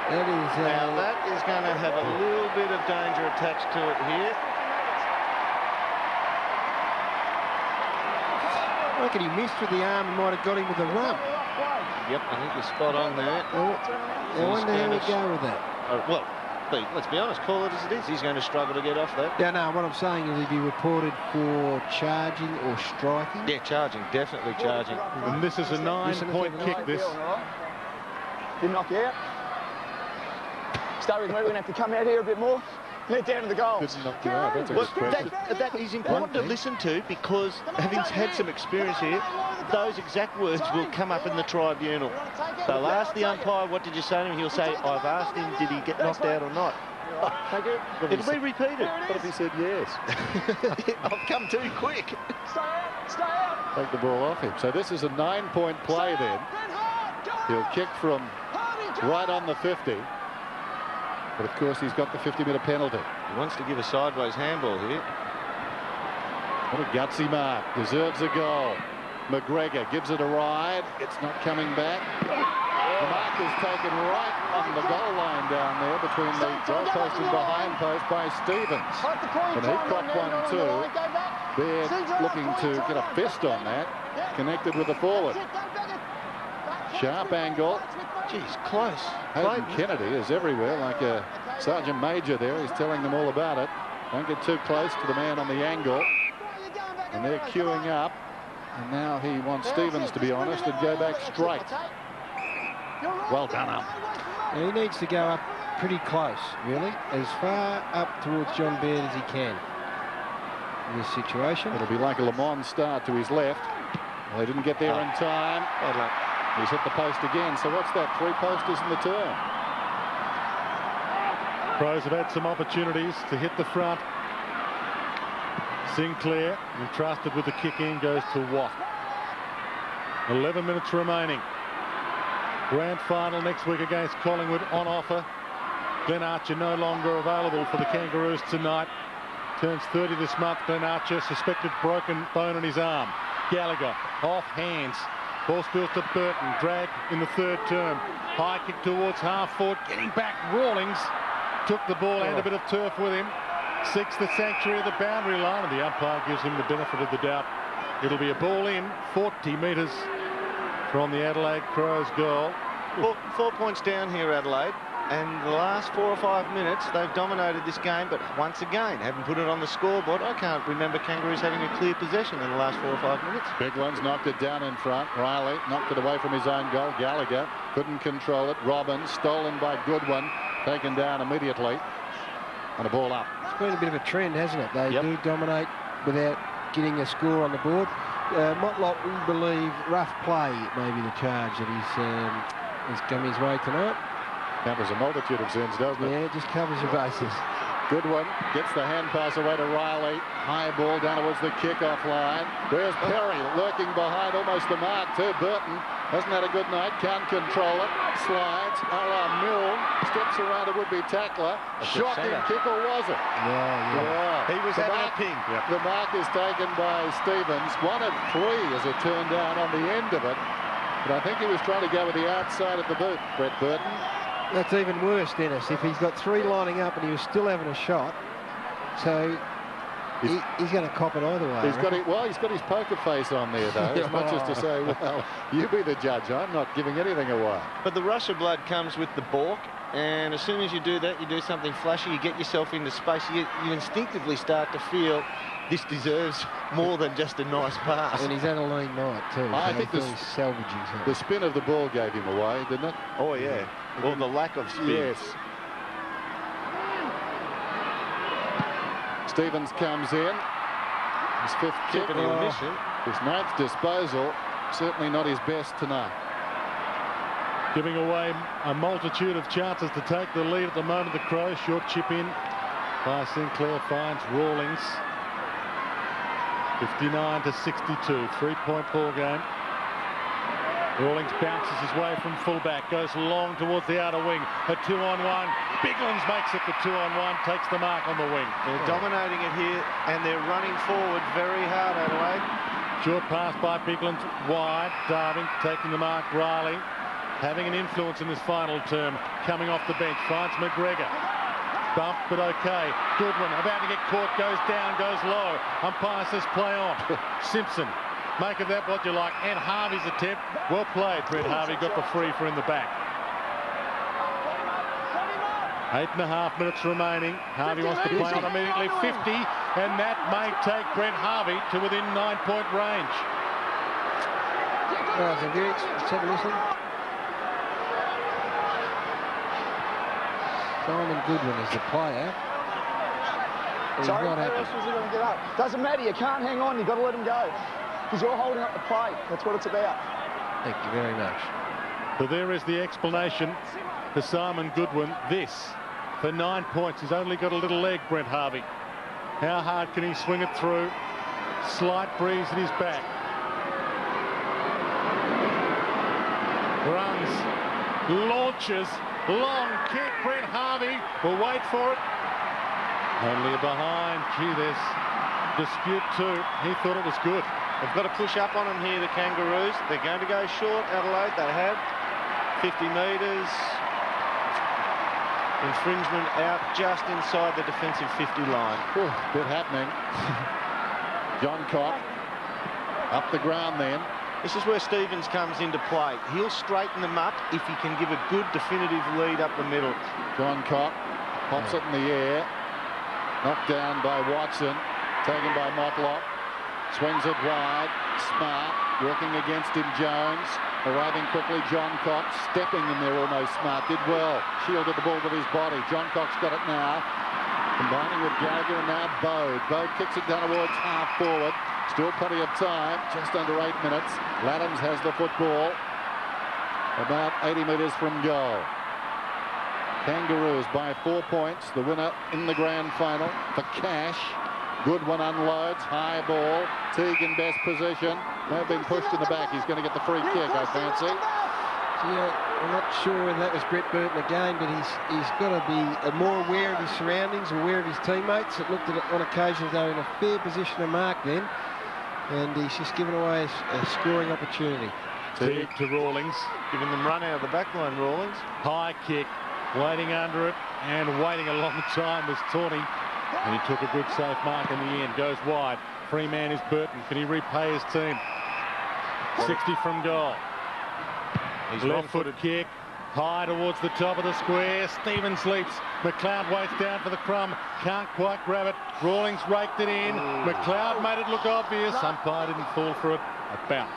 That is, now that is going to have a little bit of danger attached to it here. I reckon he missed with the arm and might have got him with the run. Yep, I think you're spot on there. I wonder how he'd go with that. Well, let's be honest, call it as it is. He's going to struggle to get off that. Yeah, no, what I'm saying is he'd be reported for charging or striking. Yeah, charging, definitely charging. And this is a 9-point kick, this. Didn't knock you out. Start with me, we're going to have to come out here a bit more. Let down to the goals. Didn't knock you out, that's a that is important to listen to, because having had some experience here, those exact words will come up in the tribunal. They'll ask the umpire, what did you say to him? He'll say, I've asked him, did he get knocked out or not? Thank you. It'll be repeated. What if he said yes? I've come too quick. Stay out, stay out. Take the ball off him. So this is a 9-point play then. He'll kick from right on the 50. But of course he's got the 50-metre penalty. He wants to give a sideways handball here. What a gutsy mark. Deserves a goal. McGregor gives it a ride. It's not coming back. The mark is taken right on the goal line down there between the goal post and behind post by Stevens. And he copped one too. Baird looking to get a fist on that. Connected with the forward. Sharp angle. Geez, close. Hayden Kennedy is everywhere like a Sergeant Major there. He's telling them all about it. Don't get too close to the man on the angle. And they're queuing up. And now he wants Stevens to be honest and go back straight. Well done up. He needs to go up pretty close, really. As far up towards John Baird as he can in this situation. It'll be like a Le Mans start to his left. Well, they didn't get there in time. Bad luck. He's hit the post again. So what's that? 3 posters in the turn. Crows have had some opportunities to hit the front. Sinclair, entrusted with the kick in, goes to Watt. 11 minutes remaining. Grand final next week against Collingwood on offer. Glenn Archer no longer available for the Kangaroos tonight. Turns 30 this month. Glenn Archer, suspected broken bone in his arm. Gallagher off hands. Ball spills to Burton, dragged in the 3rd term. High kick towards half forward, getting back. Rawlings took the ball and a bit of turf with him. Seeks the sanctuary of the boundary line, and the umpire gives him the benefit of the doubt. It'll be a ball in, 40 metres from the Adelaide Crows goal. 4 points down here, Adelaide. And the last 4 or 5 minutes, they've dominated this game, but once again, haven't put it on the scoreboard. I can't remember Kangaroos having a clear possession in the last 4 or 5 minutes. Big ones knocked it down in front. Riley knocked it away from his own goal. Gallagher couldn't control it. Robbins stolen by Goodwin, taken down immediately. And a ball up. It's been a bit of a trend, hasn't it? They do dominate without getting a score on the board. Motlop, we believe, rough play may be the charge that he's come his way tonight. Covers a multitude of sins, doesn't it? Yeah, it just covers your bases. Good one. Gets the hand pass away to Riley. High ball down towards the kick-off line. Where's Perry lurking behind almost the mark too. Burton hasn't had a good night. Can't control it. Slides. A la Milne. steps around a would-be tackler. Shocking kick, or was it? Yeah. He was having a ping. The mark is taken by Stevens. 1 of 3 as it turned down on the end of it. But I think he was trying to go with the outside of the boot, Brett Burton. That's even worse, Dennis, if he's got 3 lining up and he was still having a shot. So he's going to cop it either way. He's got his poker face on there, though, as much as to say, well, you be the judge. I'm not giving anything away. But the rush of blood comes with the balk, and as soon as you do that, you do something flashy, you get yourself into space, you instinctively start to feel this deserves more than just a nice pass. And he's had a lean night too. I think the spin of the ball gave him away, didn't it? Oh, yeah. Well, the lack of spin. Yes. Stevens comes in. His 5th kick. And he'll miss it. His 9th disposal. Certainly not his best tonight. Giving away a multitude of chances to take the lead at the moment. The Crows, short chip in by Sinclair, finds Rawlings. 59 to 62, 3-point ball game. Rawlings bounces his way from fullback, goes long towards the outer wing. A 2-on-1. Biglands makes it the 2-on-1, takes the mark on the wing. They're dominating it here, and they're running forward very hard, Adelaide. Short pass by Biglands, wide. Darvin taking the mark. Riley having an influence in this final term. Coming off the bench, finds McGregor. Bump, but okay. Goodwin about to get caught, goes down, goes low. Umpire says play on. Simpson, make of that what you like. And Harvey's attempt, well played. Brett Harvey got the free for in the back. 8.5 minutes remaining. Harvey wants to play on immediately. 50, and that may take Brett Harvey to within 9-point range. Right, so let's have a listen. Simon Goodwin is the player. Sorry, where else was he going to get up? Doesn't matter, you can't hang on, you've got to let him go. Because you're holding up the play. That's what it's about. Thank you very much. So there is the explanation for Simon Goodwin. This, for 9 points, he's only got a little leg, Brent Harvey. How hard can he swing it through? Slight breeze in his back. Runs, launches, long kick. Brent Harvey will wait for it. Only a behind. Gee, there's dispute too. He thought it was good. They've got to push up on them here, the Kangaroos. They're going to go short, Adelaide. They have 50 metres. Infringement out just inside the defensive 50 line. Bit happening. John Cock up the ground then. This is where Stevens comes into play. He'll straighten them up if he can give a good definitive lead up the middle. John Cock pops it in the air. Knocked down by Watson. Taken by Motlop. Swings it wide. Smart. Working against him, Jones. Arriving quickly, John Cox. Stepping in there almost smart. Did well. Shielded the ball with his body. John Cox got it now. Combining with Gallagher and now Bode. Bode kicks it down towards half forward. Still plenty of time. Just under 8 minutes. Laddams has the football. About 80 metres from goal. Kangaroos by 4 points. The winner in the grand final for cash. Goodwin unloads. High ball. Teague in best position. May have been pushed in the back. He's going to get the free kick, I fancy. Yeah, I'm not sure whether that was Brett Burton again, but he's got to be more aware of his surroundings, aware of his teammates. It looked at it on occasions they were in a fair position to mark then, and he's just given away a scoring opportunity. Teague to Rawlings. Giving them run out of the back line, Rawlings. High kick. Waiting under it, and waiting a long time was Tawney. And he took a good safe mark in the end. Goes wide. Free man is Burton. Can he repay his team? 60 from goal. He's left foot kick. High towards the top of the square. Stevens leaps. McLeod waits down for the crumb. Can't quite grab it. Rawlings raked it in. McLeod made it look obvious. Umpire didn't fall for it. A bounce.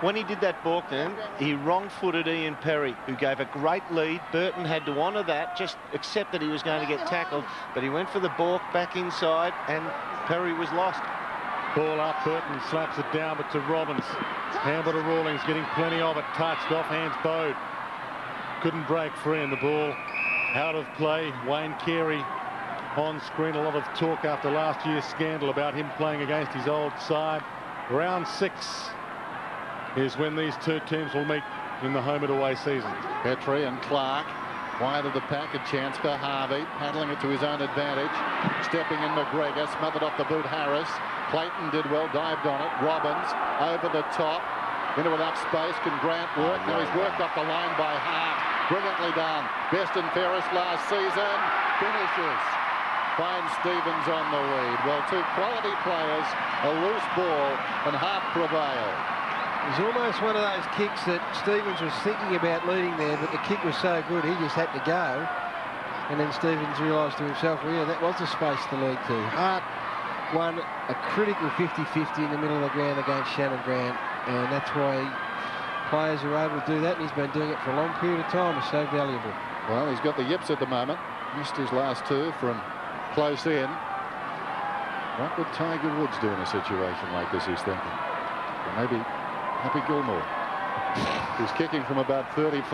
When he did that balk then, he wrong-footed Ian Perry, who gave a great lead. Burton had to honour that, just accept that he was going to get tackled, but he went for the balk back inside, and Perry was lost. Ball up, Burton slaps it down, but to Robbins. Handball to Rawlings, getting plenty of it. Touched, off hands Bode. Couldn't break free, and the ball out of play. Wayne Carey on screen. A lot of talk after last year's scandal about him playing against his old side. Round 6 is when these two teams will meet in the home and away season. Petrie and Clark Wide of the pack, a chance for Harvey, paddling it to his own advantage. Stepping in McGregor, smothered off the boot Harris. Clayton did well, dived on it. Robbins over the top, into enough space. Can Grant work? Now he's worked up the line by Hart. Brilliantly done. Best and fairest last season. Finishes. Finds Stevens on the lead. Well, two quality players, a loose ball, and Hart prevailed. It was almost one of those kicks that Stevens was thinking about leading there, but the kick was so good he just had to go. And then Stevens realised to himself, well, yeah, that was the space to lead to. Hart won a critical 50-50 in the middle of the ground against Shannon Grant, and that's why players who are able to do that, and he's been doing it for a long period of time, is so valuable. Well, he's got the yips at the moment. Missed his last two from close in. What would Tiger Woods do in a situation like this, he's thinking? Or maybe Happy Gilmore. He's kicking from about 35.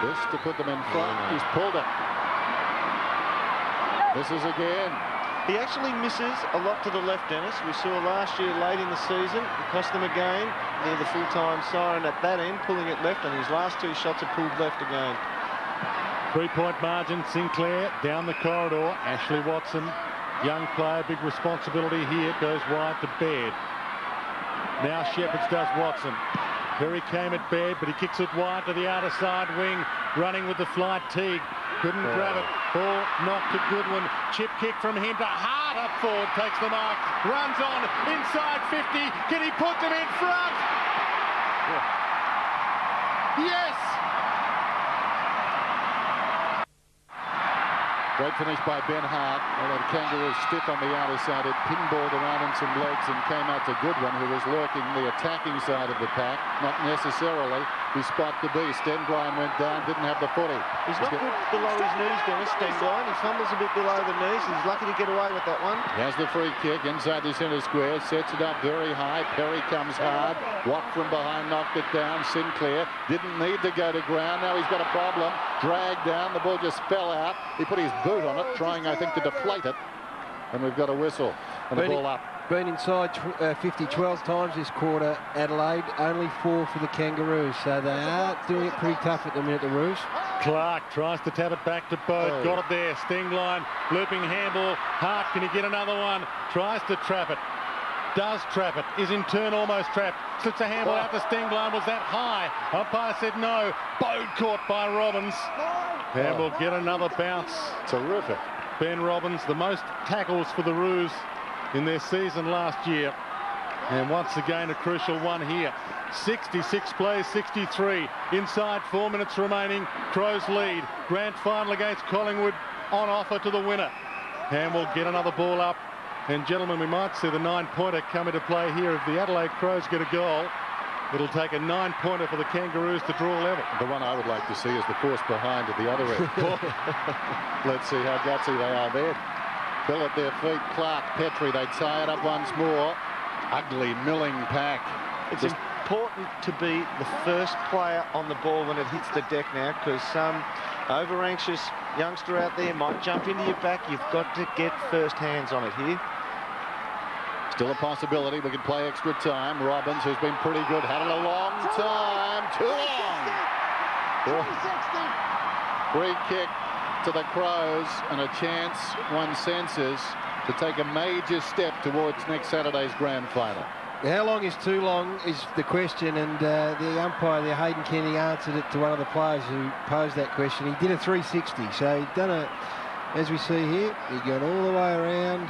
This to put them in front. He's pulled it. Misses again. He actually misses a lot to the left, Dennis. We saw last year late in the season. It cost them a game near the full-time siren at that end, pulling it left, and his last two shots are pulled left again. 3-point margin. Sinclair down the corridor. Ashley Watson, young player, big responsibility here. Goes wide to Baird. Now Shepherds does Watson. Perry came at Baird, but he kicks it wide to the outer side wing. Running with the flight, Teague. Couldn't grab it. Ball knocked to Goodwin. Chip kick from him to Hart up forward. Takes the mark. Runs on. Inside 50. Can he put them in front? Yes! Great finish by Ben Hart. Well, the Kangaroos stiff on the outer side. It pinballed around in some legs and came out to Goodwin, who was lurking the attacking side of the pack. Not necessarily his spot to be. Stenbrine went down, didn't have the footy. He's not good below his knees, Dennis, Stenbrine. He fumbles a bit below the knees. He's lucky to get away with that one. He has the free kick inside the centre square. Sets it up very high. Perry comes hard. Watt from behind knocked it down. Sinclair didn't need to go to ground. Now he's got a problem. Dragged down. The ball just fell out. He put his boot on it, trying, I think, to deflate it. And we've got a whistle. And the ball up. Been inside 50 12 times this quarter, Adelaide. Only 4 for the Kangaroos. So they are doing it pretty tough at the minute, the Roos. Clark tries to tap it back to Boat. Got it there. Stingline. Looping handball. Hart, can he get another one? Tries to trap it. Does trap it. Is in turn almost trapped. Slips a handball out to Stingline. Was that high? Umpire said no. Bode caught by Robbins. And we'll get another bounce. Terrific. Ben Robbins, the most tackles for the Roos in their season last year. And once again, a crucial one here. 66 plays, 63. Inside 4 minutes remaining. Crows lead. Grand final against Collingwood on offer to the winner. And we'll get another ball up. And gentlemen, we might see the 9-pointer come into play here if the Adelaide Crows get a goal. It'll take a 9-pointer for the Kangaroos to draw level. The one I would like to see is the force behind at the other end. Let's see how gutsy they are there. Bill at their feet. Clark, Petrie, they tie it up once more. Ugly milling pack. It's important to be the first player on the ball when it hits the deck now, because some over-anxious youngster out there might jump into your back. You've got to get first hands on it here. Still a possibility. We can play extra time. Robbins, who's been pretty good, had it a long time. Too long. Free kick to the Crows, and a chance, one senses, to take a major step towards next Saturday's grand final. How long is too long is the question, and the umpire there, Hayden Kenny, answered it to one of the players who posed that question. He did a 360, so he'd done a, as we see here, he got all the way around.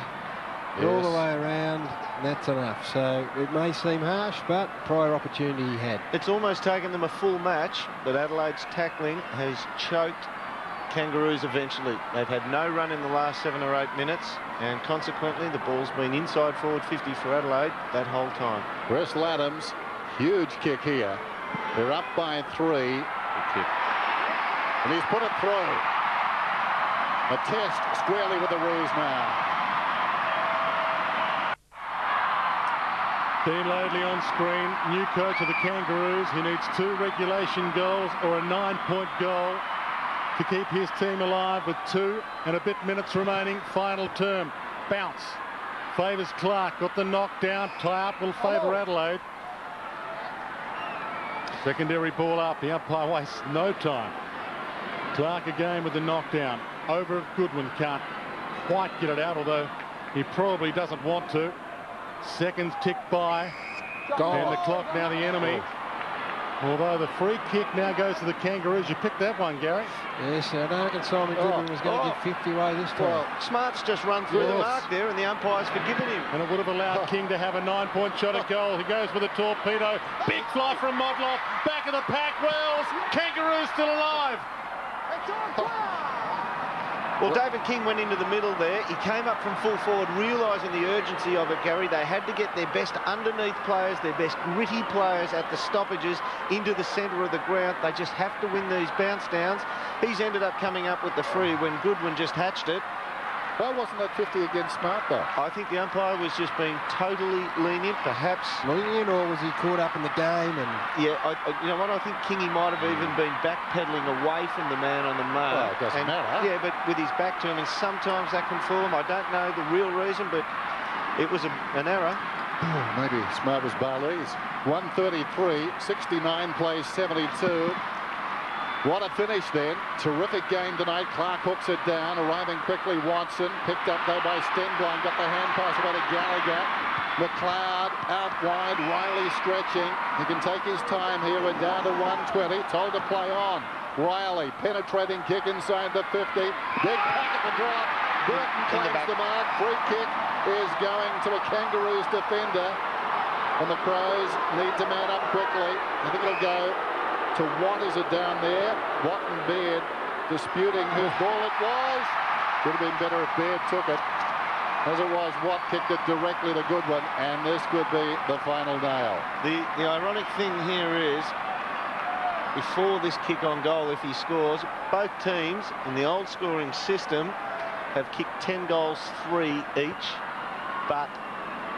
All the way around, and that's enough. So it may seem harsh, but prior opportunity he had. It's almost taken them a full match, but Adelaide's tackling has choked Kangaroos eventually. They've had no run in the last 7 or 8 minutes, and consequently the ball's been inside forward 50 for Adelaide that whole time. Wes Laddams, huge kick here. They're up by 3. And he's put it through. A test squarely with the Roos now. Dean Laidley on screen, new coach of the Kangaroos. He needs 2 regulation goals or a 9-point goal to keep his team alive with 2 and a bit minutes remaining. Final term. Bounce. Favours Clark. Got the knockdown. Tie up will favour Adelaide. Secondary ball up. The umpire wastes no time. Clark again with the knockdown. Over Goodwin, can't quite get it out, although he probably doesn't want to. Seconds tick by. And the clock now the enemy. Although the free kick now goes to the Kangaroos. You picked that one, Gary. Yes, I don't reckon Simon Goodwin was going to give 50 away this time. Well, Smart's just run through the mark there, and the umpire's forgiven him. And it would have allowed King to have a 9-point shot at goal. He goes for the torpedo. Big fly from Modloff. Back of the pack. Wells. Kangaroos still alive. Well, David King went into the middle there. He came up from full forward, realising the urgency of it, Gary. They had to get their best underneath players, their best gritty players at the stoppages into the centre of the ground. They just have to win these bounce downs. He's ended up coming up with the free when Goodwin just hatched it. Why wasn't that 50 against Smart, though? I think the umpire was just being totally lenient, perhaps. Lenient, or was he caught up in the game? And yeah, you know what? I think Kingy might have even been backpedaling away from the man on the mark. Well, it doesn't matter. Yeah, but with his back to him, and sometimes that can fool him. I don't know the real reason, but it was an error. Maybe Smart was Barley's. 133, 69 plays 72. What a finish then. Terrific game tonight. Clark hooks it down. Arriving quickly, Watson. Picked up though by Stenblind. Got the hand pass away to Gallagher. McLeod out wide. Riley stretching. He can take his time here. We're down to 120. Told to play on. Riley penetrating kick inside the 50. Big packet to drop. Burton claims the mark. Free kick is going to a Kangaroos defender. And the Crows need to man up quickly. I think it'll go to Watt. Is it down there? Watt and Baird disputing whose ball it was. Would have been better if Baird took it. As it was, Watt kicked it directly to Goodwin, and this could be the final nail. The ironic thing here is, before this kick on goal, if he scores, both teams in the old scoring system have kicked 10 goals, 3 each, but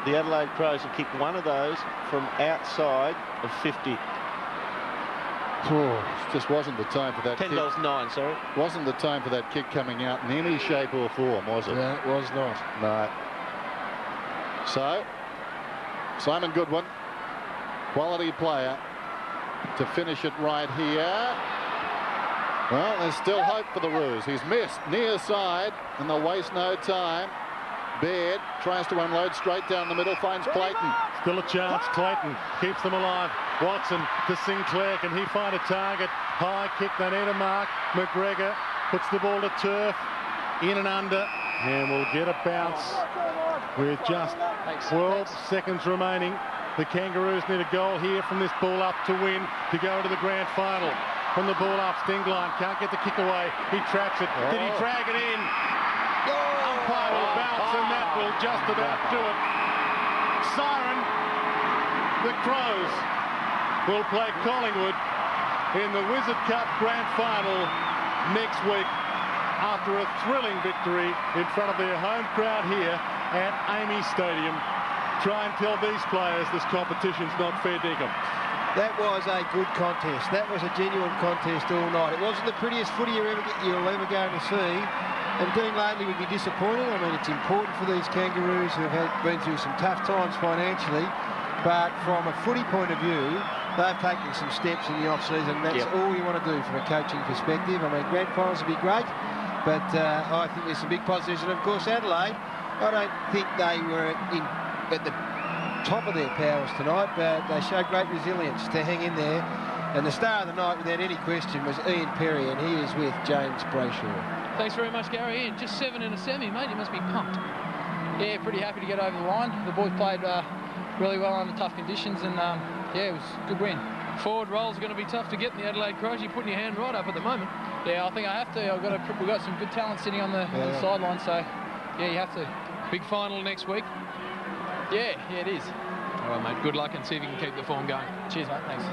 the Adelaide Crows have kicked one of those from outside of 50. It just wasn't the time for that 10 kick. goals, 9, sorry. Wasn't the time for that kick coming out in any shape or form, was it? No, it was not. No. So, Simon Goodwin, quality player, to finish it right here. Well, there's still hope for the Roos. He's missed near side, and they'll waste no time. Baird tries to unload straight down the middle, finds Clayton. Still a chance. Clayton keeps them alive. Watson to Sinclair. Can he find a target? High kick, they need a mark. McGregor puts the ball to turf. In and under. And we'll get a bounce with just 12 seconds remaining. The Kangaroos need a goal here from this ball up to win, to go into the grand final. From the ball up, Stingline can't get the kick away. He traps it. Did he drag it in? Umpire will bounce, and that will just about do it. Siren. The Crows will play Collingwood in the Wizard Cup Grand Final next week after a thrilling victory in front of their home crowd here at Amy Stadium. Try and tell these players this competition's not fair dinkum. That was a good contest. That was a genuine contest all night. It wasn't the prettiest footy you'll ever going to see. And Dean Lately would be disappointed. I mean, it's important for these Kangaroos who have been through some tough times financially. But from a footy point of view, they've taken some steps in the off-season. That's all you want to do from a coaching perspective. I mean, grand finals would be great, but I think there's some big positives. And of course, Adelaide, I don't think they were at the top of their powers tonight, but they showed great resilience to hang in there. And the star of the night, without any question, was Ian Perry, and he is with James Brayshaw. Thanks very much, Gary. Ian, just 7 in a semi, mate. You must be pumped. Yeah, pretty happy to get over the line. The boys played really well under tough conditions, and yeah, it was a good win. Forward rolls are going to be tough to get in the Adelaide Crows. You're putting your hand right up at the moment. Yeah, I think I have to. We've got some good talent sitting on the sideline, so yeah, you have to. Big final next week. Yeah, it is. All right, mate. Good luck, and see if you can keep the form going. Cheers, mate. Thanks.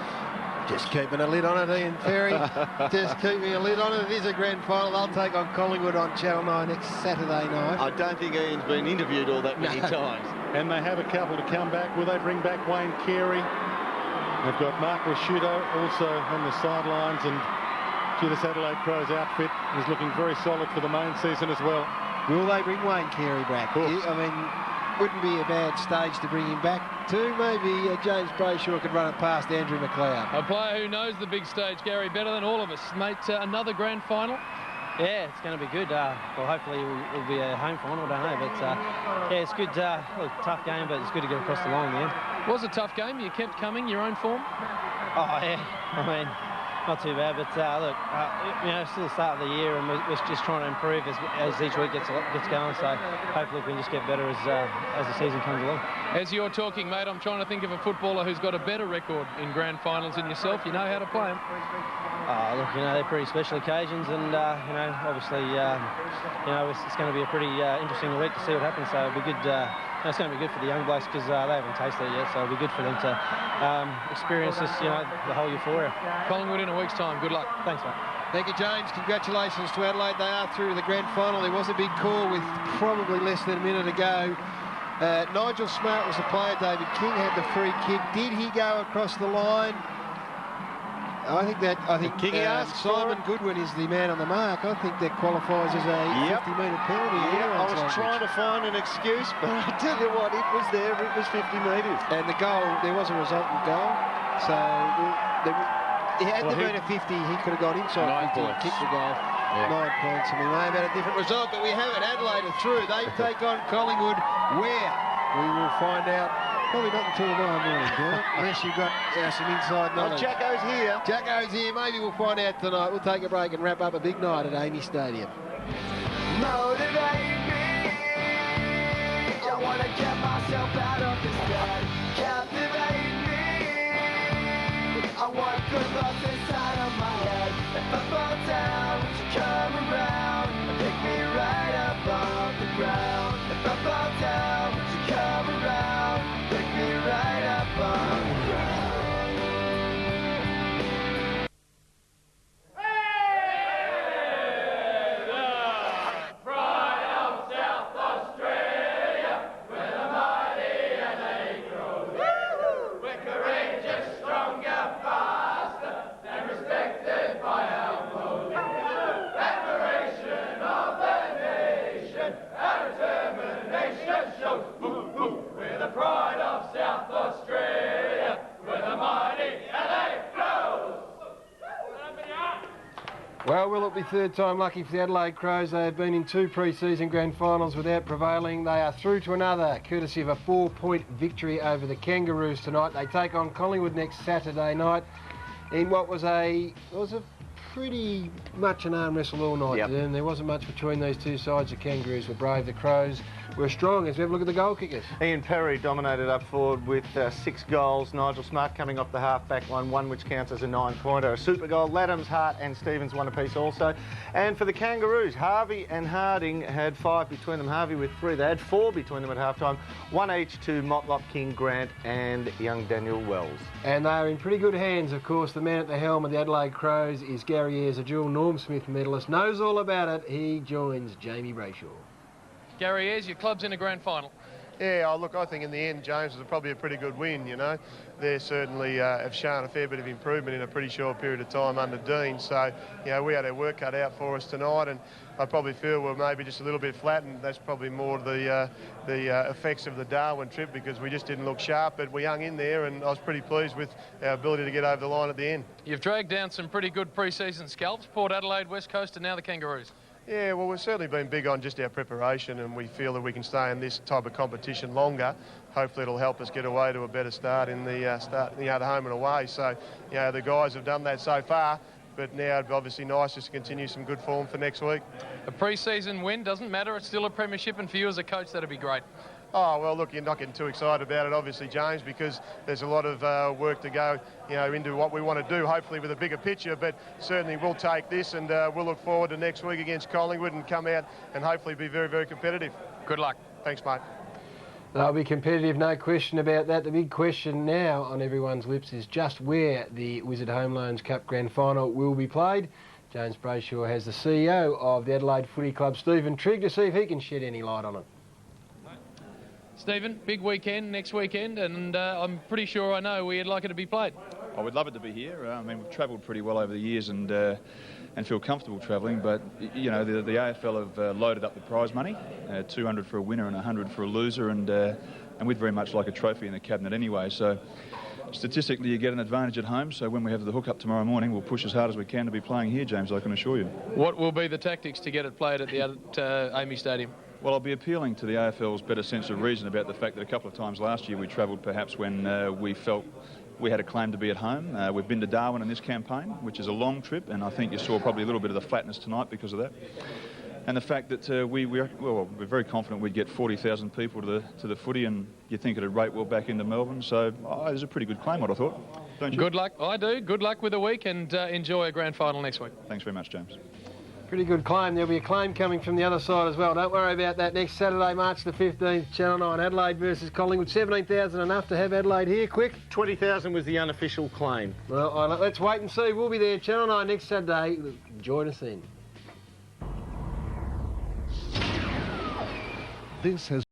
Just keeping a lid on it, Ian Perry. Just keeping a lid on it. It is a grand final. They'll take on Collingwood on Channel 9 next Saturday night. I don't think Ian's been interviewed all that many times. And they have a couple to come back. Will they bring back Wayne Carey? They've got Mark Rashudo also on the sidelines, and this Adelaide Crows outfit is looking very solid for the main season as well. Will they bring Wayne Carey back? I mean, wouldn't be a bad stage to bring him back to. Maybe James Brayshaw could run it past Andrew McLeod. A player who knows the big stage, Gary, better than all of us. Mate, another grand final. Yeah, it's going to be good. Well, hopefully it'll be a home final, I don't know. But, yeah, it's good. Look, tough game, but it's good to get across the line in the end. It was a tough game. You kept coming, your own form? Oh, yeah. I mean, not too bad. But, look, you know, it's still the start of the year, and we're just trying to improve as each week gets going. So hopefully we can just get better as the season comes along. As you're talking, mate, I'm trying to think of a footballer who's got a better record in grand finals than yourself. You know how to play them. Look, you know, they're pretty special occasions, and, you know, obviously, you know, it's going to be a pretty interesting week to see what happens. So it'll be good. It's going to be good for the young blokes because they haven't tasted it yet, so it'll be good for them to experience this, you know, the whole euphoria. Collingwood in a week's time. Good luck. Thanks, mate. Thank you, James. Congratulations to Adelaide. They are through to the grand final. There was a big call with probably less than a minute to go. Nigel Smart was the player. David King had the free kick. Did he go across the line? I think Simon Goodwin is the man on the mark. I think that qualifies as a 50-metre penalty. I was trying to find an excuse, but I tell you what, it was there. It was 50 metres. And the goal, there was a resultant goal. So it had to been a 50. He could have gone inside 50 and kicked the goal. 9 points, and we may have had a different result, but we haven't. Adelaide are through. They take on Collingwood. Where? We will find out. Probably not until tomorrow morning, unless you've got some inside knowledge. Jacko's here. Jacko's here. Maybe we'll find out tonight. We'll take a break and wrap up a big night at Amy Stadium. Motivate me. I want to get myself out of this bed. Captivate me. I want good thoughts inside of my head. If I fall down, would you come around and pick me right up off the ground? If I fall down, would you come around, pick me right up off the ground? Well, will it be third time lucky for the Adelaide Crows? They have been in 2 pre-season grand finals without prevailing. They are through to another, courtesy of a 4-point victory over the Kangaroos tonight. They take on Collingwood next Saturday night in what was a pretty much an arm wrestle all night. And there wasn't much between these two sides. The Kangaroos were brave. The Crows were strong. As we have a look at the goal kickers. Ian Perry dominated up forward with 6 goals. Nigel Smart coming off the half-back line, 1 which counts as a 9-pointer. A super goal. Laddams, Hart and Stevens 1 apiece also. And for the Kangaroos, Harvey and Harding had 5 between them. Harvey with 3. They had 4 between them at half-time. 1 each to Motlop, King, Grant and young Daniel Wells. And they are in pretty good hands, of course. The man at the helm of the Adelaide Crows is Gary Ayres, a dual Norm Smith medalist. Knows all about it. He joins Jamie Brayshaw. Gary Ayres, your club's in a grand final. Yeah, look, I think in the end, James was probably a pretty good win, you know. They certainly have shown a fair bit of improvement in a pretty short period of time under Dean. So, you know, we had our work cut out for us tonight, and I probably feel we're maybe just a little bit flat, and that's probably more the effects of the Darwin trip because we just didn't look sharp, but we hung in there, and I was pretty pleased with our ability to get over the line at the end. You've dragged down some pretty good pre-season scalps, Port Adelaide, West Coast, and now the Kangaroos. Yeah, well, we've certainly been big on just our preparation, and we feel that we can stay in this type of competition longer. Hopefully it'll help us get away to a better start in the the home and away. So, you know, the guys have done that so far, but now it'd be obviously nice just to continue some good form for next week. A pre-season win doesn't matter. It's still a premiership, and for you as a coach, that'd be great. Oh, well, look, you're not getting too excited about it, obviously, James, because there's a lot of work to go, you know, into what we want to do, hopefully with a bigger picture, but certainly we'll take this and we'll look forward to next week against Collingwood and come out and hopefully be very, very competitive. Good luck. Thanks, mate. They'll be competitive, no question about that. The big question now on everyone's lips is just where the Wizard Home Loans Cup Grand Final will be played. James Brayshaw has the CEO of the Adelaide Footy Club, Stephen Trigg, to see if he can shed any light on it. Stephen, big weekend next weekend, and I'm pretty sure I know where you'd like it to be played. I would love it to be here. I mean, we've travelled pretty well over the years and feel comfortable travelling, but you know, the AFL have loaded up the prize money, 200 for a winner and 100 for a loser, and we'd very much like a trophy in the cabinet anyway. So statistically, you get an advantage at home. So when we have the hook-up tomorrow morning, we'll push as hard as we can to be playing here, James, I can assure you. What will be the tactics to get it played at the Amy Stadium? Well, I'll be appealing to the AFL's better sense of reason about the fact that a couple of times last year we travelled perhaps when we felt we had a claim to be at home. We've been to Darwin in this campaign, which is a long trip, and I think you saw probably a little bit of the flatness tonight because of that. And the fact that we're very confident we'd get 40,000 people to the footy, and you think it'd rate well back into Melbourne. So there's a pretty good claim, I'd have thought. Don't you? Good luck. I do. Good luck with the week, and enjoy a grand final next week. Thanks very much, James. Pretty good claim. There'll be a claim coming from the other side as well. Don't worry about that. Next Saturday, March the 15th, Channel 9, Adelaide versus Collingwood. 17,000 enough to have Adelaide here, quick? 20,000 was the unofficial claim. Well, let's wait and see. We'll be there, Channel 9, next Saturday. Join us then. This has